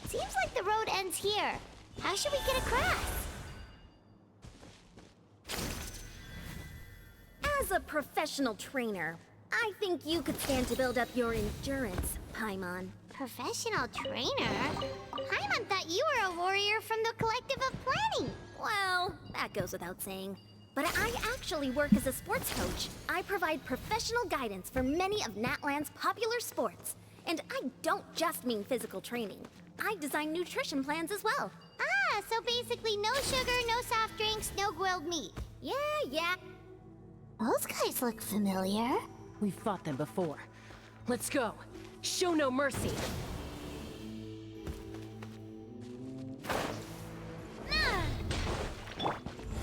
Seems like the road ends here. How should we get across? As a professional trainer, I think you could stand to build up your endurance, Paimon. Professional trainer? Paimon thought you were a warrior from the Collective of Planning. Well, that goes without saying. But I actually work as a sports coach. I provide professional guidance for many of Natlan's popular sports. And I don't just mean physical training. I design nutrition plans as well. Ah, so basically no sugar, no soft drinks, no grilled meat. Yeah. Those guys look familiar. We've fought them before. Let's go. Show no mercy.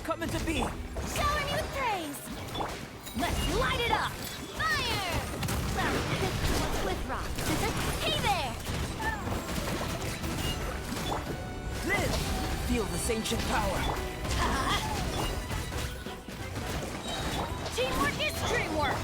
Coming to be. Showing you praise! Let's light it up! Fire! What's with rock? Hey there! Live! Feel this ancient power. Teamwork is dreamwork!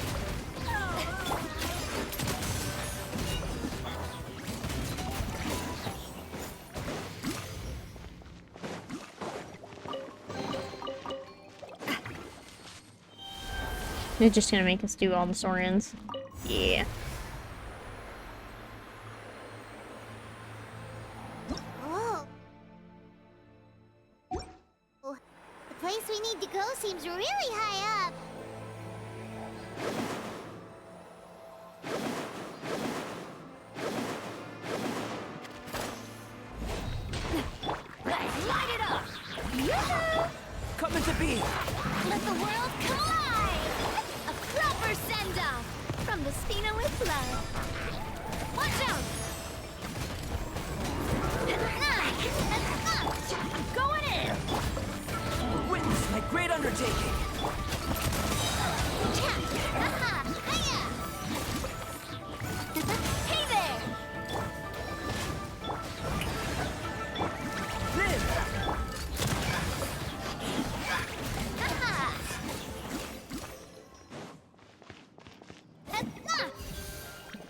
They're just gonna make us do all the Saurians. Yeah. place we need to go seems really high up. Light it up! Yoo-hoo! Coming to be. Let the world collide! A proper send-off from the Spina with love. Watch out! I'm going in! Witness my great undertaking. Hey there!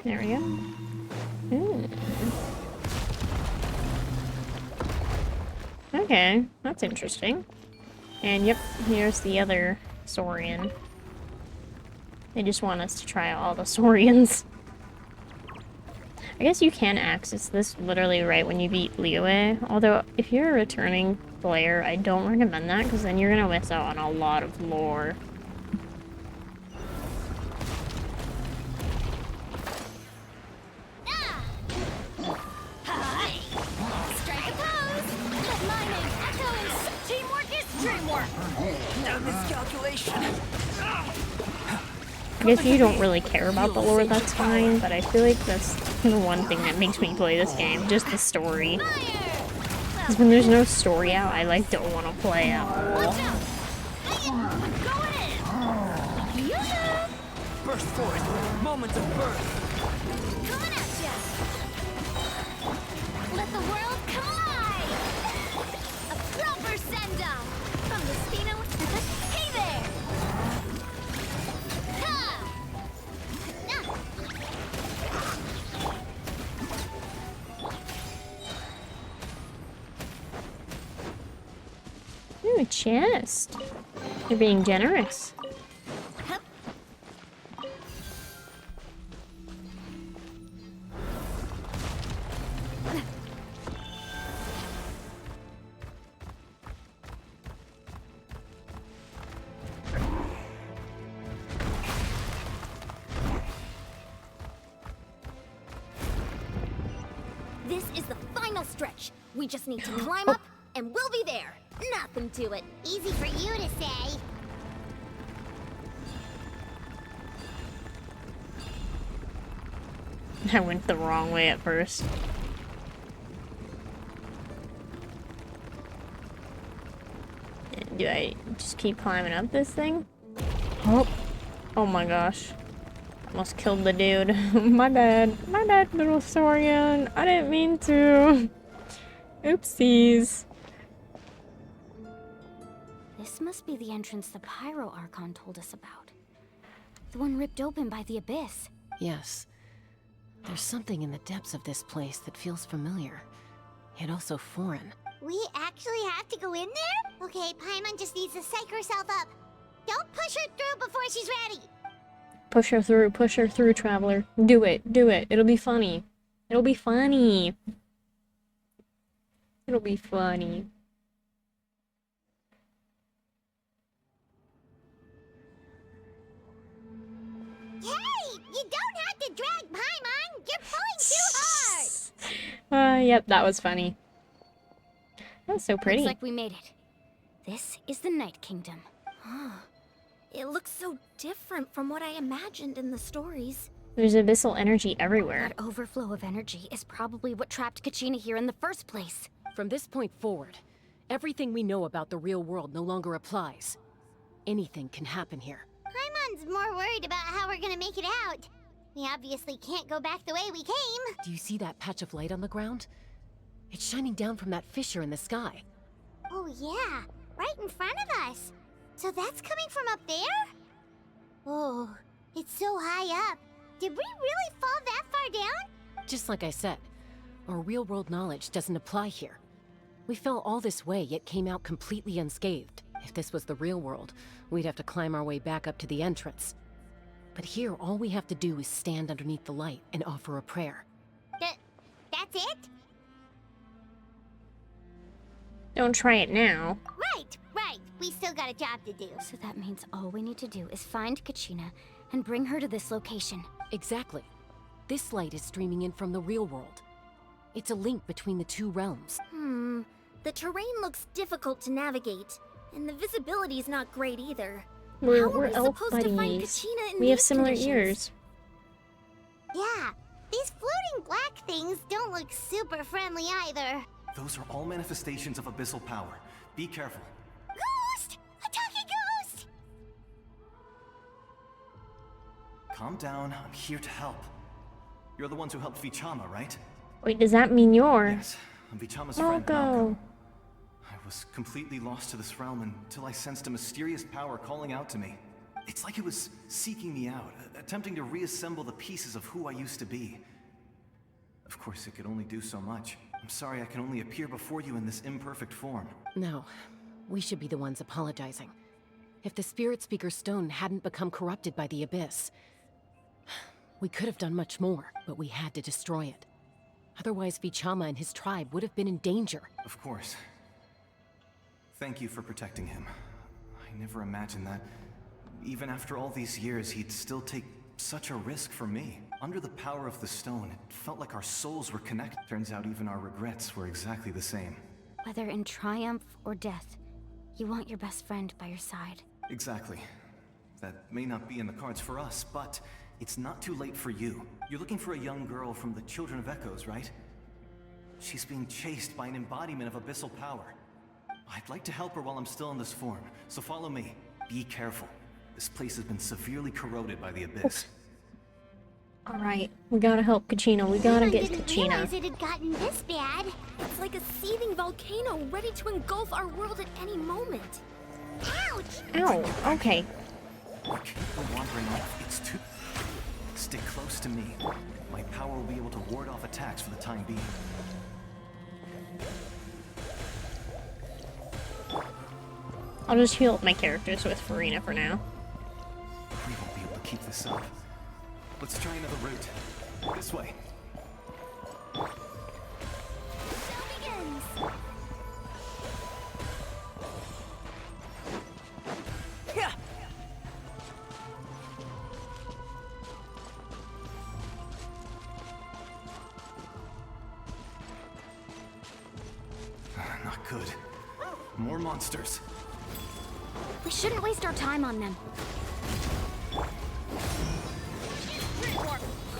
There we go. Ooh. Okay, that's interesting. And yep, here's the other Saurian. They just want us to try all the Saurians. I guess you can access this literally right when you beat Liyue, although if you're a returning player, I don't recommend that because then you're gonna miss out on a lot of lore. Strike a pose! Let my name echo in teamwork is dreamwork! No miscalculation. I guess you don't really care about the lore, that's fine, but I feel like that's the one thing that makes me play this game, just the story. Because when there's no story out, I like don't want to play at all. Burst forth, moment of birth. Coming at ya! Let the world collide! A proper send-off from the Spina with hey there! Ha! Ooh, a chest. You're being generous. This is the final stretch. We just need to climb up, and we'll be there. Nothing to it. Easy for you to say. I went the wrong way at first. Do I just keep climbing up this thing? Oh, oh my gosh. Almost killed the dude. My bad. My bad, little Saurian. I didn't mean to. Oopsies. This must be the entrance the Pyro Archon told us about. The one ripped open by the Abyss. Yes. There's something in the depths of this place that feels familiar, yet also foreign. We actually have to go in there? Okay, Paimon just needs to psych herself up. Don't push her through before she's ready. Push her through, Traveler. Do it, do it. It'll be funny. It'll be funny. It'll be funny. Hey, you don't have to drag Paimon. You're pulling too hard. Yep, that was funny. That was so pretty. Looks like we made it. This is the Night Kingdom. It looks so different from what I imagined in the stories. There's abyssal energy everywhere. That overflow of energy is probably what trapped Kachina here in the first place. From this point forward, everything we know about the real world no longer applies. Anything can happen here. Paimon's more worried about how we're gonna make it out. We obviously can't go back the way we came. Do you see that patch of light on the ground? It's shining down from that fissure in the sky. Oh yeah, right in front of us. So that's coming from up there? Oh, it's so high up. Did we really fall that far down? Just like I said, our real-world knowledge doesn't apply here. We fell all this way, yet came out completely unscathed. If this was the real world, we'd have to climb our way back up to the entrance. But here, all we have to do is stand underneath the light and offer a prayer. That's it? Don't try it now. Right. We still still got a job to do. So that means all we need to do is find Kachina and bring her to this location. Exactly. This light is streaming in from the real world. It's a link between the two realms. The terrain looks difficult to navigate, and the visibility's not great either. We're we elf supposed to find buddies. Kachina in We have these similar conditions? ears. Yeah, these floating black things don't look super friendly either. Those are all manifestations of abyssal power. Be careful. Ghost! A talking ghost! Calm down. I'm here to help. You're the ones who helped Vichama, right? Wait, does that mean you're? Yes, I'm Vichama's friend, Malco. Malcolm. I was completely lost to this realm until I sensed a mysterious power calling out to me. It's like it was seeking me out, attempting to reassemble the pieces of who I used to be. Of course, it could only do so much. I'm sorry I can only appear before you in this imperfect form. No, we should be the ones apologizing. If the Spirit Speaker's stone hadn't become corrupted by the Abyss, we could have done much more, but we had to destroy it. Otherwise, Vichama and his tribe would have been in danger. Of course. Thank you for protecting him. I never imagined that, even after all these years, he'd still take such a risk for me. Under the power of the stone, it felt like our souls were connected. Turns out even our regrets were exactly the same. Whether in triumph or death, you want your best friend by your side. Exactly. That may not be in the cards for us, but it's not too late for you. You're looking for a young girl from the Children of Echoes, right? She's being chased by an embodiment of abyssal power. I'd like to help her while I'm still in this form, so follow me. Be careful. This place has been severely corroded by the Abyss. Alright, we gotta help Kachina. We gotta get didn't Kachina. realize it had gotten this bad. It's like a seething volcano ready to engulf our world at any moment. Ouch! Ow, okay. You can't go wandering off. It's too... Stick close to me. My power will be able to ward off attacks for the time being. I'll just heal up my characters with Farina for now. We won't be able to keep this up. Let's try another route. This way. Not good. More monsters. We shouldn't waste our time on them.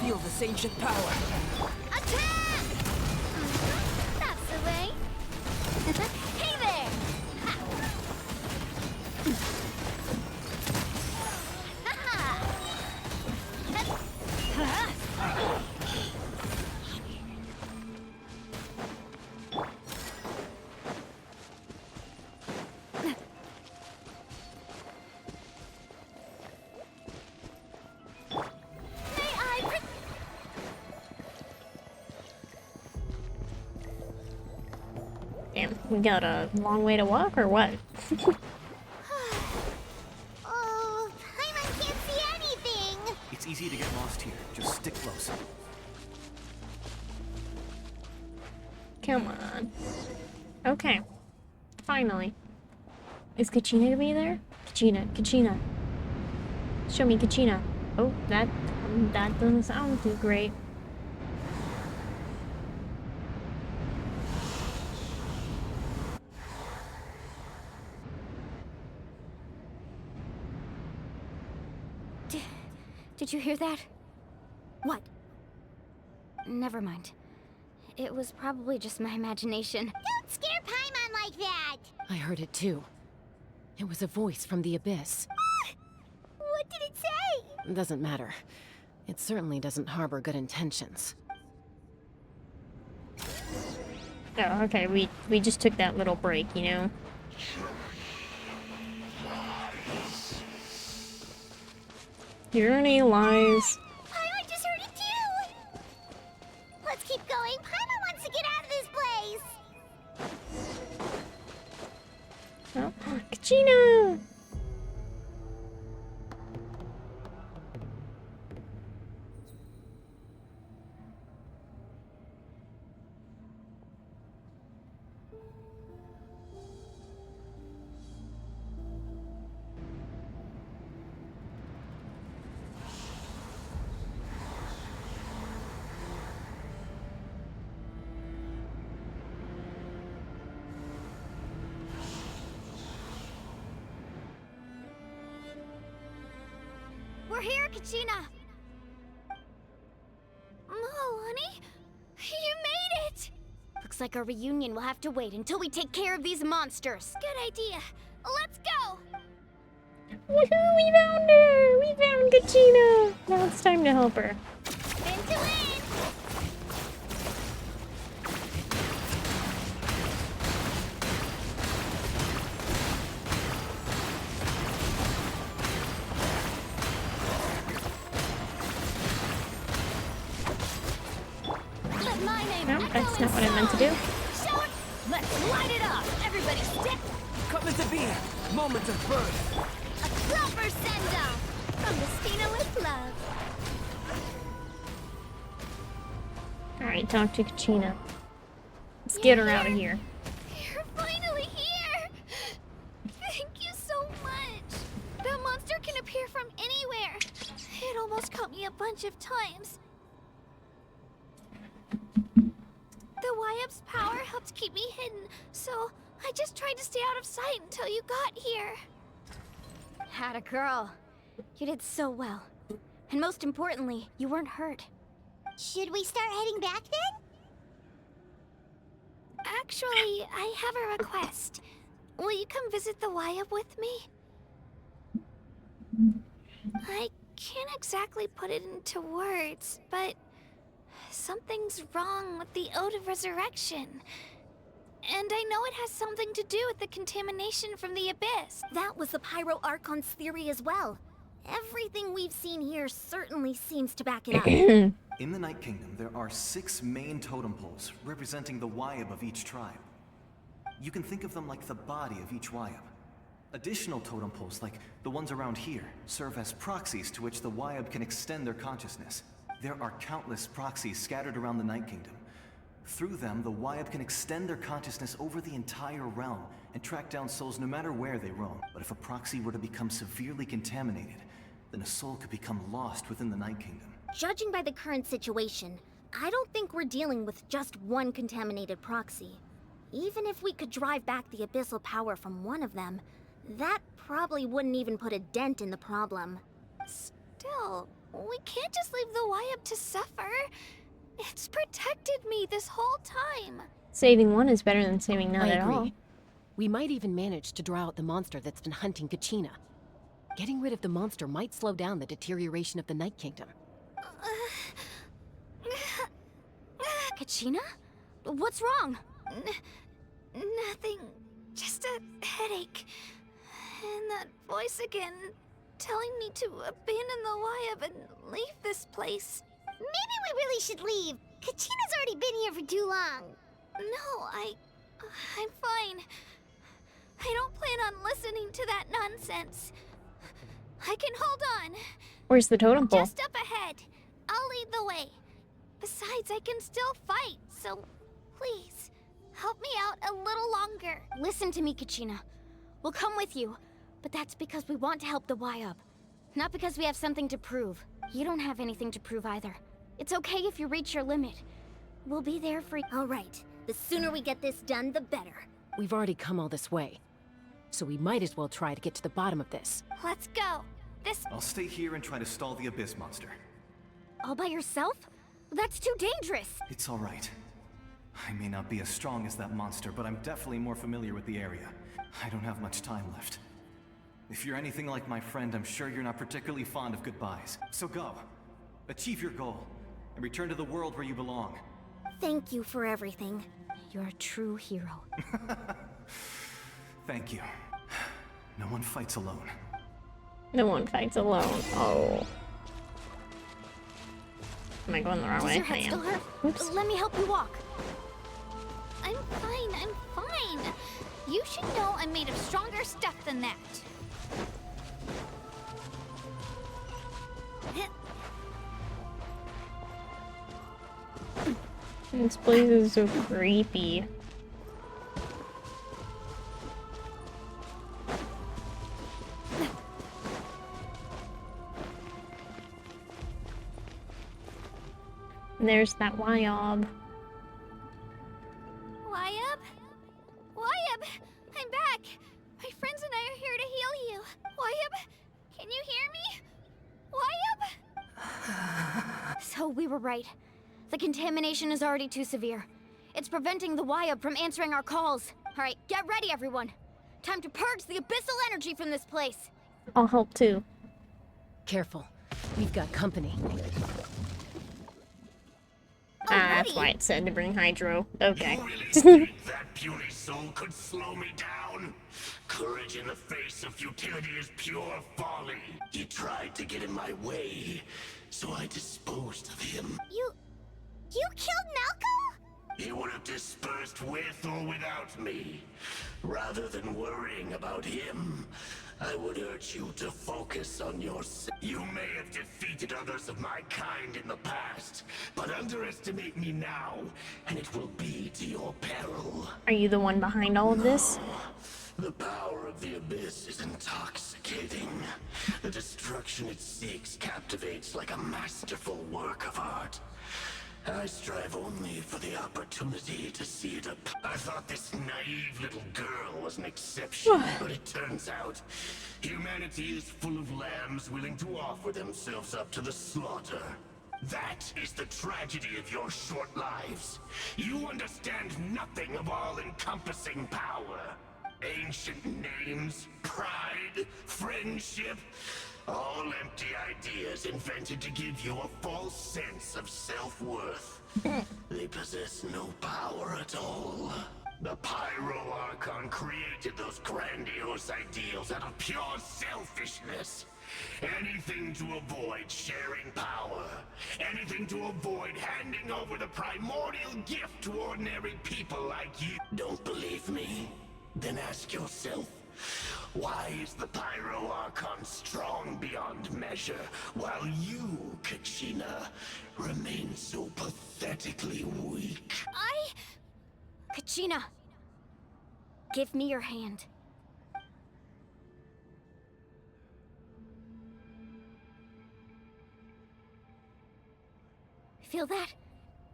Feel this ancient power. Attack! That's the way. Hey there! Ha! Damn, we got a long way to walk or what? Oh, Paimon can't see anything! It's easy to get lost here. Just stick close. Come on. Okay. Finally. Is Kachina gonna be there? Kachina. Show me Kachina. Oh, that doesn't sound too great. Did you hear that? What? Never mind. It was probably just my imagination. Don't scare Paimon like that! I heard it too. It was a voice from the Abyss. What did it say? Doesn't matter. It certainly doesn't harbor good intentions. Oh, okay, we just took that little break, you know? Tyranny lies. Paimon just heard it too! Let's keep going. Paimon wants to get out of this place! Oh, Kachina! We're here, Kachina! Oh, honey? You made it! Looks like our reunion will have to wait until we take care of these monsters. Good idea. Let's go! Woohoo! We found her! We found Kachina! Now it's time to help her. Spin to win! Let my name No, echo that's not what I meant to do. Shout! Let's light it up! Everybody step! Coming to be! Moment of birth! A proper send-off! From the Spina with love. Alright, talk to Kachina. Let's get her out of here. You're finally here! Thank you so much! That monster can appear from anywhere. It almost caught me a bunch of times. The Wyup's power helped keep me hidden, so I just tried to stay out of sight until you got here. Had a girl. You did so well. And most importantly, you weren't hurt. Should we start heading back then? Actually, I have a request. Will you come visit the Wyup with me? I can't exactly put it into words, but something's wrong with the Ode of Resurrection. And I know it has something to do with the contamination from the Abyss. That was the Pyro Archon's theory as well. Everything we've seen here certainly seems to back it up. In the Night Kingdom, there are 6 main totem poles representing the Wyub of each tribe. You can think of them like the body of each Wyub. Additional totem poles, like the ones around here, serve as proxies to which the Wyub can extend their consciousness. There are countless proxies scattered around the Night Kingdom. Through them, the Wyub can extend their consciousness over the entire realm and track down souls no matter where they roam. But if a proxy were to become severely contaminated, then a soul could become lost within the Night Kingdom. Judging by the current situation, I don't think we're dealing with just one contaminated proxy. Even if we could drive back the abyssal power from one of them, that probably wouldn't even put a dent in the problem. Still, we can't just leave the Wyup to suffer. It's protected me this whole time. Saving one is better than saving none I at agree. all. We might even manage to draw out the monster that's been hunting Kachina. Getting rid of the monster might slow down the deterioration of the Night Kingdom. Kachina? What's wrong? Nothing. Just a headache. And that voice again, telling me to abandon the Wyup and leave this place. Maybe we really should leave. Kachina's already been here for too long. No, I'm fine. I don't plan on listening to that nonsense. I can hold on. Where's the totem pole? Just up ahead. I'll lead the way. Besides, I can still fight, so please, help me out a little longer. Listen to me, Kachina. We'll come with you, but that's because we want to help the Wyup. Not because we have something to prove. You don't have anything to prove either. It's okay if you reach your limit. We'll be there for you. All right. The sooner we get this done, the better. We've already come all this way, so we might as well try to get to the bottom of this. Let's go. I'll stay here and try to stall the Abyss monster. All by yourself? That's too dangerous. It's all right. I may not be as strong as that monster, but I'm definitely more familiar with the area. I don't have much time left. If you're anything like my friend, I'm sure you're not particularly fond of goodbyes. So go. Achieve your goal, and return to the world where you belong. Thank you for everything. You're a true hero. Thank you. No one fights alone. No one fights alone. Oh. Am I going the wrong Does way? your I head still am. hurt? Oops. Let me help you walk. I'm fine. You should know I'm made of stronger stuff than that. This place is so creepy. And there's that Wyub. Wyup? Wyup! I'm back! My friends and I are here to heal you. Wyup, can you hear me? Wyup! So we were right. The contamination is already too severe. It's preventing the Wyab from answering our calls. All right, get ready, everyone. Time to purge the abyssal energy from this place. I'll help too. Careful. We've got company. That's why it said to bring Hydro. Okay. You really think that puny soul could slow me down? Courage in the face of futility is pure folly. He tried to get in my way, so I disposed of him. You killed Malcolm? He would have dispersed with or without me. Rather than worrying about him, I would urge you to focus on yourself. You may have defeated others of my kind in the past, but underestimate me now, and it will be to your peril. Are you the one behind all of this? The power of the Abyss is intoxicating. The destruction it seeks captivates like a masterful work of art. I strive only for the opportunity to see it up. I thought this naive little girl was an exception, but it turns out humanity is full of lambs willing to offer themselves up to the slaughter. That is the tragedy of your short lives. You understand nothing of all-encompassing power. Ancient names, pride, friendship, all empty ideas invented to give you a false sense of self-worth. They possess no power at all. The Pyro Archon created those grandiose ideals out of pure selfishness. Anything to avoid sharing power. Anything to avoid handing over the primordial gift to ordinary people like you. Don't believe me? Then ask yourself, why is the Pyro Archon strong beyond measure, while you, Kachina, remain so pathetically weak? Kachina, give me your hand. Feel that?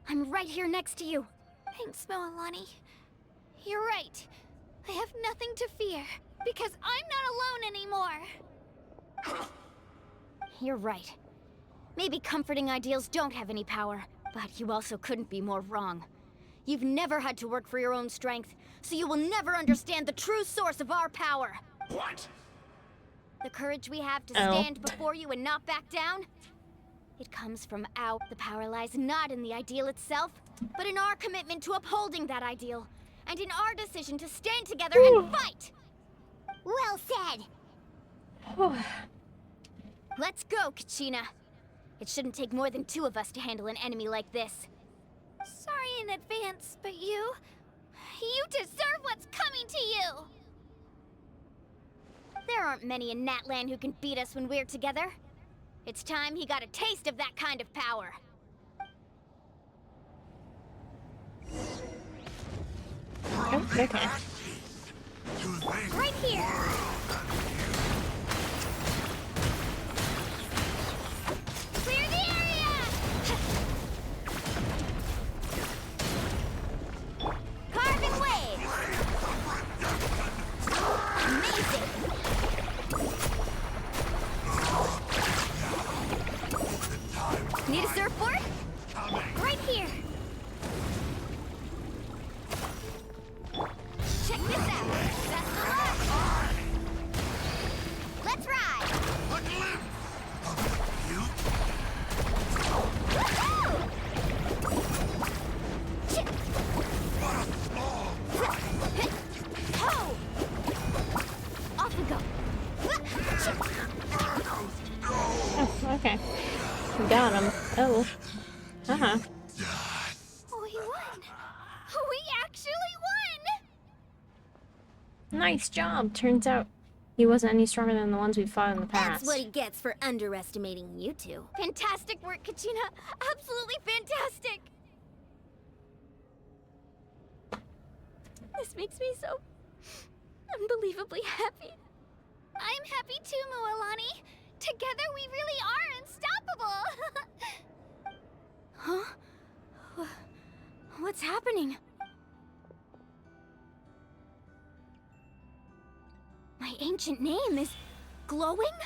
I'm right here next to you. Thanks, Moalani. You're right. I have nothing to fear, because I'm not alone anymore. You're right. Maybe comforting ideals don't have any power, but you also couldn't be more wrong. You've never had to work for your own strength, so you will never understand the true source of our power. What? The courage we have to stand before you and not back down? It comes from the power lies not in the ideal itself, but in our commitment to upholding that ideal, and in our decision to stand together and fight! Well said! Let's go, Kachina. It shouldn't take more than two of us to handle an enemy like this. Sorry in advance, but you deserve what's coming to you! There aren't many in Natlan who can beat us when we're together. It's time he got a taste of that kind of power. Oh, okay. Right here! Clear the area! Carving wave! Amazing! Need a surfboard? Right here! Check this out! That's the luck! Let's ride! Ho! Off we go! Oh, okay. We got him. Oh. Uh-huh. We won! We actually won! Nice job. Turns out he wasn't any stronger than the ones we fought in the past. That's what he gets for underestimating you two. Fantastic work, Kachina! Absolutely fantastic! This makes me so unbelievably happy. I'm happy too, Moalani. Together we really are unstoppable! Huh? What's happening? My ancient name is glowing?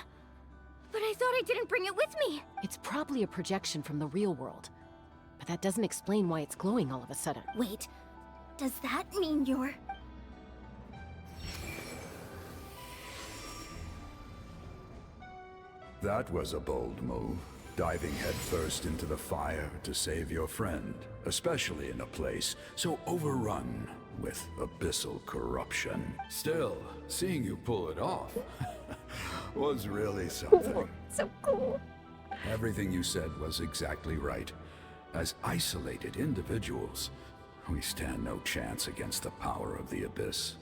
But I thought I didn't bring it with me. It's probably a projection from the real world. But that doesn't explain why it's glowing all of a sudden. Wait, does that mean you're... That was a bold move, diving headfirst into the fire to save your friend, especially in a place so overrun with abyssal corruption. Still, seeing you pull it off was really something. So cool. Everything you said was exactly right. As isolated individuals, we stand no chance against the power of the Abyss.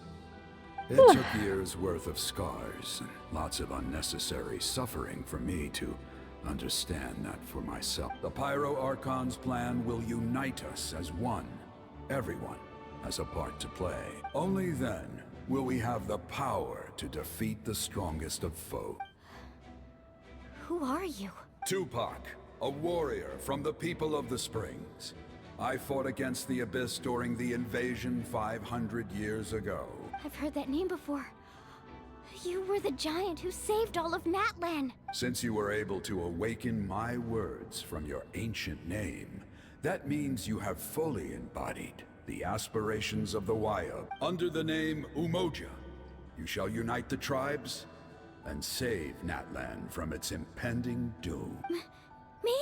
It took years' worth of scars and lots of unnecessary suffering for me to understand that for myself. The Pyro Archon's plan will unite us as one. Everyone has a part to play. Only then will we have the power to defeat the strongest of foes. Who are you? Tupac, a warrior from the people of the Springs. I fought against the Abyss during the invasion 500 years ago. I've heard that name before. You were the giant who saved all of Natlan. Since you were able to awaken my words from your ancient name, that means you have fully embodied the aspirations of the Waya. Under the name Umoja, you shall unite the tribes and save Natlan from its impending doom. Me?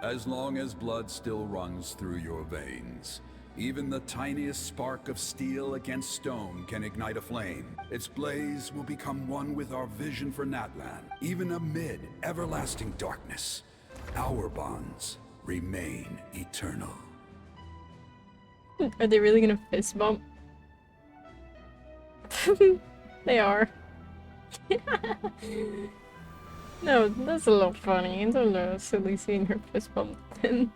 As long as blood still runs through your veins, even the tiniest spark of steel against stone can ignite a flame. Its blaze will become one with our vision for Natlan. Even amid everlasting darkness, our bonds remain eternal. Are they really gonna fist bump? They are. No, that's a little funny. It's a little silly seeing her fist bump then.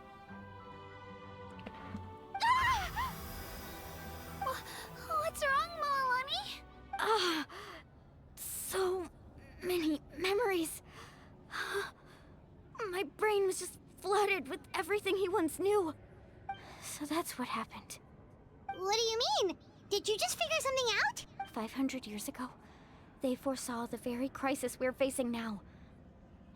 What's wrong, Moalani? So many memories. My brain was just flooded with everything he once knew. So that's what happened. What do you mean? Did you just figure something out? 500 years ago, they foresaw the very crisis we're facing now.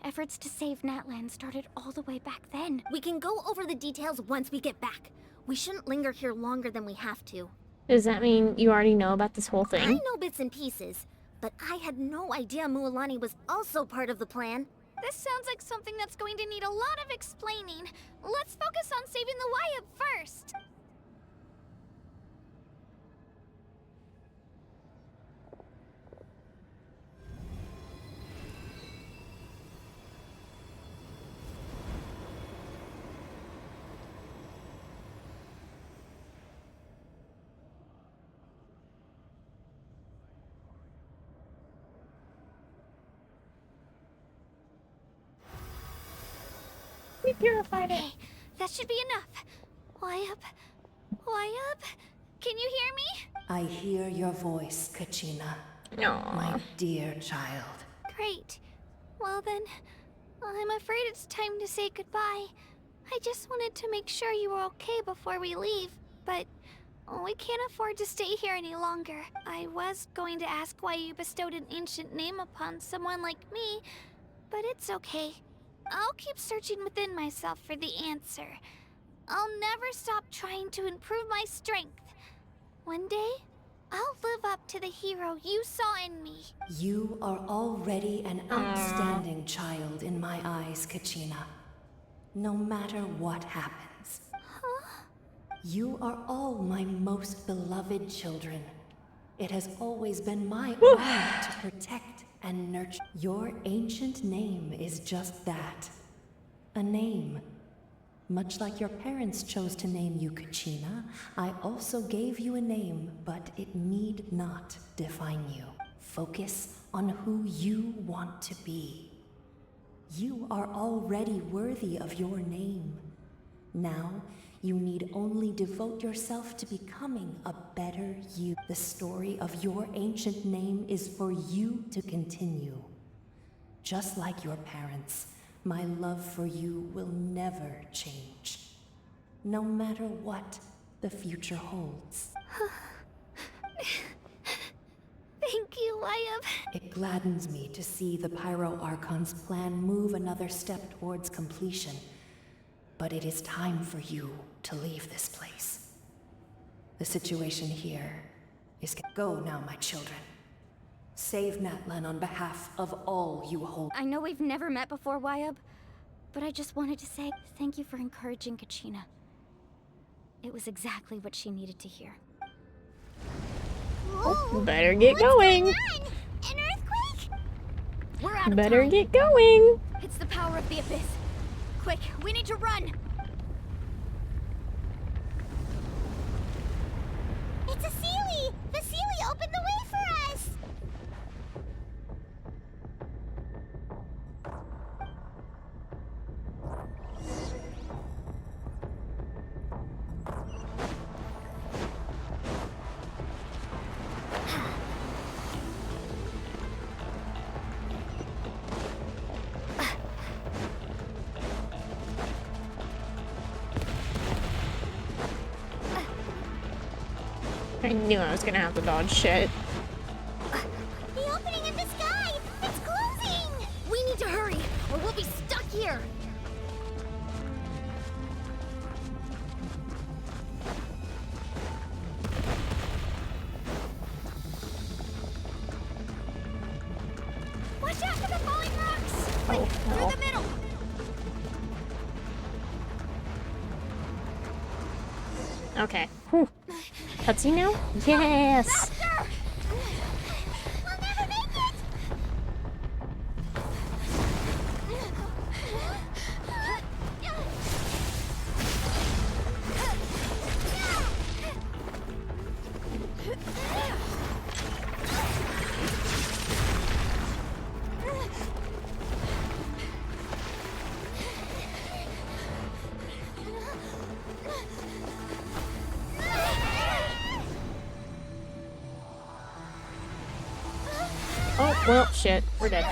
Efforts to save Natlan started all the way back then. We can go over the details once we get back. We shouldn't linger here longer than we have to. Does that mean you already know about this whole thing? I know bits and pieces, but I had no idea Mualani was also part of the plan. This sounds like something that's going to need a lot of explaining. Let's focus on saving the Wayab first. We purified it. Hey, that should be enough. Wayab? Wayab? Can you hear me? I hear your voice, Kachina. Aww. My dear child. Great. Well then, I'm afraid it's time to say goodbye. I just wanted to make sure you were okay before we leave, but we can't afford to stay here any longer. I was going to ask why you bestowed an ancient name upon someone like me, but it's okay. I'll keep searching within myself for the answer. I'll never stop trying to improve my strength. One day, I'll live up to the hero you saw in me. You are already an outstanding child in my eyes, Kachina. No matter what happens. Huh? You are all my most beloved children. It has always been my honor to protect and nurture. Your ancient name is just that. A name. Much like your parents chose to name you Kachina, I also gave you a name, but it need not define you. Focus on who you want to be. You are already worthy of your name. Now, you need only devote yourself to becoming a better you. The story of your ancient name is for you to continue. Just like your parents, my love for you will never change. No matter what the future holds. Thank you, Why, It gladdens me to see the Pyro Archon's plan move another step towards completion. But it is time for you to leave this place. The situation here is... Go now, my children. Save Natlan on behalf of all you hold. I know we've never met before, Wyab, but I just wanted to say thank you for encouraging Kachina. It was exactly what she needed to hear. Oh, better get going. An earthquake? We're out of Better time. get going. It's the power of the Abyss. Quick, we need to run. It's a Sealy! The Sealy opened the way for us! I knew I was gonna have to dodge shit. The opening in the sky! It's closing! We need to hurry, or we'll be stuck here. Watch out for the falling rocks! Oh, Through the middle. Okay. Whew. Cutscene now? Yes! We'll never make it! Oh, well, shit. We're dead.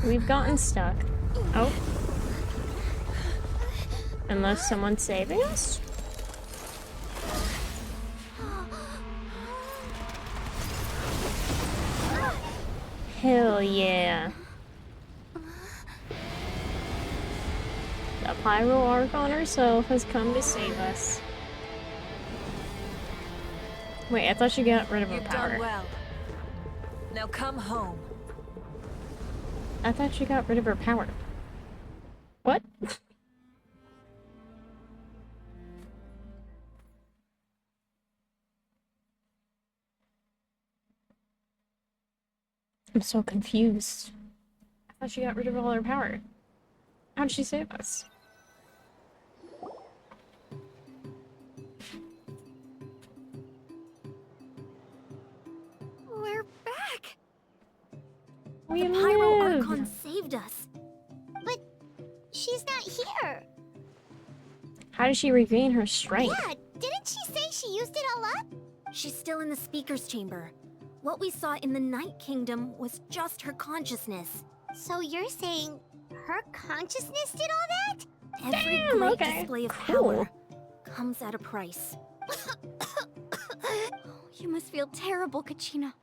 We've gotten stuck. Oh. Unless someone's saving us? Hell yeah. The Pyro Archon herself has come to save us. Wait, I thought she got rid of her You've power. done well. Now come home. I thought she got rid of her power. What? I'm so confused. I thought she got rid of all her power. How'd she save us? We're back. We The Pyro live. Archon saved us. But she's not here. How did she regain her strength? Yeah, didn't she say she used it all up? She's still in the speaker's chamber. What we saw in the Night Kingdom was just her consciousness. So you're saying her consciousness did all that? Every Damn, great okay. display of Cool. power comes at a price. You must feel terrible, Kachina.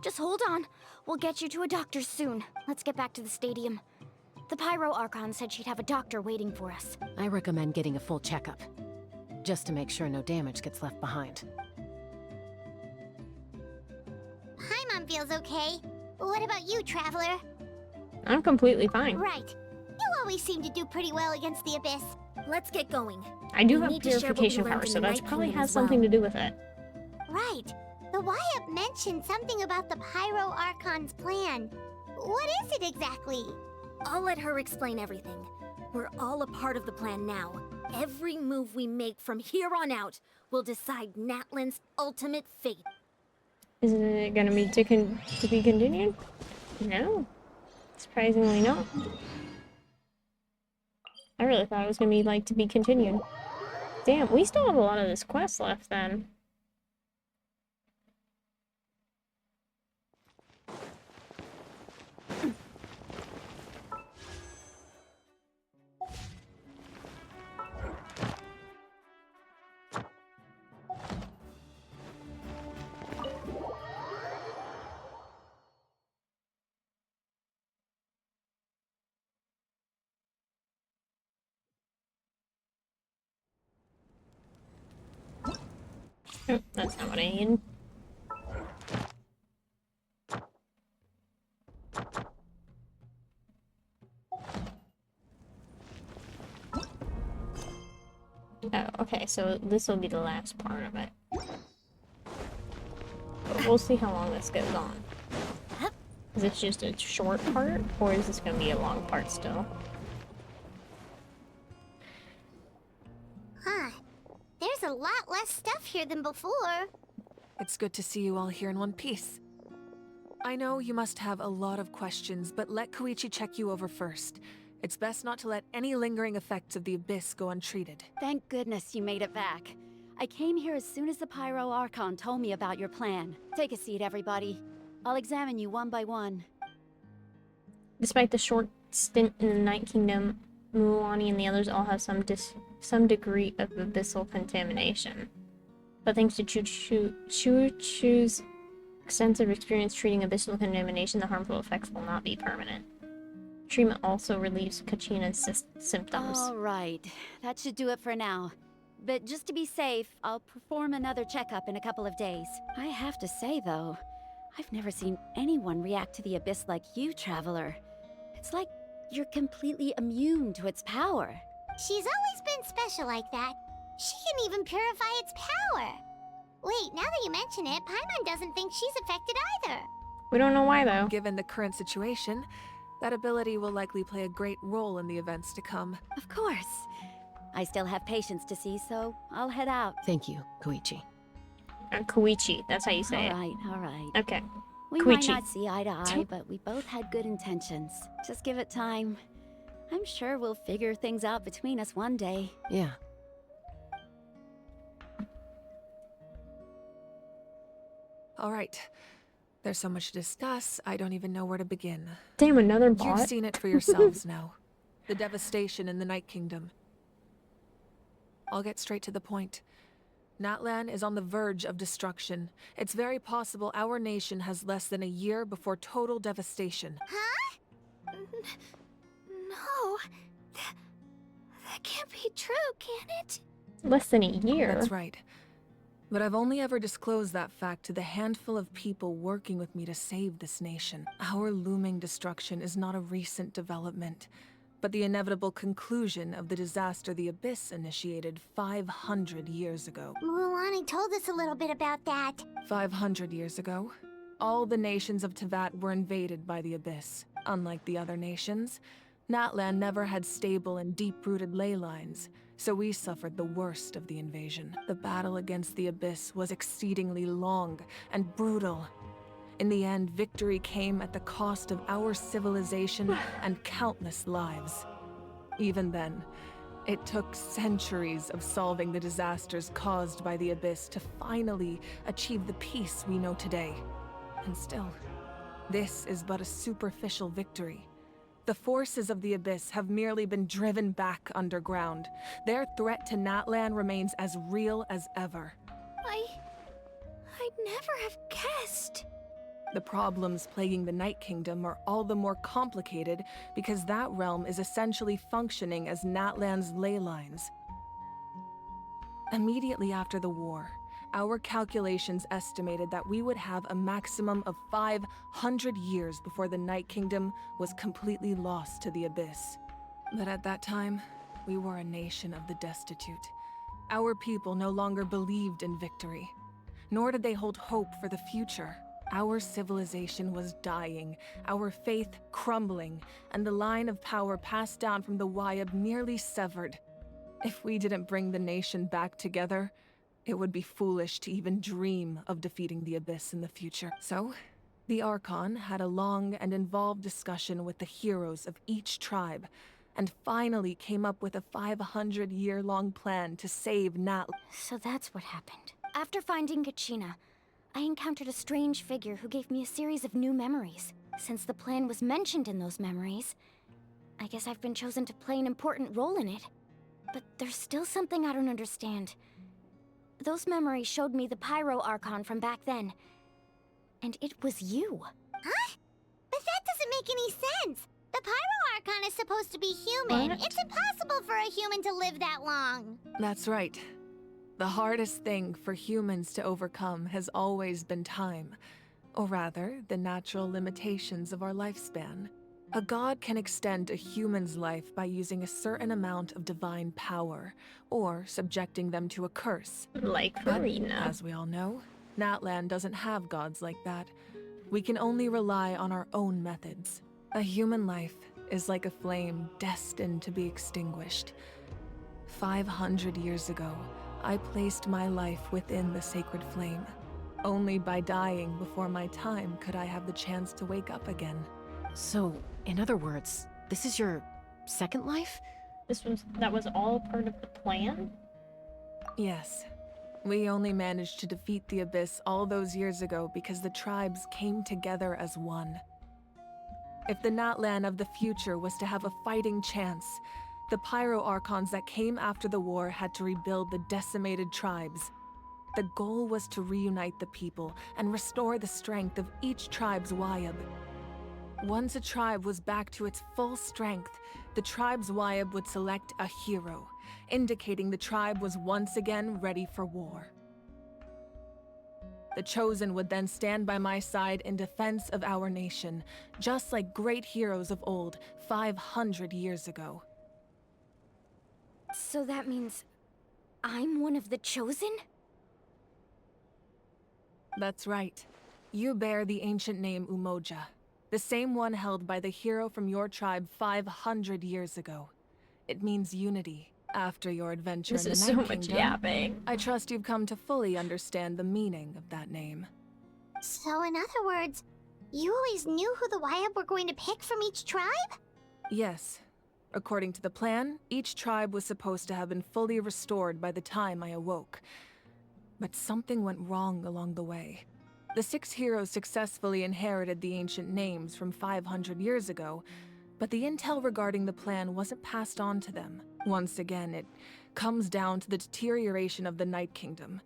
Just hold on. We'll get you to a doctor soon. Let's get back to the stadium. The Pyro Archon said she'd have a doctor waiting for us. I recommend getting a full checkup, just to make sure no damage gets left behind. Paimon feels okay. What about you, Traveler? I'm completely fine. Right. You always seem to do pretty well against the Abyss. Let's get going. I do We have need to share what we purification learned power, in so the that Night probably Kingdom has as well. something to do with it. Right. The Wyatt mentioned something about the Pyro Archon's plan. What is it exactly? I'll let her explain everything. We're all a part of the plan now. Every move we make from here on out will decide Natlan's ultimate fate. Is it gonna be to be continued? No. Surprisingly not. I really thought it was gonna be like to be continued. Damn, we still have a lot of this quest left then. Oh, that's not what I need. Oh, okay, so this will be the last part of it. But we'll see how long this goes on. Is this just a short part, or is this gonna be a long part still? Huh. There's a lot less stuff here than before. It's good to see you all here in one piece. I know you must have a lot of questions, but let Koichi check you over first. It's best not to let any lingering effects of the Abyss go untreated. Thank goodness you made it back. I came here as soon as the Pyro Archon told me about your plan. Take a seat, everybody. I'll examine you one by one. Despite the short stint in the Night Kingdom, Mualani and the others all have some degree of abyssal contamination. But thanks to Chu's extensive experience treating abyssal contamination, the harmful effects will not be permanent. Treatment also relieves Kachina's symptoms. All right, that should do it for now. But just to be safe, I'll perform another checkup in a couple of days. I have to say, though, I've never seen anyone react to the Abyss like you, Traveler. It's like you're completely immune to its power. She's always been special like that. She can even purify its power. Wait, now that you mention it, Paimon doesn't think she's affected either. We don't know why, though. Given the current situation, that ability will likely play a great role in the events to come. Of course. I still have patients to see, so I'll head out. Thank you, Koichi. Koichi, that's how you say it. All right. Okay. We might not see eye to eye, but we both had good intentions. Just give it time. I'm sure we'll figure things out between us one day. Yeah. All right. There's so much to discuss, I don't even know where to begin. Damn, another bot. You've seen it for yourselves now. The devastation in the Night Kingdom. I'll get straight to the point. Natlan is on the verge of destruction. It's very possible our nation has less than a year before total devastation. Huh? No. That can't be true, can it? Less than a year. That's right. But I've only ever disclosed that fact to the handful of people working with me to save this nation. Our looming destruction is not a recent development, but the inevitable conclusion of the disaster the Abyss initiated 500 years ago. Mualani told us a little bit about that. 500 years ago, all the nations of Teyvat were invaded by the Abyss. Unlike the other nations, Natlan never had stable and deep-rooted ley lines, so we suffered the worst of the invasion. The battle against the Abyss was exceedingly long and brutal. In the end, victory came at the cost of our civilization and countless lives. Even then, it took centuries of solving the disasters caused by the Abyss to finally achieve the peace we know today. And still, this is but a superficial victory. The forces of the Abyss have merely been driven back underground. Their threat to Natlan remains as real as ever. I'd never have guessed. The problems plaguing the Night Kingdom are all the more complicated because that realm is essentially functioning as Natlan's ley lines. Immediately after the war, our calculations estimated that we would have a maximum of 500 years before the Night Kingdom was completely lost to the Abyss. But at that time, we were a nation of the destitute. Our people no longer believed in victory, nor did they hold hope for the future. Our civilization was dying, our faith crumbling, and the line of power passed down from the Wayab nearly severed. If we didn't bring the nation back together, it would be foolish to even dream of defeating the Abyss in the future. So, the Archon had a long and involved discussion with the heroes of each tribe, and finally came up with a 500-year-long plan to save Natlan. So that's what happened. After finding Kachina, I encountered a strange figure who gave me a series of new memories. Since the plan was mentioned in those memories, I guess I've been chosen to play an important role in it. But there's still something I don't understand. Those memories showed me the Pyro Archon from back then. And it was you. Huh? But that doesn't make any sense. The Pyro Archon is supposed to be human. What? It's impossible for a human to live that long. That's right. The hardest thing for humans to overcome has always been time, or rather, the natural limitations of our lifespan. A god can extend a human's life by using a certain amount of divine power, or subjecting them to a curse. Like But, Farina. as we all know, Natlan doesn't have gods like that. We can only rely on our own methods. A human life is like a flame destined to be extinguished. 500 years ago, I placed my life within the sacred flame. Only by dying before my time could I have the chance to wake up again. So, in other words, this is your second life? That was all part of the plan? Yes. We only managed to defeat the Abyss all those years ago because the tribes came together as one. If the Natlan of the future was to have a fighting chance, the Pyro Archons that came after the war had to rebuild the decimated tribes. The goal was to reunite the people and restore the strength of each tribe's Wayab. Once a tribe was back to its full strength, the tribe's Wayab would select a hero, indicating the tribe was once again ready for war. The Chosen would then stand by my side in defense of our nation, just like great heroes of old, 500 years ago. So that means I'm one of the Chosen? That's right. You bear the ancient name Umoja, the same one held by the hero from your tribe 500 years ago. It means unity. After your adventure This in the is Night so much Kingdom, yapping. I trust you've come to fully understand the meaning of that name. So in other words, you always knew who the Wayab were going to pick from each tribe? Yes. According to the plan, each tribe was supposed to have been fully restored by the time I awoke. But something went wrong along the way. The 6 heroes successfully inherited the ancient names from 500 years ago, but the intel regarding the plan wasn't passed on to them. Once again, it comes down to the deterioration of the Night Kingdom.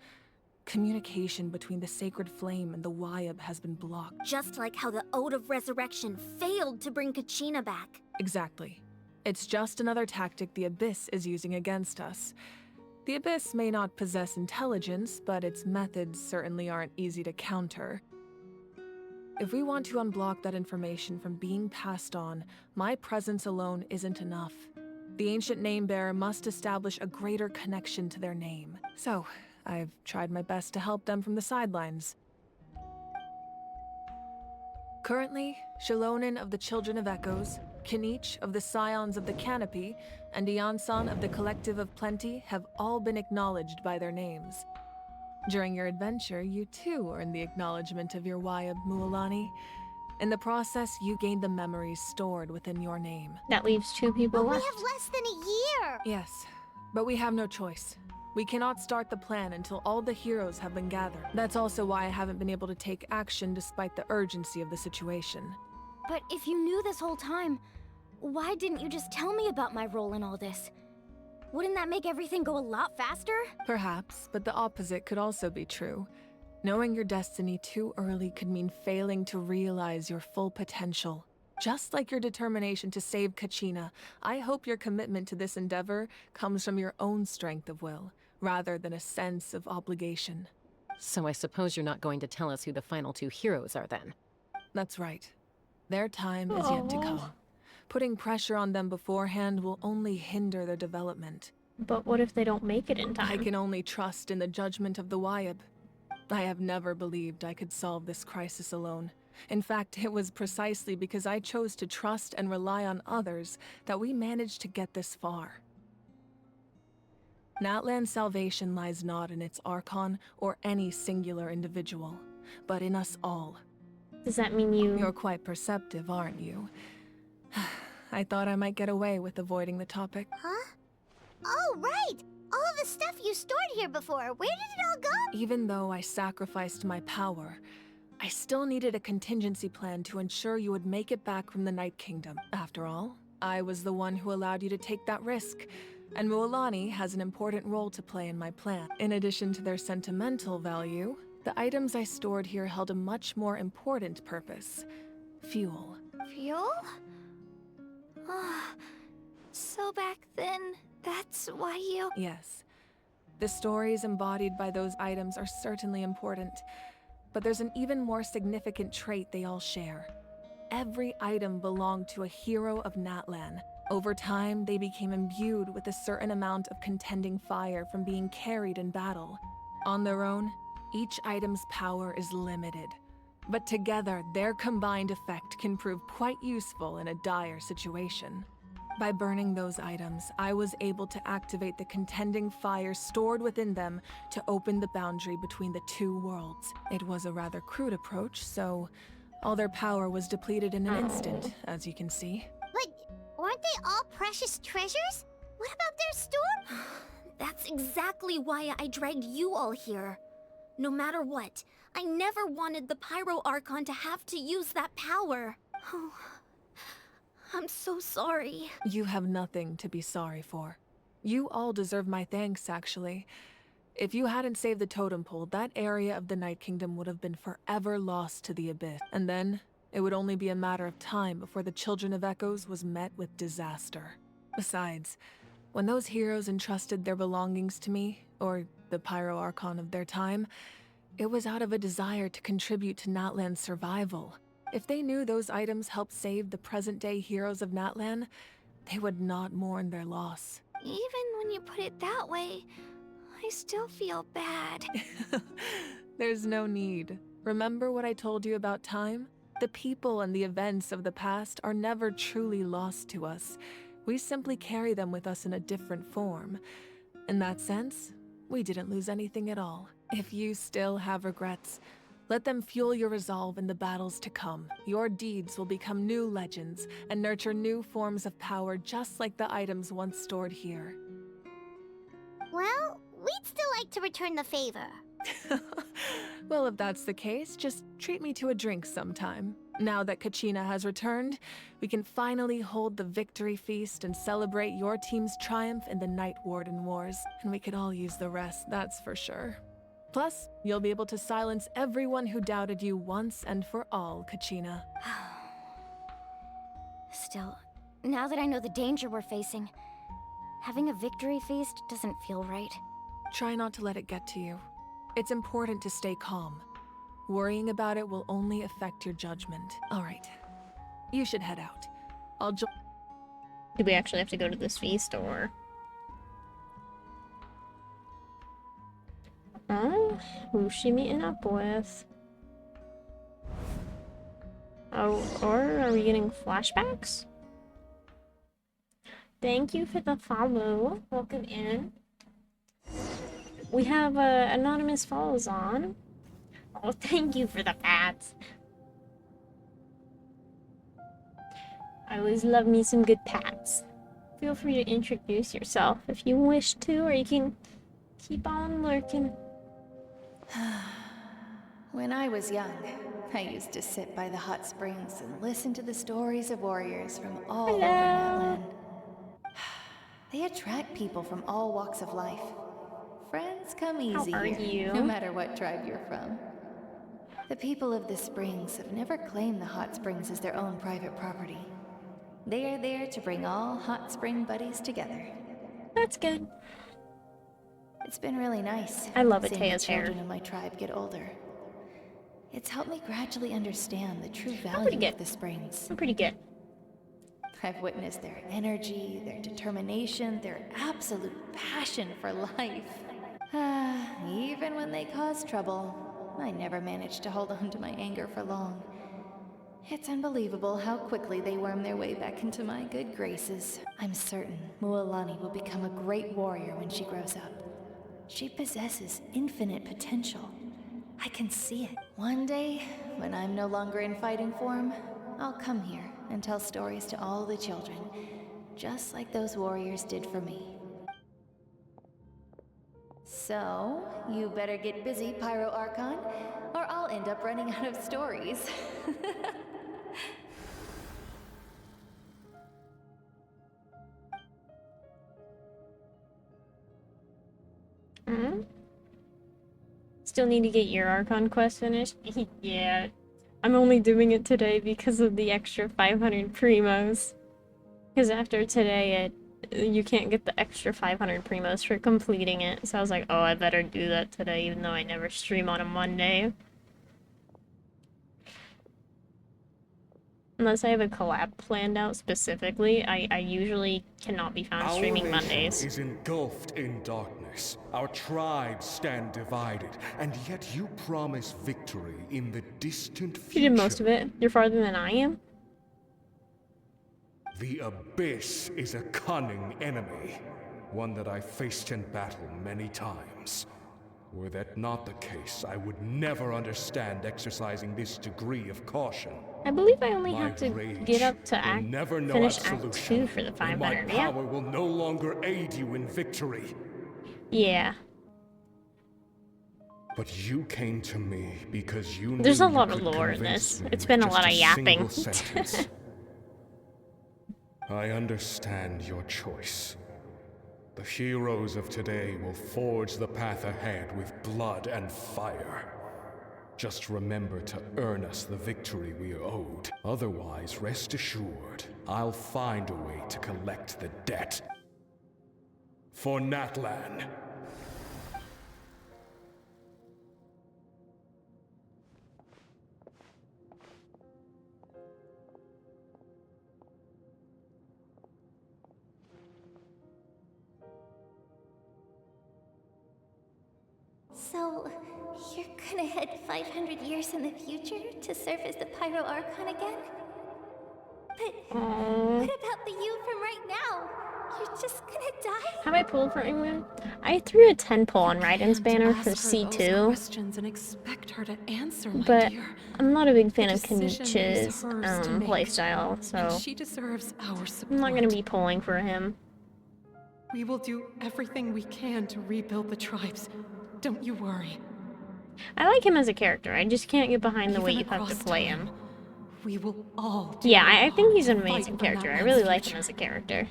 Communication between the Sacred Flame and the Wayab has been blocked. Just like how the Ode of Resurrection failed to bring Kachina back. Exactly. It's just another tactic the Abyss is using against us. The Abyss may not possess intelligence, but its methods certainly aren't easy to counter. If we want to unblock that information from being passed on, my presence alone isn't enough. The ancient name-bearer must establish a greater connection to their name. So, I've tried my best to help them from the sidelines. Currently, Shalonin of the Children of Echoes, Kinich of the Scions of the Canopy, and Iansan of the Collective of Plenty have all been acknowledged by their names. During your adventure, you too earned the acknowledgement of your Wayab, Mualani. In the process, you gained the memories stored within your name. That leaves 2 people But we left. have less than a year! Yes, but we have no choice. We cannot start the plan until all the heroes have been gathered. That's also why I haven't been able to take action despite the urgency of the situation. But if you knew this whole time, why didn't you just tell me about my role in all this? Wouldn't that make everything go a lot faster? Perhaps, but the opposite could also be true. Knowing your destiny too early could mean failing to realize your full potential. Just like your determination to save Kachina, I hope your commitment to this endeavor comes from your own strength of will, rather than a sense of obligation. So I suppose you're not going to tell us who the final 2 heroes are then? That's right. Their time is yet to come. Putting pressure on them beforehand will only hinder their development. But what if they don't make it in time? I can only trust in the judgment of the Wayab. I have never believed I could solve this crisis alone. In fact, it was precisely because I chose to trust and rely on others that we managed to get this far. Natlan's salvation lies not in its Archon or any singular individual, but in us all. Does that mean you... You're quite perceptive, aren't you? I thought I might get away with avoiding the topic. Huh? Oh, right! All of the stuff you stored here before, where did it all go? Even though I sacrificed my power, I still needed a contingency plan to ensure you would make it back from the Night Kingdom. After all, I was the one who allowed you to take that risk, and Mualani has an important role to play in my plan. In addition to their sentimental value, the items I stored here held a much more important purpose: fuel. Fuel? So back then, that's why you... Yes. The stories embodied by those items are certainly important, but there's an even more significant trait they all share. Every item belonged to a hero of Natlan. Over time, they became imbued with a certain amount of contending fire from being carried in battle. On their own, each item's power is limited, but together, their combined effect can prove quite useful in a dire situation. By burning those items, I was able to activate the contending fire stored within them to open the boundary between the two worlds. It was a rather crude approach, so all their power was depleted in an instant, as you can see. But weren't they all precious treasures? What about their store? That's exactly why I dragged you all here. No matter what, I never wanted the Pyro Archon to have to use that power. Oh, I'm so sorry. You have nothing to be sorry for. You all deserve my thanks, actually. If you hadn't saved the totem pole, that area of the Night Kingdom would have been forever lost to the Abyss. And then, it would only be a matter of time before the Children of Echoes was met with disaster. Besides, when those heroes entrusted their belongings to me, or the Pyro Archon of their time, it was out of a desire to contribute to Natlan's survival. If they knew those items helped save the present-day heroes of Natlan, they would not mourn their loss. Even when you put it that way, I still feel bad. There's no need. Remember what I told you about time? The people and the events of the past are never truly lost to us. We simply carry them with us in a different form. In that sense, we didn't lose anything at all. If you still have regrets, let them fuel your resolve in the battles to come. Your deeds will become new legends and nurture new forms of power just like the items once stored here. Well, we'd still like to return the favor. Well, if that's the case, just treat me to a drink sometime. Now that Kachina has returned, we can finally hold the victory feast and celebrate your team's triumph in the Night Warden Wars. And we could all use the rest, that's for sure. Plus, you'll be able to silence everyone who doubted you once and for all, Kachina. Still, now that I know the danger we're facing, having a victory feast doesn't feel right. Try not to let it get to you. It's important to stay calm. Worrying about it will only affect your judgment. All right, you should head out. Do we actually have to go to this feast, or? Who's she meeting up with? Oh, or are we getting flashbacks? Thank you for the follow. Welcome in. We have anonymous follows on. Oh, thank you for the pats. I always love me some good pats. Feel free to introduce yourself if you wish to, or you can keep on lurking. When I was young, I used to sit by the hot springs and listen to the stories of warriors from all over Natlan. They attract people from all walks of life. Friends come easy How are here, you? no matter what tribe you're from. The people of the springs have never claimed the hot springs as their own private property. They are there to bring all hot spring buddies together. That's good. It's been really nice. I love seeing the Atea's hair. children of my tribe get older. It's helped me gradually understand the true pretty value good. of the springs. I'm pretty good. I've witnessed their energy, their determination, their absolute passion for life. Even when they cause trouble, I never managed to hold on to my anger for long. It's unbelievable how quickly they worm their way back into my good graces. I'm certain Mualani will become a great warrior when she grows up. She possesses infinite potential. I can see it. One day, when I'm no longer in fighting form, I'll come here and tell stories to all the children, just like those warriors did for me. So, you better get busy, Pyro Archon, or I'll end up running out of stories. Still need to get your Archon quest finished? Yeah. I'm only doing it today because of the extra 500 primos. Because after today you can't get the extra 500 primos for completing it. So I was like, oh, I better do that today, even though I never stream on a Monday. Unless I have a collab planned out specifically, I usually cannot be found streaming Mondays. Our nation is engulfed in darkness. Our tribes stand divided, and yet you promise victory in the distant future. You did most of it. You're farther than I am. The Abyss is a cunning enemy, one that I faced in battle many times. Were that not the case, I would never understand exercising this degree of caution. I believe I only have to rage get up to will never know finish Act absolution, 2 for the and 500, my yeah. power will no longer aid you in victory. Yeah. But you came to me because you There's knew a lot you of could lore in convince this. me It's with been a just lot of yapping. single sentence. I understand your choice. The heroes of today will forge the path ahead with blood and fire. Just remember to earn us the victory we are owed. Otherwise, rest assured, I'll find a way to collect the debt. For Natlan. So, you're gonna head 500 years in the future to serve as the Pyro Archon again? But what about the you from right now? You're just gonna die? Have I pulled for anyone? I threw a 10 pull on Raiden's banner for Ask her those C2, questions and expect her to answer, my but dear. I'm not a big fan The of decision is Kanich's hers to make, playstyle, and so she deserves our support. I'm not gonna be pulling for him. We will do everything we can to rebuild the tribes. Don't you worry. I like him as a character, I just can't get behind the way Even you have to across play time, him. We will all do Yeah, our I think part he's an to fight amazing for character. I Natlan's really like him future. as a character.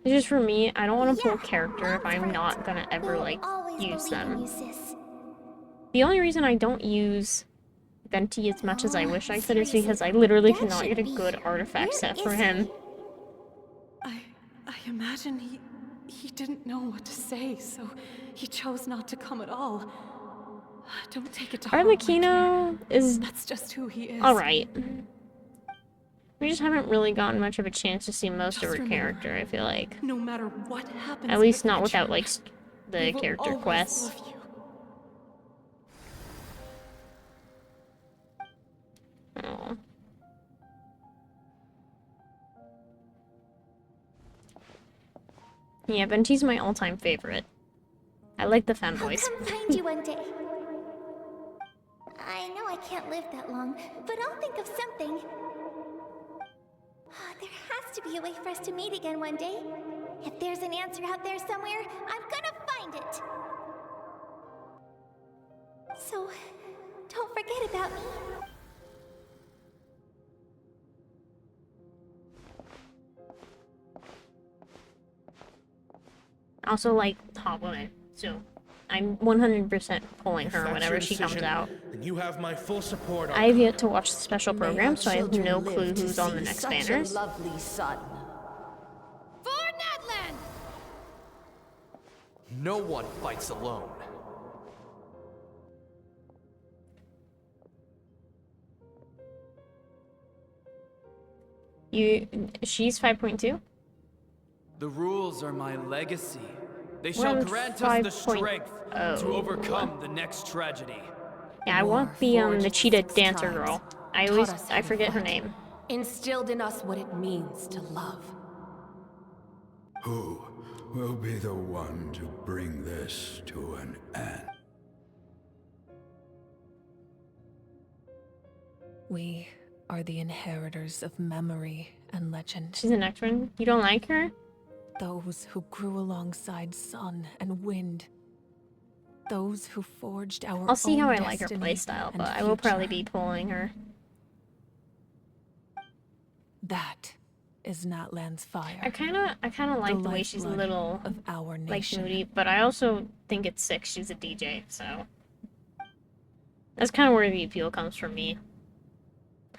It's just for me, I don't want to pull a character if I'm not gonna ever, like, use them. The only reason I don't use Venti as much as I wish I could is because I literally cannot get a good artifact set for him. I imagine he didn't know what to say, so he chose not to come at all. Don't take it to heart, my dear. Arlecchino is... That's just who he is. alright. We just haven't really gotten much of a chance to see most of her remember, character, I feel like. No matter what happens, At least in the not without, future, like, we the will character always quests. love you. Aw. Yeah, Venti's my all-time favorite. I like the femboys. I'll come find you one day. I know I can't live that long, but I'll think of something. There has to be a way for us to meet again one day. If there's an answer out there somewhere, I'm gonna find it. So, don't forget about me. I also like Hot Woman, so I'm 100% pulling her whenever she comes out. And you have my full support. I have yet to watch the special program, so I have no clue who's on the next banners. lovely son. For Natlan! No one fights alone. She's 5.2? The rules are my legacy. They We're shall on grant us the 5.0. strength to overcome the next tragedy. Yeah, I want the cheetah dancer girl. I forget her name. Instilled in us what it means to love. Who will be the one to bring this to an end? We are the inheritors of memory and legend. She's the next one. You don't like her? Those who grew alongside sun and wind. Those who forged our I'll see how own I like her destiny playstyle, and but I will probably future. be pulling her. That is Natlan's fire. I kinda like the way she's a lifeblood little of our like nation. moody, but I also think it's sick she's a DJ, so that's kind of where the appeal comes from me.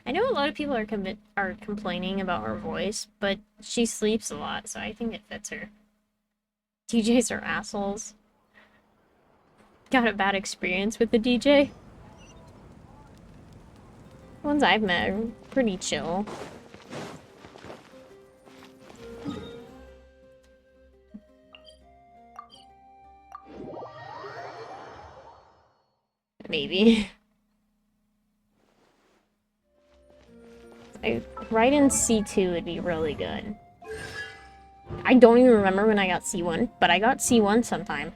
I know a lot of people are complaining about her voice, but she sleeps a lot, so I think it fits her. DJs are assholes. Got a bad experience with the DJ? The ones I've met are pretty chill. Maybe. Right in C2 would be really good. I don't even remember when I got C1, but I got C1 sometime.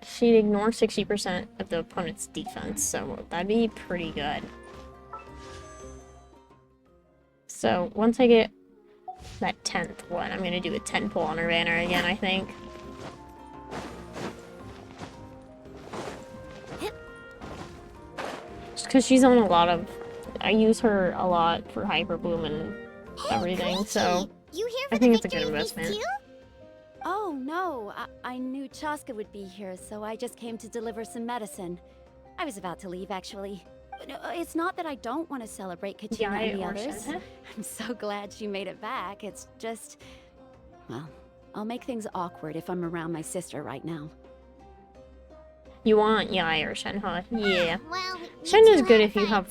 She'd ignore 60% of the opponent's defense, so that'd be pretty good. So once I get that 10th one, I'm gonna do a 10 pull on her banner again, I think. Just because she's on a lot of... I use her a lot for Hyper Bloom and everything, so I think it's a good investment. Oh, no. I knew Chaska would be here, so I just came to deliver some medicine. I was about to leave, actually. No, it's not that I don't want to celebrate Kachina and the others. I'm so glad she made it back. It's just... Well, I'll make things awkward if I'm around my sister right now. You want Yai or Shenhe? Yeah. Shen is good if you have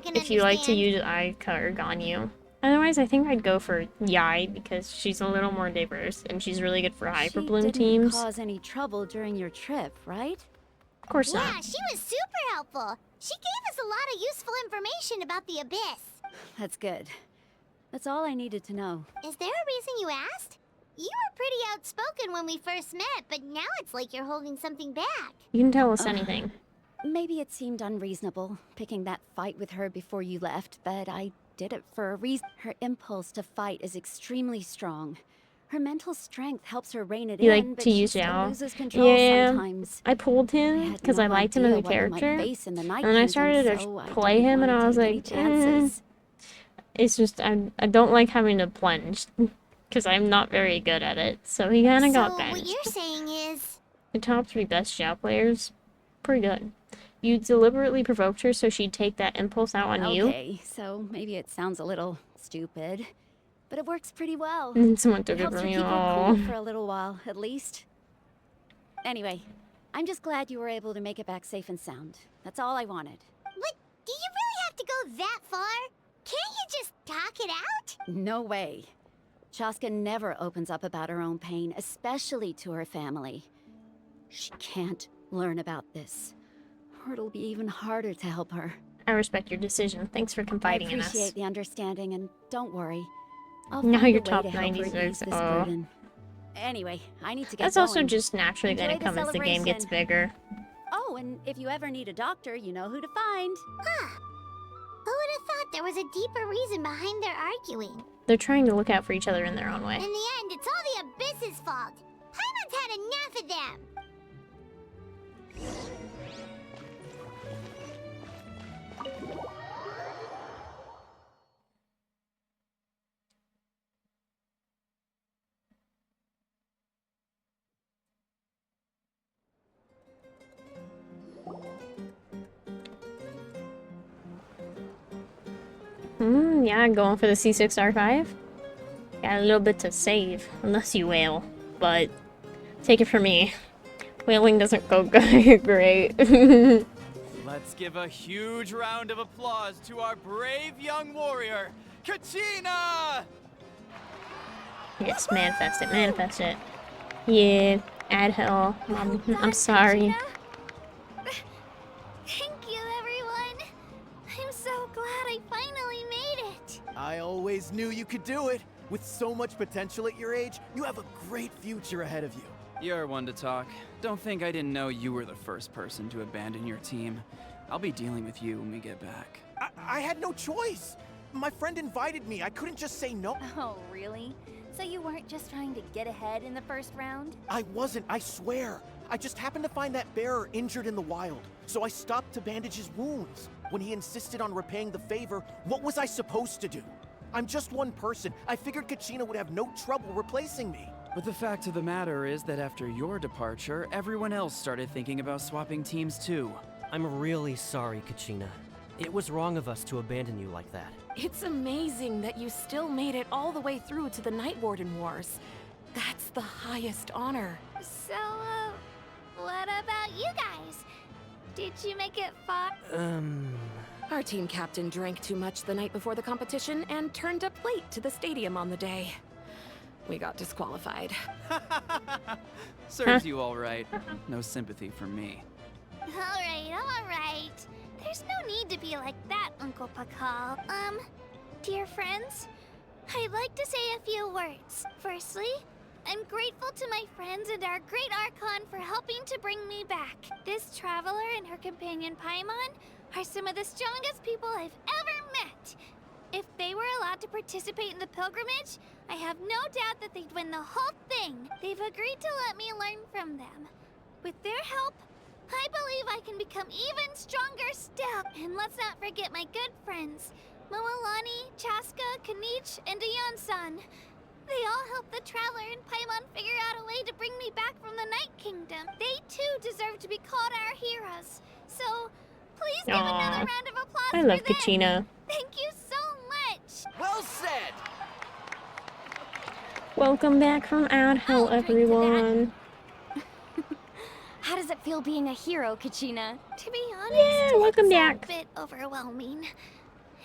if you like to use Aika or Ganyu. Otherwise, I think I'd go for Yai because she's a little more diverse and she's really good for Hyper Bloom teams. She didn't cause any trouble during your trip, right? Of course not. Yeah, she was super helpful. She gave us a lot of useful information about the Abyss. That's good. That's all I needed to know. Is there a reason you asked? You were pretty outspoken when we first met, but now it's like you're holding something back. You can tell us anything. Maybe it seemed unreasonable, picking that fight with her before you left, but I did it for a reason. Her impulse to fight is extremely strong. Her mental strength helps her rein it You in, like but to she use still Yao? loses control Yeah, sometimes. I pulled him because I liked him as a character, and then I started to play him, and I was like, it's just I don't like having to plunge because I'm not very good at it. So he kind of got benched. What you're saying is The top 3 best Xiao players, pretty good. You deliberately provoked her so she'd take that impulse out on you. Okay, so maybe it sounds a little stupid, but it works pretty well. And someone took it helps from her you. keep her Aw. cool for a little while, at least. Anyway, I'm just glad you were able to make it back safe and sound. That's all I wanted. But do you really have to go that far? Can't you just talk it out? No way. Chaska never opens up about her own pain, especially to her family. She can't learn about this, or it'll be even harder to help her. I respect your decision. Thanks for confiding in I us. appreciate the understanding, and don't worry. I'll Now find you're a way top to help her 96. ease this Oh. burden. Anyway, I need to get That's also going. just naturally Enjoy gonna the come as the game gets celebration. bigger. Oh, and if you ever need a doctor, you know who to find. Huh. Who would have thought there was a deeper reason behind their arguing? They're trying to look out for each other in their own way. In the end, it's all the Abyss's fault. Paimon's had enough of them. Yeah, going for the C6R5. Got a little bit to save, unless you whale. But take it from me, whaling doesn't go great. Let's give a huge round of applause to our brave young warrior, Kachina! Yes, manifest it, manifest it. Yeah, add hell. I'm sorry. Thank you, everyone. I'm so glad I finally made it. I always knew you could do it. With so much potential at your age, you have a great future ahead of you. You're one to talk. Don't think I didn't know you were the first person to abandon your team. I'll be dealing with you when we get back. I had no choice. My friend invited me. I couldn't just say no. Oh, really? So you weren't just trying to get ahead in the first round? I wasn't, I swear. I just happened to find that bearer injured in the wild, so I stopped to bandage his wounds. When he insisted on repaying the favor, what was I supposed to do? I'm just one person. I figured Kachina would have no trouble replacing me. But the fact of the matter is that after your departure, everyone else started thinking about swapping teams too. I'm really sorry, Kachina. It was wrong of us to abandon you like that. It's amazing that you still made it all the way through to the Night Warden Wars. That's the highest honor. So, what about you guys? Did you make it far? Our team captain drank too much the night before the competition and turned up late to the stadium on the day. We got disqualified. Serves you all right. No sympathy from me. Alright. There's no need to be like that, Uncle Pakal. Dear friends, I'd like to say a few words. Firstly, I'm grateful to my friends and our great Archon for helping to bring me back. This traveler and her companion Paimon are some of the strongest people I've ever met. If they were allowed to participate in the pilgrimage, I have no doubt that they'd win the whole thing. They've agreed to let me learn from them. With their help, I believe I can become even stronger still. And let's not forget my good friends, Moalani, Chaska, Kanich, and Ayan-san. They all helped the Traveler and Paimon figure out a way to bring me back from the Night Kingdom. They too deserve to be called our heroes. So, please give another round of applause I love for them. Kachina. Thank you so much. Well said. Welcome back from out, hello everyone. How does it feel being a hero, Kachina? To be honest, Yeah, welcome it's back. a bit overwhelming.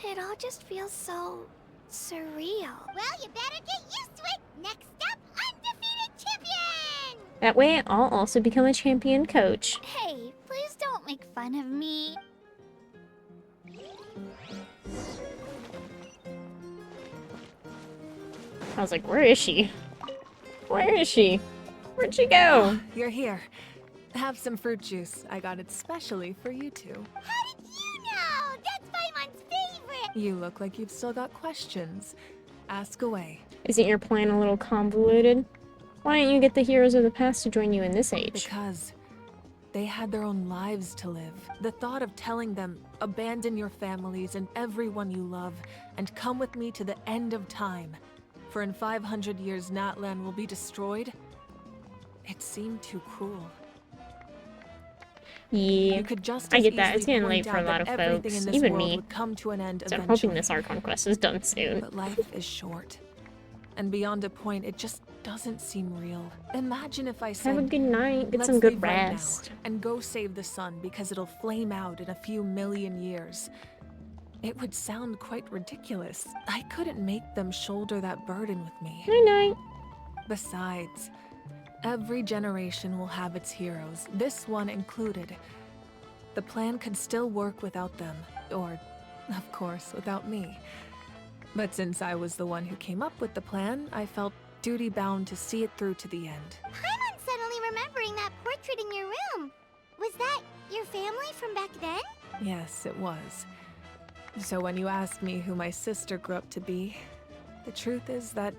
It all just feels so surreal. Well, you better get used to it. Next up, undefeated champion! That way I'll also become a champion coach. Hey, please don't make fun of me. I was like, where is she? Where is she? Where'd she go? You're here. Have some fruit juice. I got it specially for you two. How did you know? That's Paimon's favorite! You look like you've still got questions. Ask away. Isn't your plan a little convoluted? Why don't you get the heroes of the past to join you in this age? Because they had their own lives to live. The thought of telling them, abandon your families and everyone you love, and come with me to the end of time, for in 500 years Natlan will be destroyed, it seemed too cruel. Yeah, You could just I as get that. It's easily getting point late for a out lot that of everything folks, in this even world me. would come to an end So I'm eventually. hoping this Archon quest is done soon. But life is short. And beyond a point, it just doesn't seem real. Imagine if I said, Have a good night, get "Let's some good leave right now rest." and go save the sun because it'll flame out in a few million years. It would sound quite ridiculous. I couldn't make them shoulder that burden with me. Night night. Besides, every generation will have its heroes, this one included. The plan could still work without them, or, of course, without me. But since I was the one who came up with the plan, I felt duty-bound to see it through to the end. Paimon's suddenly remembering that portrait in your room. Was that your family from back then? Yes, it was. So when you asked me who my sister grew up to be, the truth is that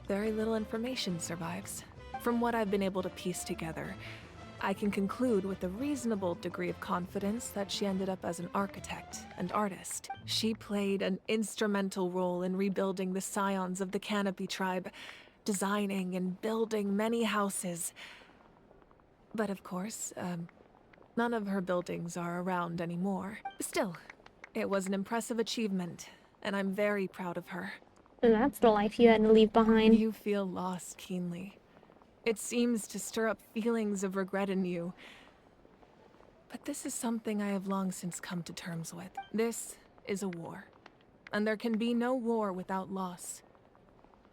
very little information survives. From what I've been able to piece together, I can conclude with a reasonable degree of confidence that she ended up as an architect and artist. She played an instrumental role in rebuilding the scions of the Canopy tribe, designing and building many houses. But of course, none of her buildings are around anymore. Still, it was an impressive achievement, and I'm very proud of her. So that's the life you had to leave behind. You feel lost keenly. It seems to stir up feelings of regret in you. But this is something I have long since come to terms with. This is a war, and there can be no war without loss.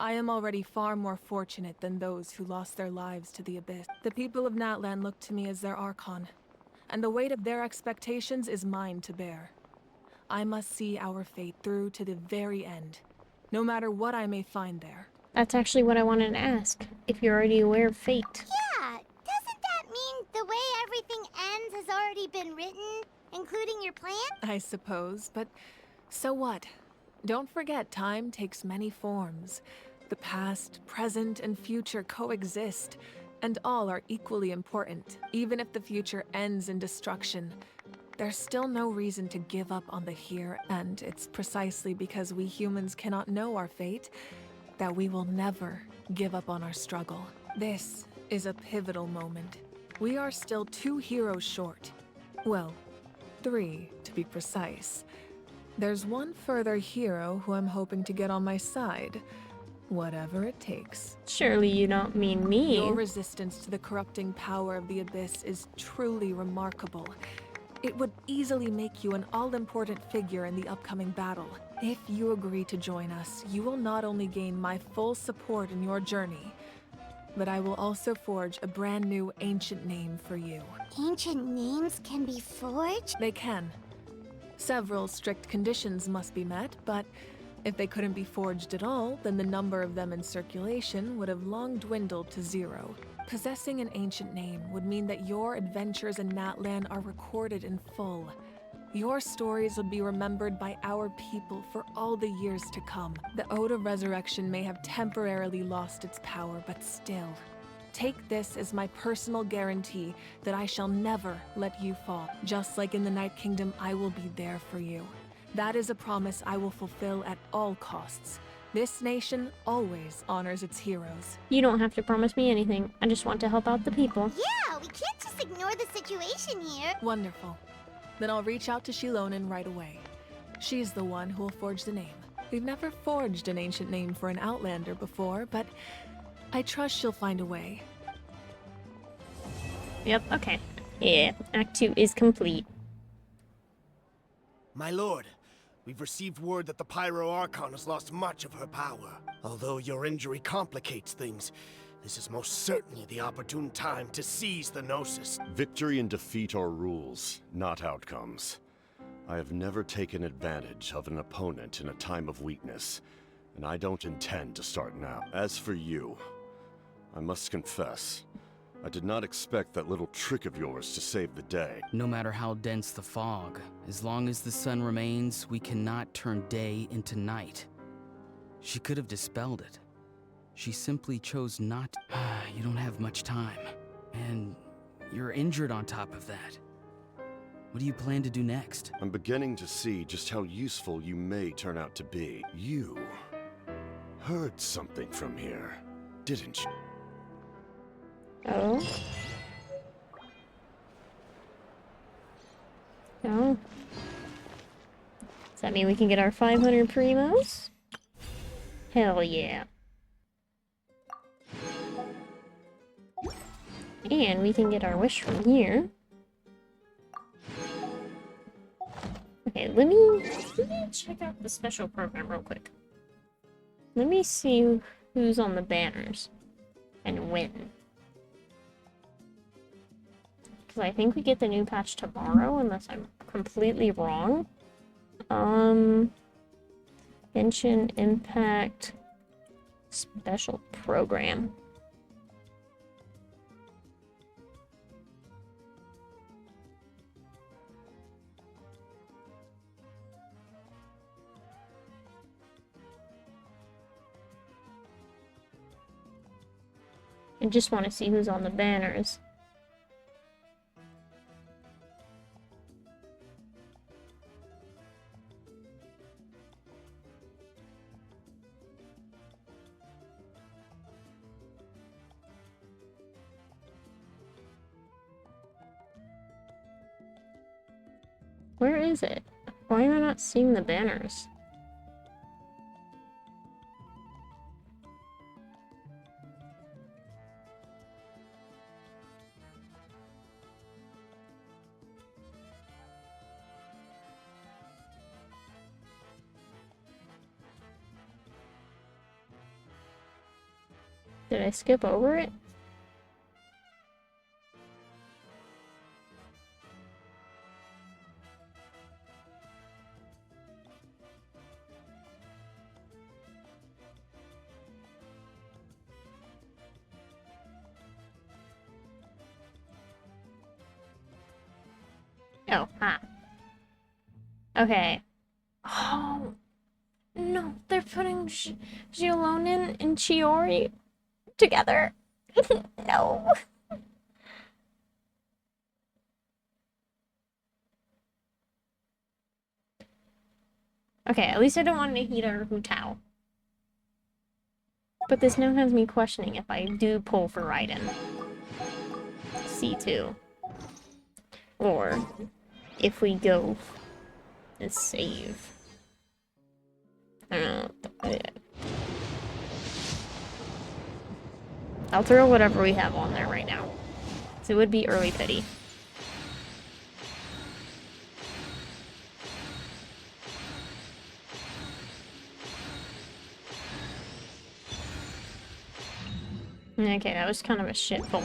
I am already far more fortunate than those who lost their lives to the Abyss. The people of Natlan look to me as their Archon, and the weight of their expectations is mine to bear. I must see our fate through to the very end, no matter what I may find there. That's actually what I wanted to ask. If you're already aware of fate. Yeah, doesn't that mean the way everything ends has already been written, including your plan? I suppose, but so what? Don't forget, time takes many forms. The past, present, and future coexist, and all are equally important. Even if the future ends in destruction, there's still no reason to give up on the here, and it's precisely because we humans cannot know our fate that we will never give up on our struggle. This is a pivotal moment. We are still 2 heroes short. Well, 3 to be precise. There's one further hero who I'm hoping to get on my side. Whatever it takes. Surely you don't mean me. Your resistance to the corrupting power of the Abyss is truly remarkable. It would easily make you an all-important figure in the upcoming battle. If you agree to join us, you will not only gain my full support in your journey, but I will also forge a brand new ancient name for you. Ancient names can be forged? They can. Several strict conditions must be met, but if they couldn't be forged at all, then the number of them in circulation would have long dwindled to 0. Possessing an ancient name would mean that your adventures in Natlan are recorded in full. Your stories would be remembered by our people for all the years to come. The Ode of Resurrection may have temporarily lost its power, but still. Take this as my personal guarantee that I shall never let you fall. Just like in the Night Kingdom, I will be there for you. That is a promise I will fulfill at all costs. This nation always honors its heroes. You don't have to promise me anything. I just want to help out the people. Yeah, we can't just ignore the situation here. Wonderful. Then I'll reach out to Shilonen right away. She's the one who will forge the name. We've never forged an ancient name for an Outlander before, but I trust she'll find a way. Yep, okay. Yeah, Act 2 is complete. My lord, we've received word that the Pyro Archon has lost much of her power. Although your injury complicates things, this is most certainly the opportune time to seize the Gnosis. Victory and defeat are rules, not outcomes. I have never taken advantage of an opponent in a time of weakness, and I don't intend to start now. As for you, I must confess, I did not expect that little trick of yours to save the day. No matter how dense the fog, as long as the sun remains, we cannot turn day into night. She could have dispelled it. She simply chose not to. You don't have much time. And you're injured on top of that. What do you plan to do next? I'm beginning to see just how useful you may turn out to be. You heard something from here, didn't you? Oh. Oh. Does that mean we can get our 500 primos? Hell yeah. And we can get our wish from here. Okay, let me check out the special program real quick. Let me see who's on the banners and when. Because I think we get the new patch tomorrow, unless I'm completely wrong. Genshin Impact Special Program. I just want to see who's on the banners. Where is it? Why am I not seeing the banners? Did I skip over it? Oh, huh. Okay. Oh, no, they're putting Shilonen and Chiori together. No. Okay, at least I don't want Nahida or Hu Tao. But this now has me questioning if I do pull for Raiden. C2. Or if we go is save. I don't know. I'll throw whatever we have on there right now. So it would be early pity. Okay, that was kind of a shitful.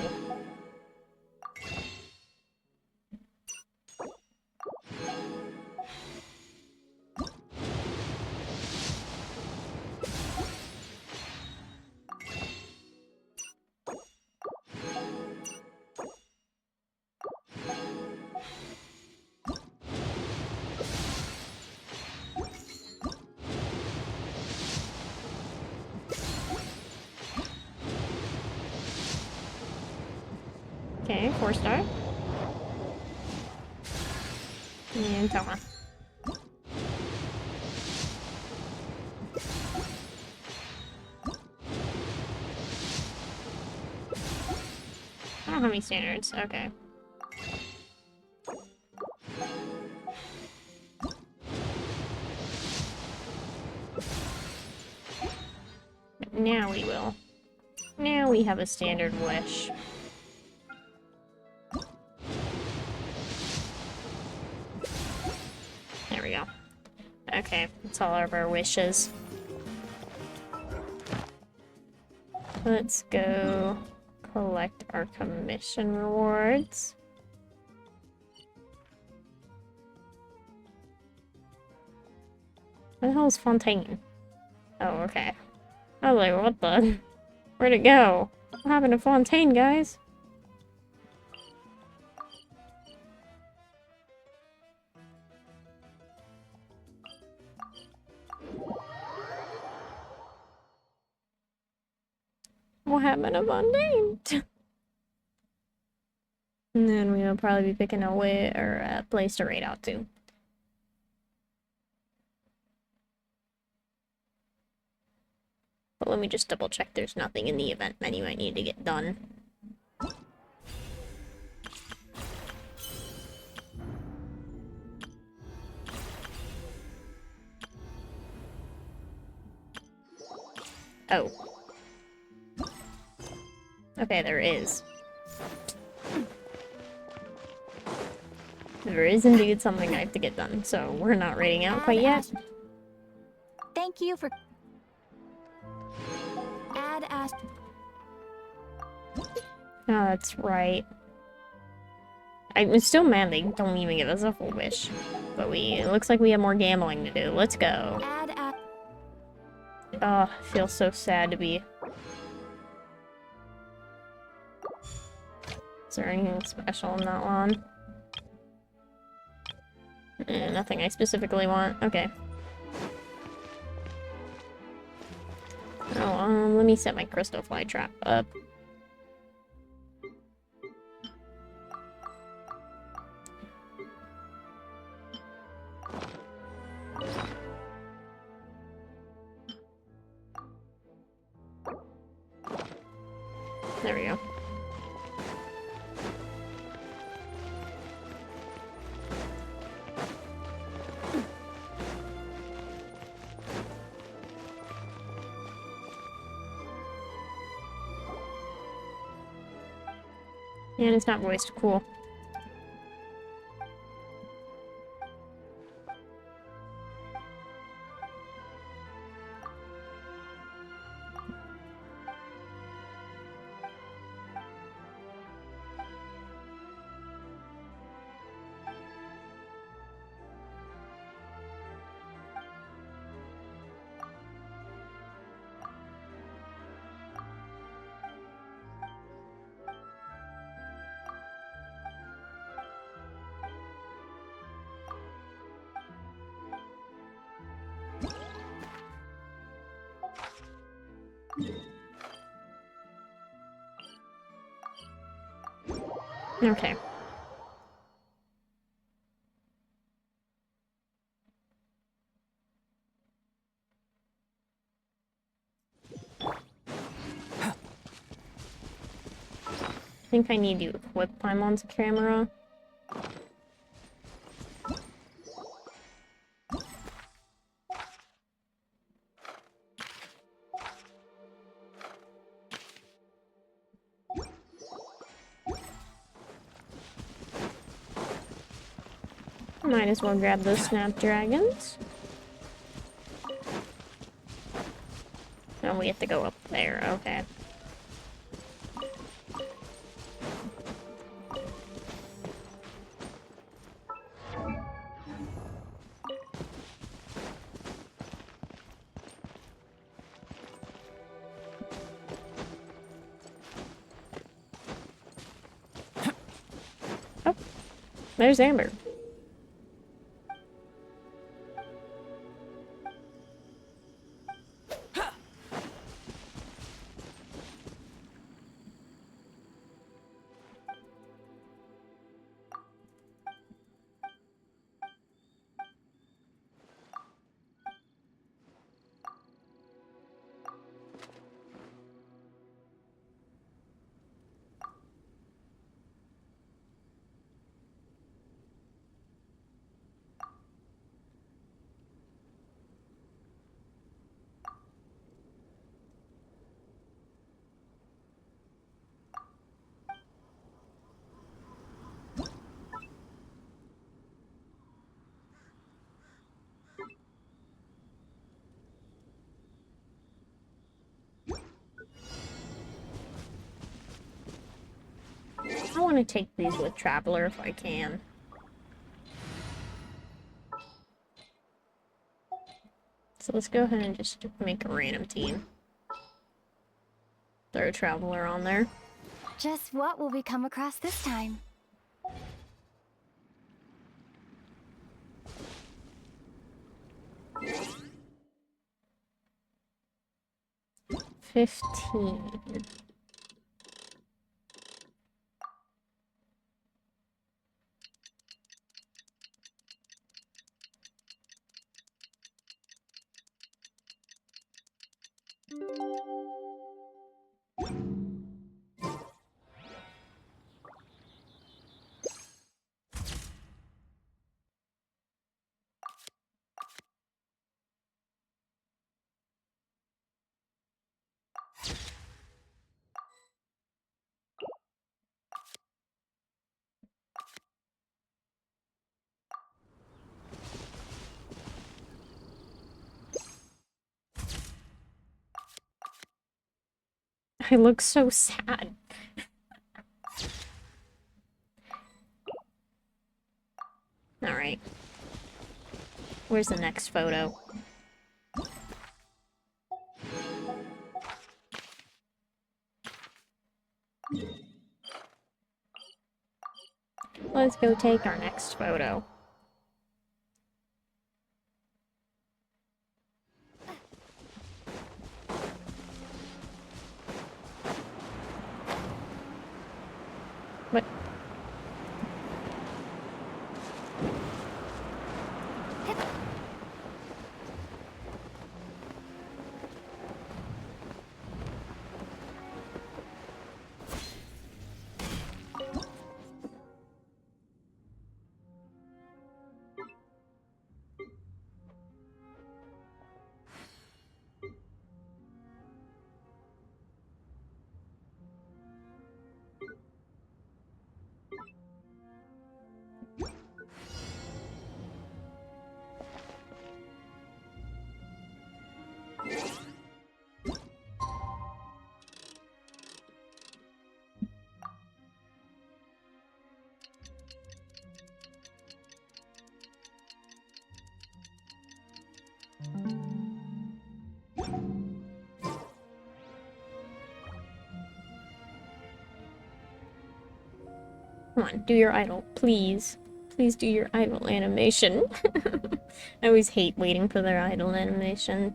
Okay, 4-star. And Toma. I don't have any standards. Okay. But now we will. Now we have a standard wish. There we go. Okay, that's all of our wishes. Let's go collect our commission rewards. Where the hell is Fontaine? Oh, okay. I was like, what the? Where'd it go? What happened to Fontaine, guys? What happened to Fontaine? And then we'll probably be picking a way or a place to raid out to. But let me just double check there's nothing in the event menu I need to get done. Oh. Okay, there is. There is indeed something I have to get done, so we're not raiding out quite yet. Thank you for... Add ask... Oh, that's right. I'm still mad they don't even give us a full wish. But it looks like we have more gambling to do. Let's go. Add ask... Oh, I feel so sad to be... Is there anything special in that one? Nothing I specifically want. Okay. Oh, let me set my crystal fly trap up. There we go. And it's not voiced. Cool. Okay. I think I need to equip Paimon's camera. Might as well grab those snapdragons. Oh, we have to go up there, okay. Oh, there's Amber. I want to take these with Traveler if I can. So let's go ahead and just make a random team. Throw a Traveler on there. Just what will we come across this time? $15. I look so sad. Alright. Where's the next photo? Let's go take our next photo. What? Come on, do your idol, please. Please do your idol animation. I always hate waiting for their idol animation.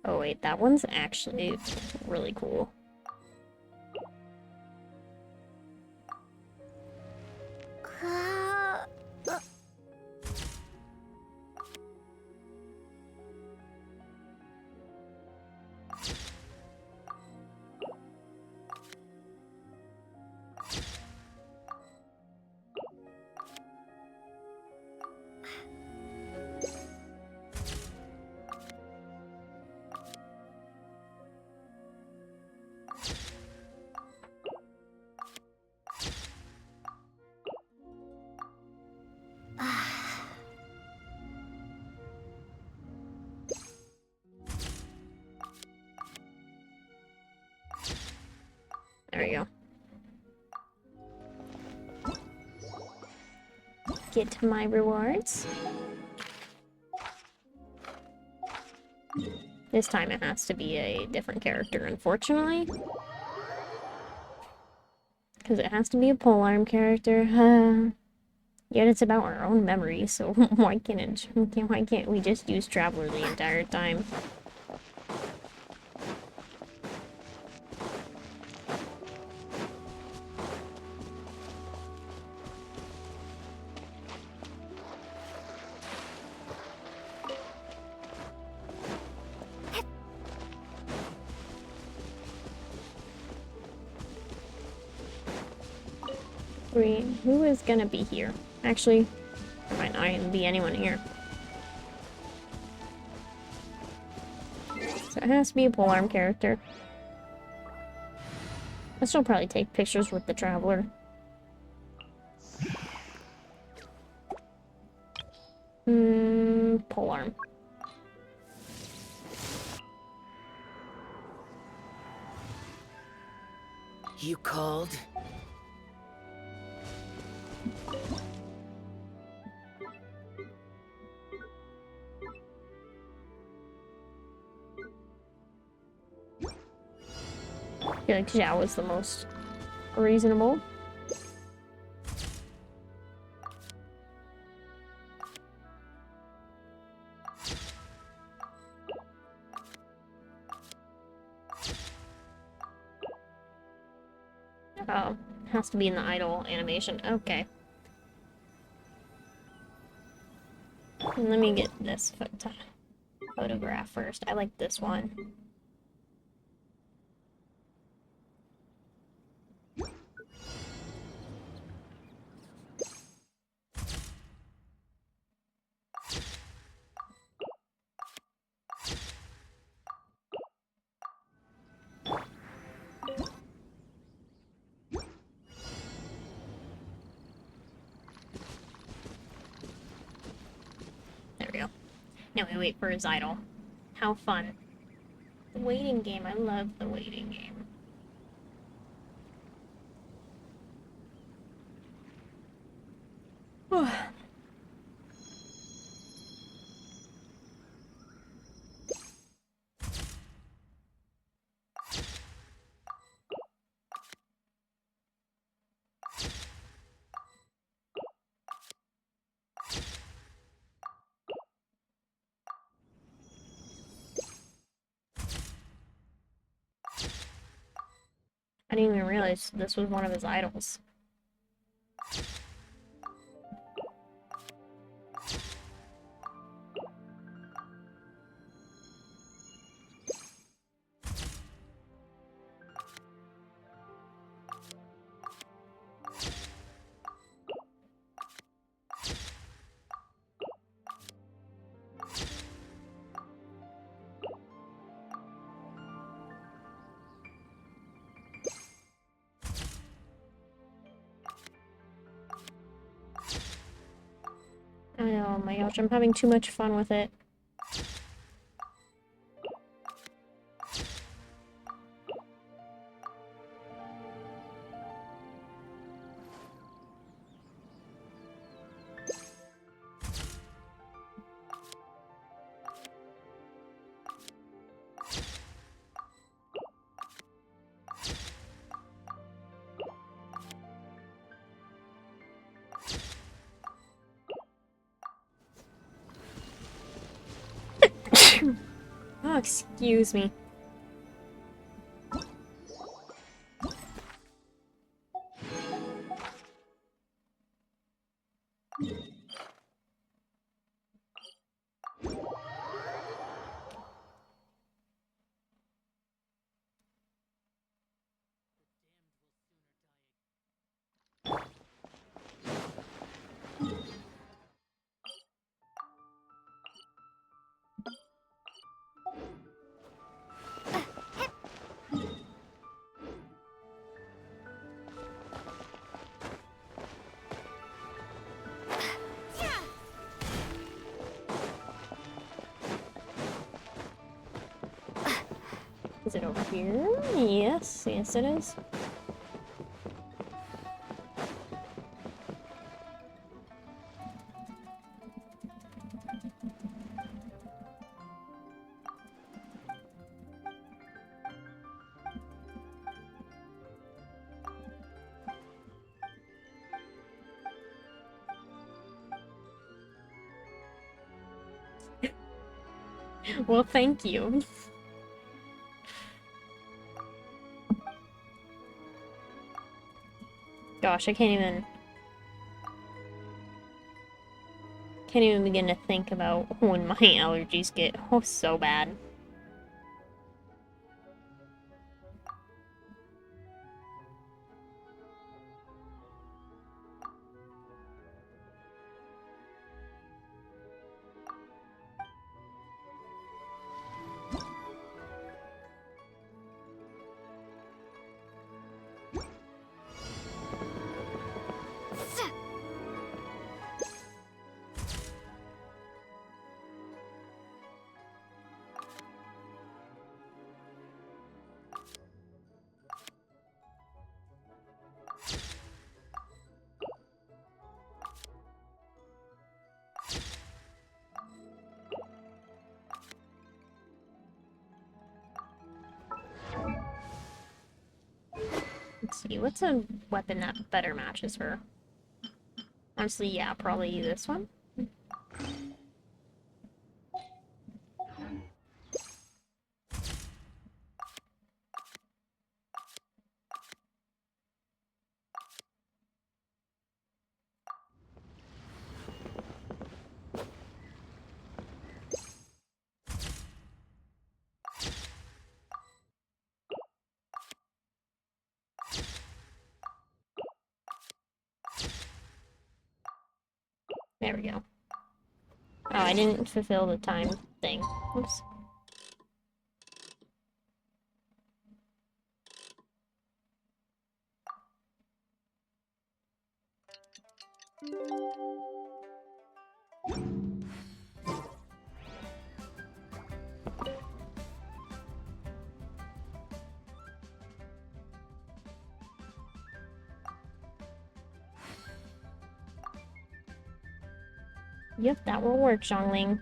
Oh wait, that one's actually really cool. we go. Get my rewards. This time it has to be a different character, unfortunately. Because it has to be a polearm character. Yet it's about our own memories, so why can't we just use Traveler the entire time? Who is gonna be here? Actually, there might not even be anyone here. So it has to be a polearm character. I'll still probably take pictures with the Traveler. Polearm. You called? I feel like Zhao was the most reasonable. Oh, has to be in the idle animation. Okay. Let me get this photograph first. I like this one. There we go. Now we wait for his idol. How fun. The waiting game. I love the waiting game. I didn't even realize this was one of his idols. Oh my gosh, I'm having too much fun with it. Oh, excuse me. Is it over here? Yes, yes it is. Well, thank you. Gosh, I can't even begin to think about when my allergies get so bad. Let's see, what's a weapon that better matches her? Honestly, yeah, probably this one. There we go. Oh, I didn't fulfill the time thing. Oops. Yep, that will work, Zhongling.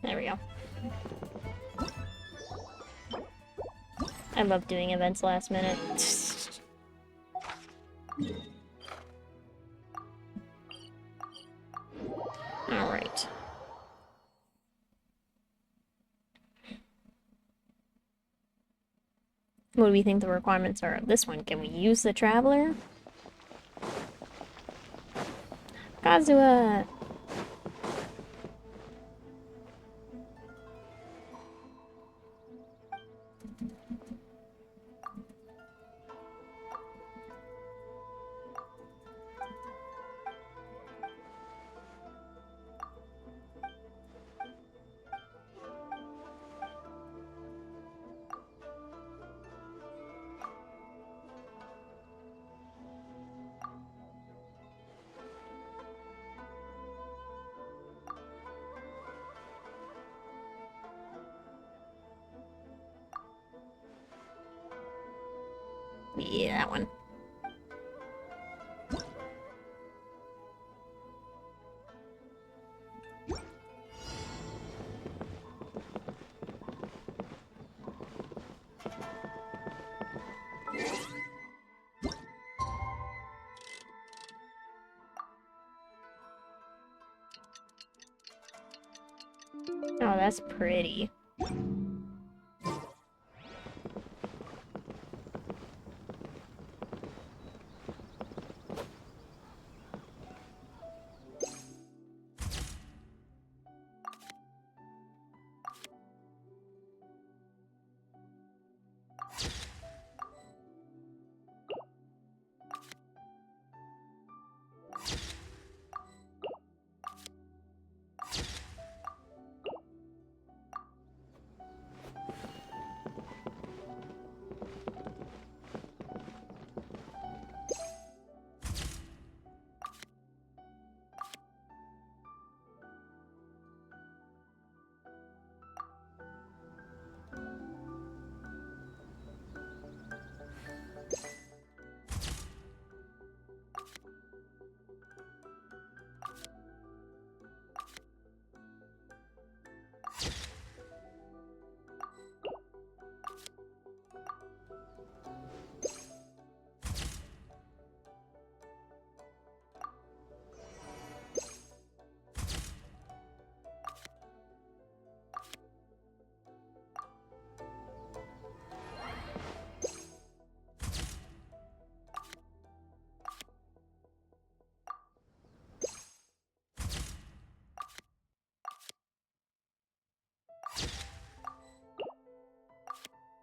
There we go. I love doing events last minute. Alright. What do we think the requirements are of this one? Can we use the Traveler? Kazuha! Yeah, that one. Oh, that's pretty.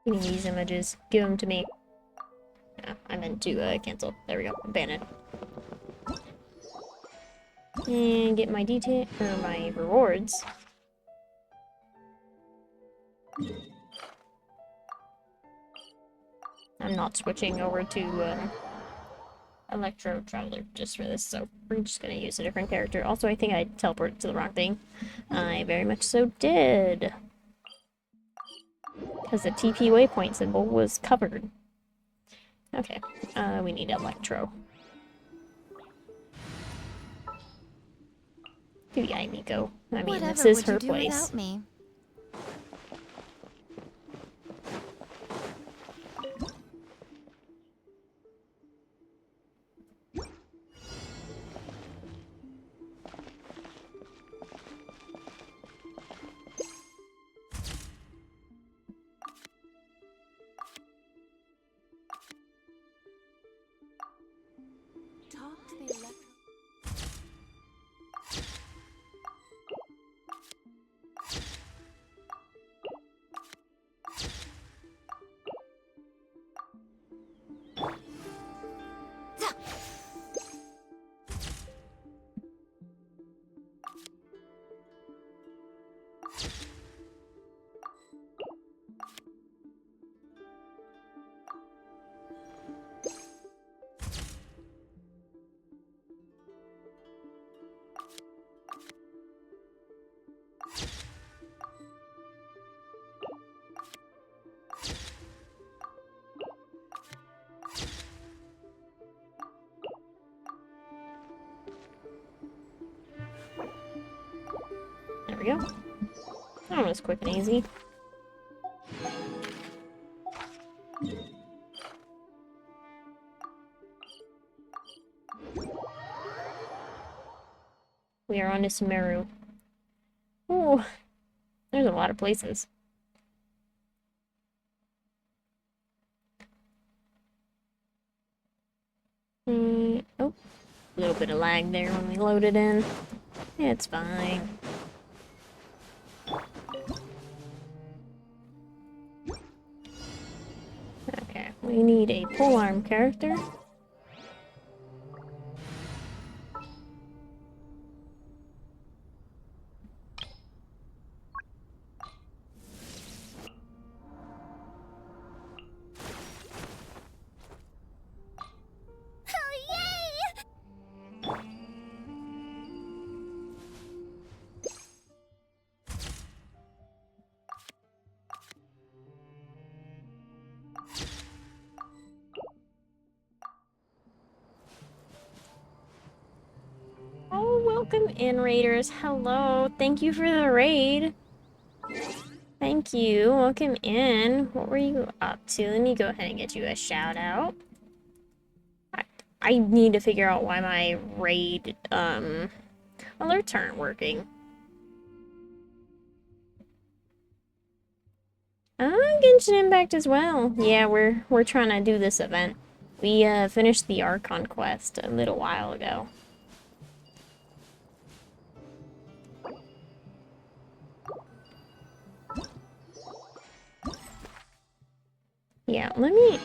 Give me these images. Give them to me. Yeah, I meant to cancel. There we go. Abandon. And get my detail or my rewards. I'm not switching over to Electro Traveler just for this, so we're just gonna use a different character. Also, I think I teleported to the wrong thing. I very much so did. Because the TP waypoint symbol was covered. Okay, we need Electro. Yeah, Miko. I mean, this is her place. Without me? Talk to the electro. There we go. That was quick and easy. We are on to Sumeru. Ooh, there's a lot of places. Oh, a little bit of lag there when we loaded in. It's fine. Okay, we need a polearm character. Oh, welcome in, raiders. Hello. Thank you for the raid. Thank you. Welcome in. What were you up to? Let me go ahead and get you a shout out. I need to figure out why my raid alerts aren't working. Genshin Impact as well. Yeah, we're trying to do this event. We finished the Archon quest a little while ago. Yeah, let me...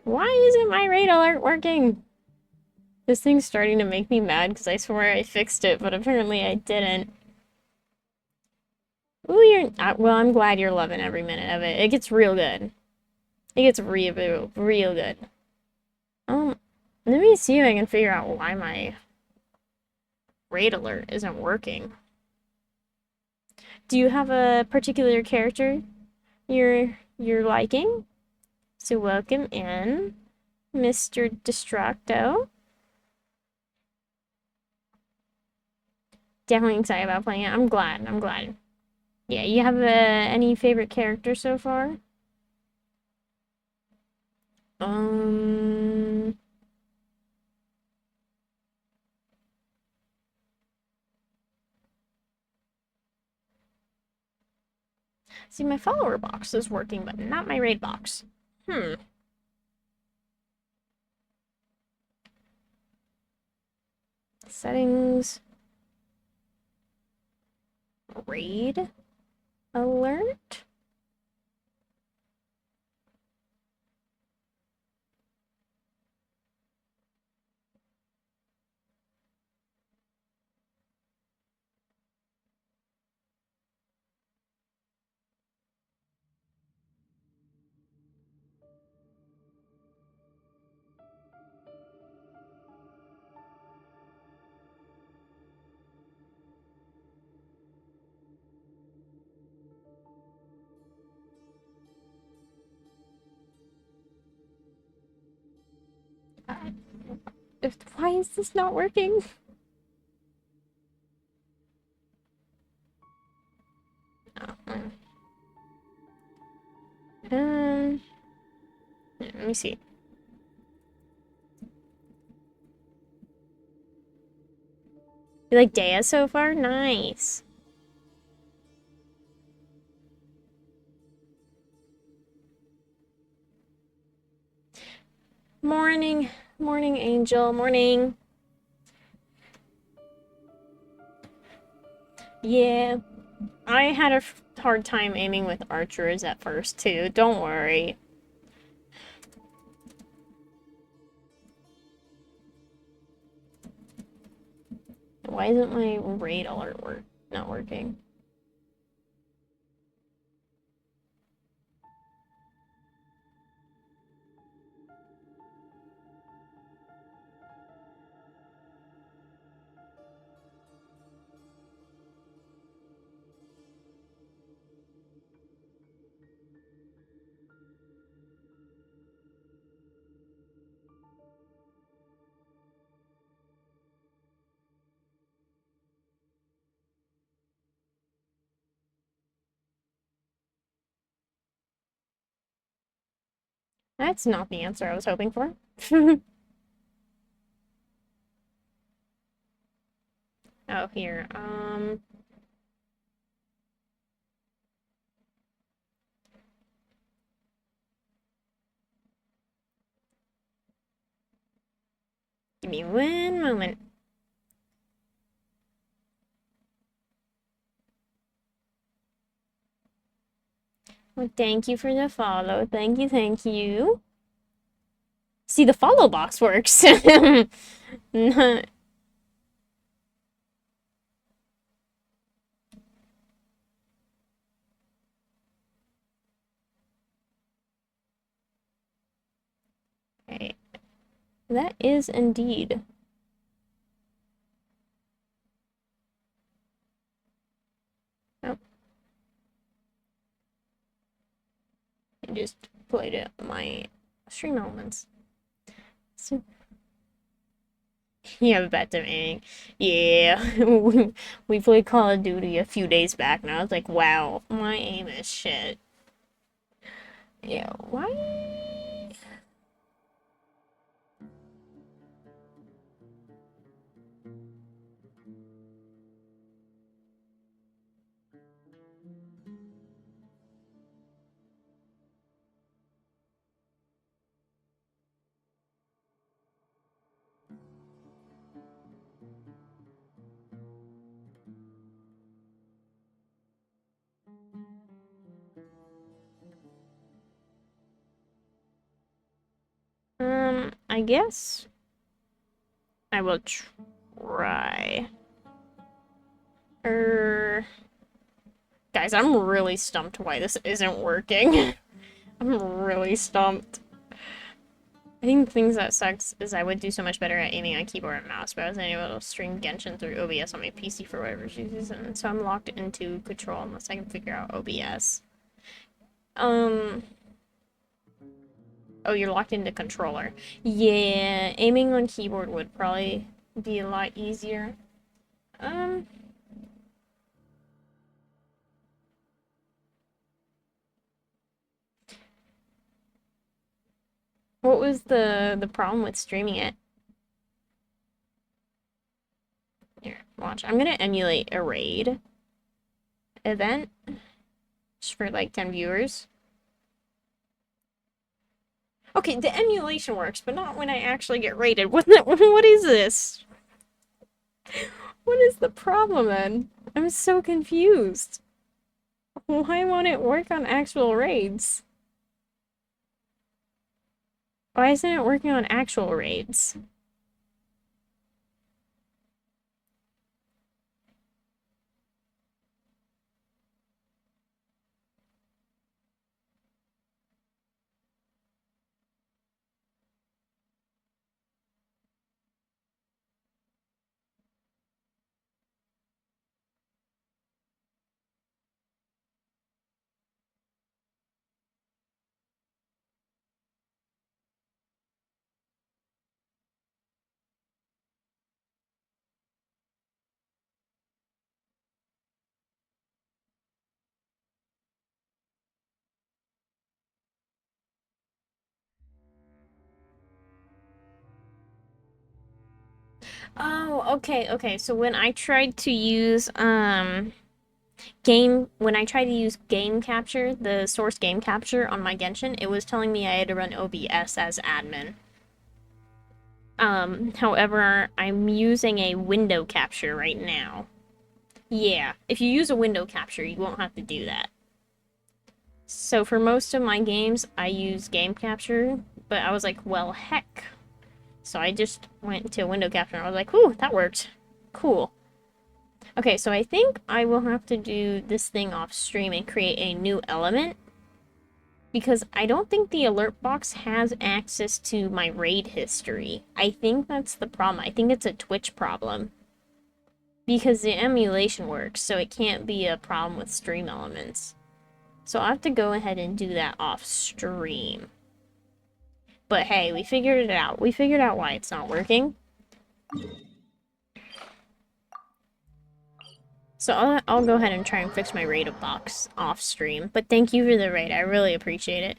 Why isn't my raid alert working? This thing's starting to make me mad because I swear I fixed it, but apparently I didn't. Ooh, you're... well, I'm glad you're loving every minute of it. It gets real good. It gets real good. Let me see if I can figure out why my raid alert isn't working. Do you have a particular character you're liking? So welcome in, Mr. Distracto. Definitely excited about playing it. I'm glad. Yeah, you have any favorite character so far? See, my follower box is working, but not my raid box. Settings. Raid alert. is this not working? Oh, let me see. You like Dea so far? Nice. Morning. Morning, Angel. Morning. Yeah. I had a hard time aiming with archers at first, too. Don't worry. Why isn't my raid alert not working? That's not the answer I was hoping for. Oh, here. Give me one moment. Well, thank you for the follow. Thank you, thank you. See, the follow box works. Not... Okay. That is indeed. Oh. I just played it my stream elements. So you have a bad time aiming. Yeah. We played Call of Duty a few days back and I was like, wow, my aim is shit. Yeah, why? I guess I will try. Guys, I'm really stumped why this isn't working. I'm really stumped. I think the things that sucks is I would do so much better at aiming on keyboard and mouse, but I wasn't able to stream Genshin through OBS on my PC for whatever reason, so I'm locked into Control unless I can figure out OBS. Oh, you're locked into controller. Yeah, aiming on keyboard would probably be a lot easier. What was the problem with streaming it? Here, watch. I'm gonna emulate a raid event just for like 10 viewers. Okay, the emulation works, but not when I actually get rated. What is this? What is the problem then? I'm so confused. Why won't it work on actual raids? Why isn't it working on actual raids? Oh, okay, okay. So when I tried to use game capture, the source game capture on my Genshin, it was telling me I had to run OBS as admin. However, I'm using a window capture right now. Yeah, if you use a window capture, you won't have to do that. So for most of my games, I use game capture, but I was like, well, heck. So I just went to window capture and I was like, ooh, that worked. Cool. Okay, so I think I will have to do this thing off stream and create a new element. Because I don't think the alert box has access to my raid history. I think that's the problem. I think it's a Twitch problem. Because the emulation works, so it can't be a problem with stream elements. So I'll have to go ahead and do that off stream. But hey, we figured it out. We figured out why it's not working. So I'll go ahead and try and fix my raid box off stream. But thank you for the raid. I really appreciate it.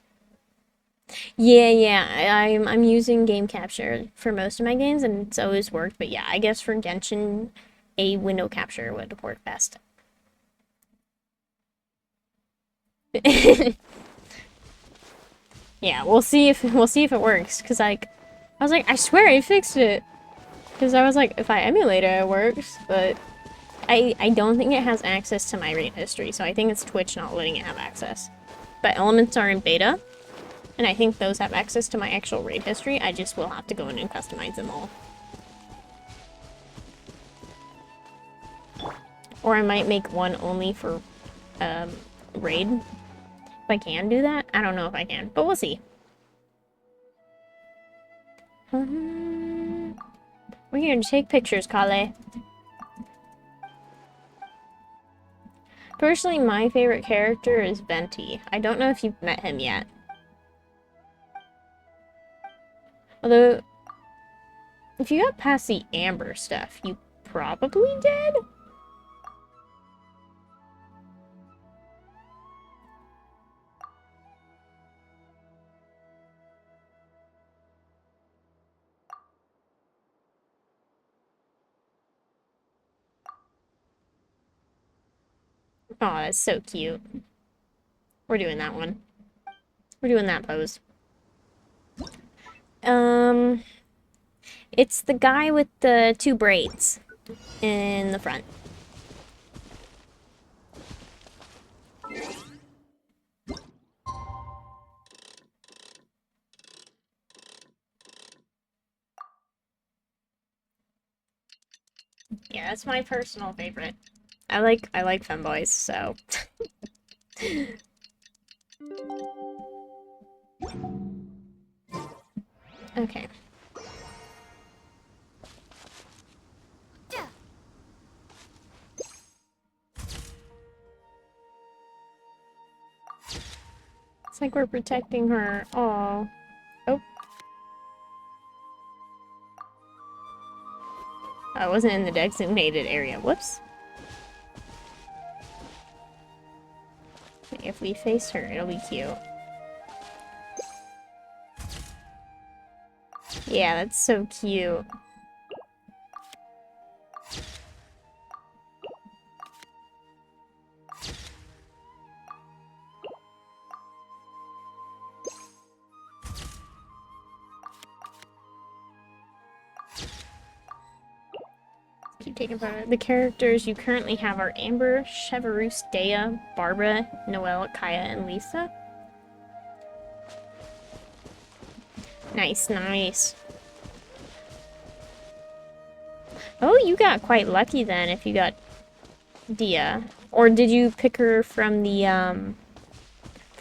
Yeah, I'm using game capture for most of my games, and it's always worked. But yeah, I guess for Genshin, a window capture would work best. Yeah, we'll see if it works. Cause I was like, I swear I fixed it. Cause I was like, if I emulate it, it works. But I don't think it has access to my raid history, so I think it's Twitch not letting it have access. But elements are in beta, and I think those have access to my actual raid history. I just will have to go in and customize them all. Or I might make one only for raid. If I can do that. I don't know if I can, but we'll see. We're here to take pictures, Kale. Personally, my favorite character is Venti. I don't know if you've met him yet. Although, if you got past the Amber stuff, you probably did? Oh, that's so cute. We're doing that one. We're doing that pose. It's the guy with the 2 braids in the front. Yeah, that's my personal favorite. I like femboys, so. Okay. It's like we're protecting her. Aw. Oh. I wasn't in the designated area. Whoops. If we face her, it'll be cute. Yeah, that's so cute. Keep taking part. The characters you currently have are Amber, Cheverus, Dea, Barbara, Noelle, Kaya, and Lisa. Nice, nice. Oh, you got quite lucky then if you got Dea. Or did you pick her from the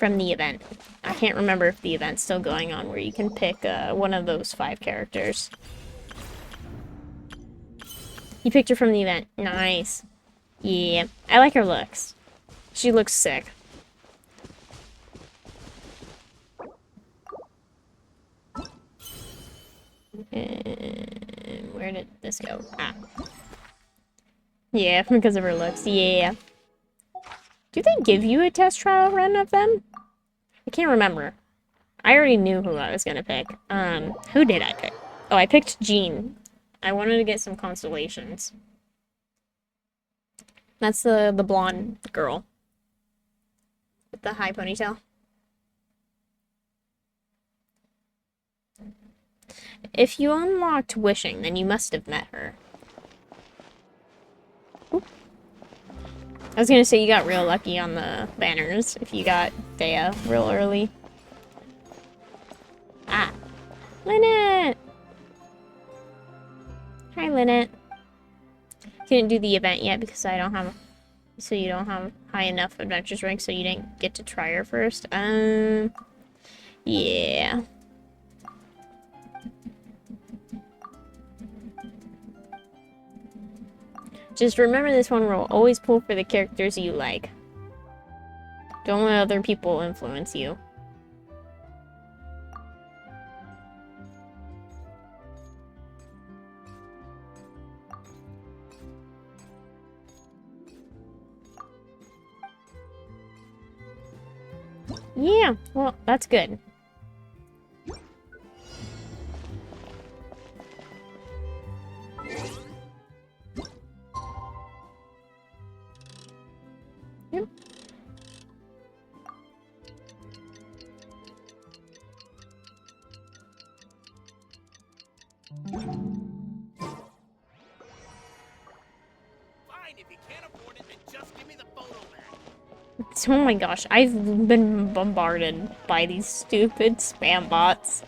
event? I can't remember if the event's still going on where you can pick one of those 5 characters. You picked her from the event. Nice. Yeah, I like her looks. She looks sick. Where did this go? Ah. Yeah, because of her looks. Yeah. Do they give you a test trial run of them? I can't remember. I already knew who I was gonna pick. Who did I pick? Oh, I picked Jean. I wanted to get some constellations. That's the blonde girl. With the high ponytail. If you unlocked wishing, then you must have met her. Oop. I was gonna say you got real lucky on the banners if you got Thea real early. Ah. Lynette! Hi, Lynette. Couldn't do the event yet because I don't have... So you don't have high enough adventures rank, so you didn't get to try her first. Yeah. Just remember this one rule. Always pull for the characters you like. Don't let other people influence you. Yeah, well, that's good. Yep. Fine, if you can't afford it, then just give me the photo back. Oh my gosh, I've been bombarded by these stupid spam bots.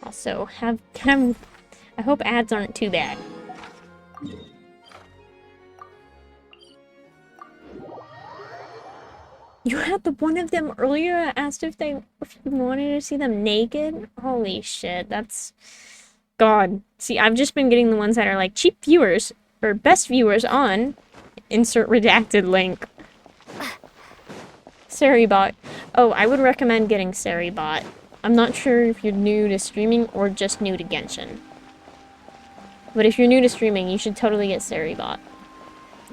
Also, I hope ads aren't too bad. You had the one of them earlier that asked if you wanted to see them naked? Holy shit, that's... God. See, I've just been getting the ones that are like cheap viewers, or best viewers on, insert redacted link. Saribot. Oh, I would recommend getting Saribot. I'm not sure if you're new to streaming or just new to Genshin. But if you're new to streaming, you should totally get Saribot.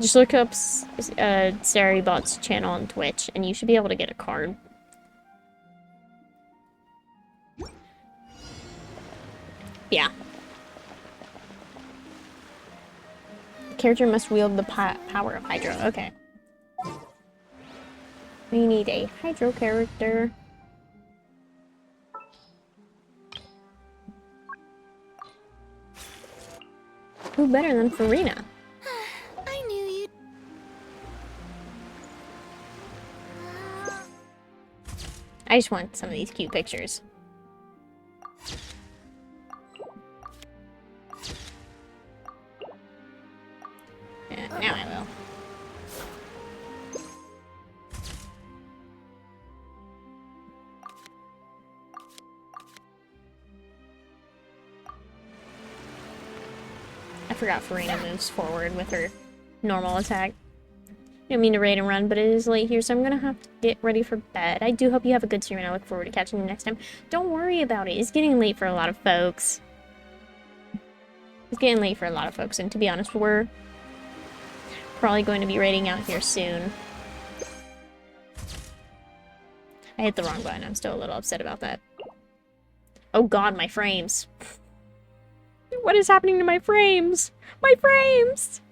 Just look up Saribot's channel on Twitch, and you should be able to get a card. Yeah. The character must wield the power of Hydro. Okay. We need a Hydro character. Who better than Farina? I knew you'd... I just want some of these cute pictures. Yeah, now I will. I forgot Farina moves forward with her normal attack. I don't mean to raid and run, but it is late here, so I'm gonna have to get ready for bed. I do hope you have a good stream, and I look forward to catching you next time. Don't worry about it. It's getting late for a lot of folks. It's getting late for a lot of folks, and to be honest, we're probably going to be raiding out here soon. I hit the wrong button. I'm still a little upset about that. Oh god, my frames. What is happening to my frames? My frames!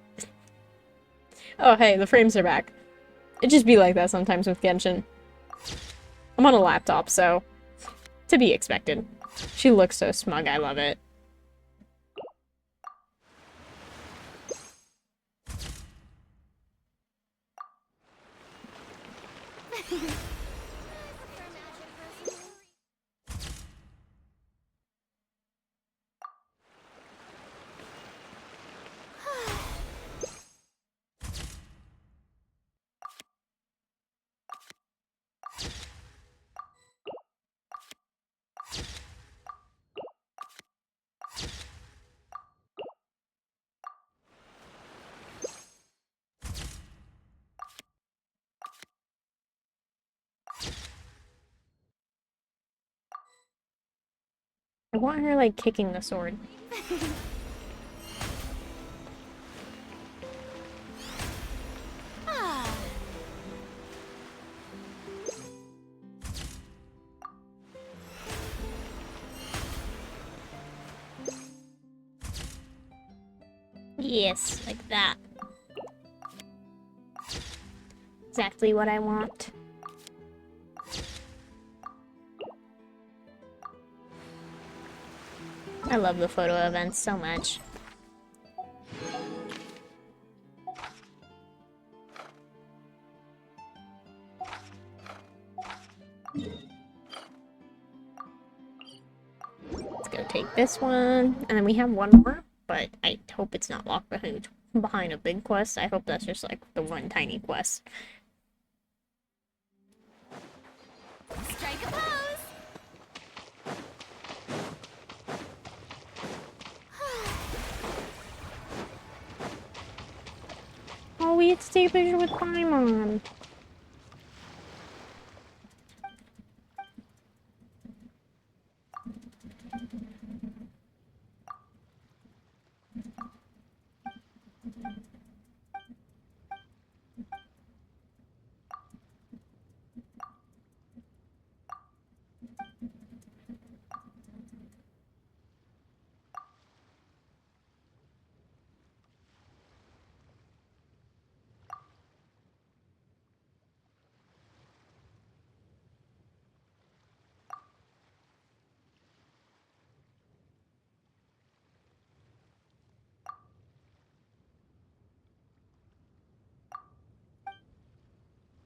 Oh, hey, the frames are back. It just be like that sometimes with Genshin. I'm on a laptop, so... to be expected. She looks so smug, I love it. I want her, like, kicking the sword. Ah. Yes, like that. Exactly what I want. I love the photo events so much. Let's go take this one, and then we have one more, but I hope it's not locked behind a big quest. I hope that's just like the one tiny quest. Strike a pose! Oh, we had to take a picture with Paimon.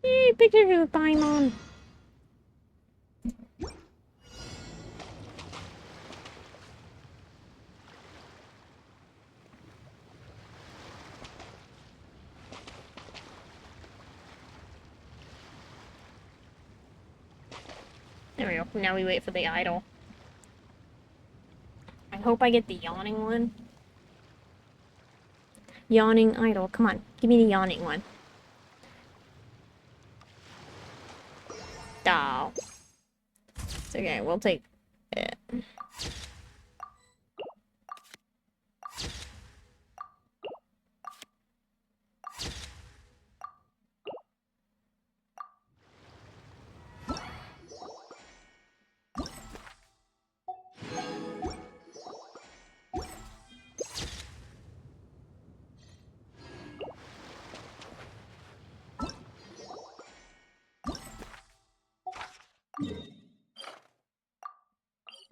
Yay, picture of Paimon. There we go. Now we wait for the idol. I hope I get the yawning one. Yawning idol. Come on. Give me the yawning one. Oh. It's okay. We'll take it.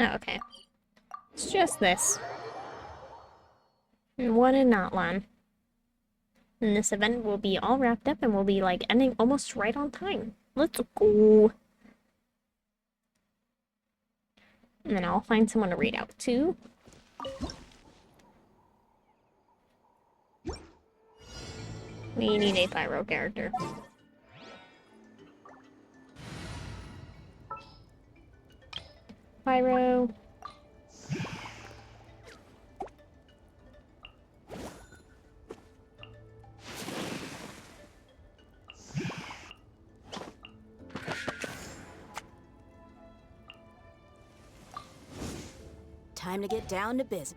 Oh, okay. It's just this. And one in Natlan. And this event will be all wrapped up and we'll be like ending almost right on time. Let's go. And then I'll find someone to read out to. We need a pyro character. Pyro. Time to get down to business.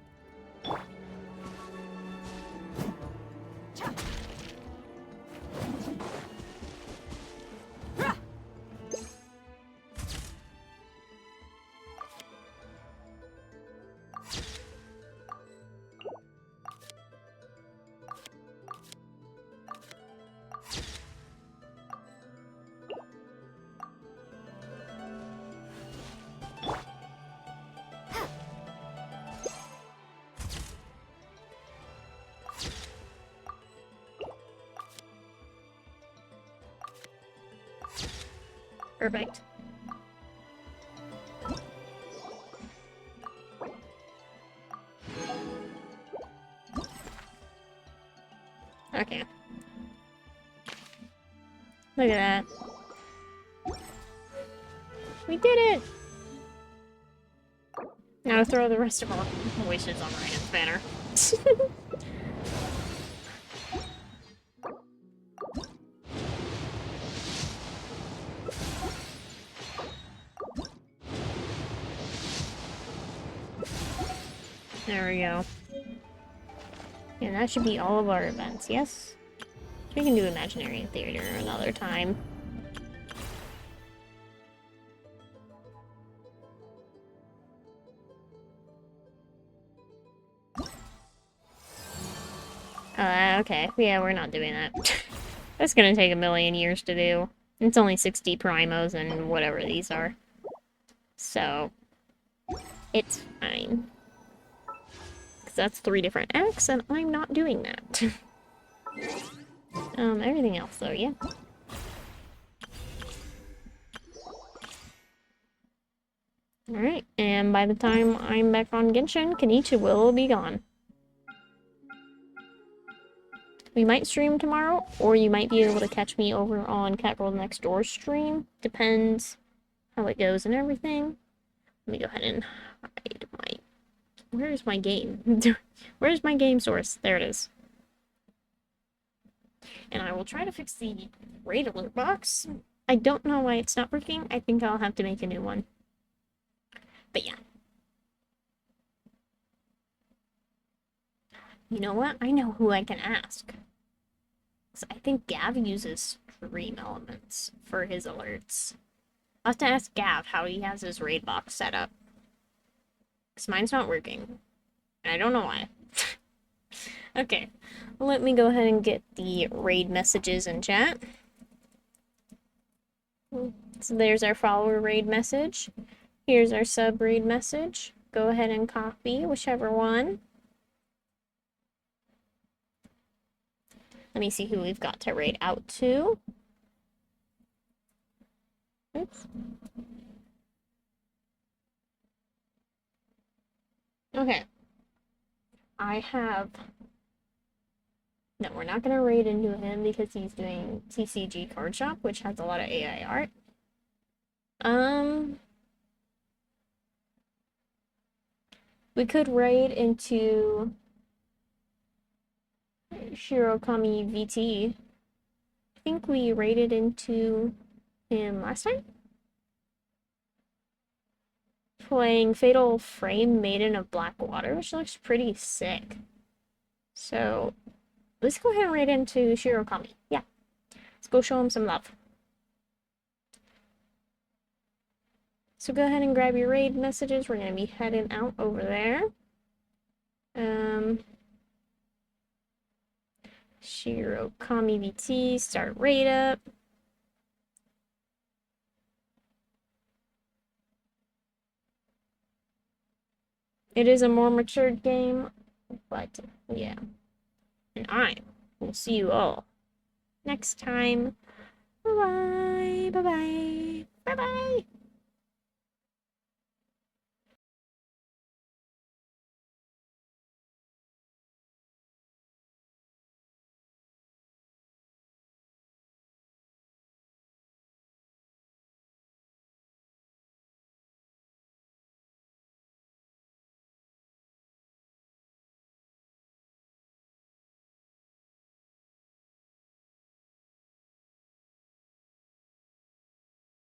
Perfect. Okay. Look at that. We did it! Now throw the rest of our wishes on Ryan's banner. There we go. And that should be all of our events, yes? We can do Imaginary Theater another time. Okay. Yeah, we're not doing that. That's gonna take a million years to do. It's only 60 primos and whatever these are. So, it's fine. Because that's 3 different acts, and I'm not doing that. Everything else, though, yeah. Alright, and by the time I'm back on Genshin, Kenichi will be gone. We might stream tomorrow, or you might be able to catch me over on Catgirl Next Door's stream. Depends how it goes and everything. Let me go ahead and hide my... Where's my game? Where's my game source? There it is. And I will try to fix the raid alert box. I don't know why it's not working. I think I'll have to make a new one. But yeah. You know what? I know who I can ask. So I think Gav uses Stream Elements for his alerts. I'll have to ask Gav how he has his raid box set up. Because mine's not working. And I don't know why. Okay. Let me go ahead and get the raid messages in chat. So there's our follower raid message. Here's our sub raid message. Go ahead and copy whichever one. Let me see who we've got to raid out to. Oops. Okay. I have... No, we're not going to raid into him because he's doing TCG Card Shop, which has a lot of AI art. We could raid into Shirokami VT. I think we raided into him last time. Playing Fatal Frame Maiden of Blackwater, which looks pretty sick. So, let's go ahead and raid into Shirokami. Yeah. Let's go show him some love. So go ahead and grab your raid messages. We're going to be heading out over there. Shirokami VT, start raid up. It is a more matured game, but yeah. And I will see you all next time. Bye-bye. Bye-bye. Bye-bye.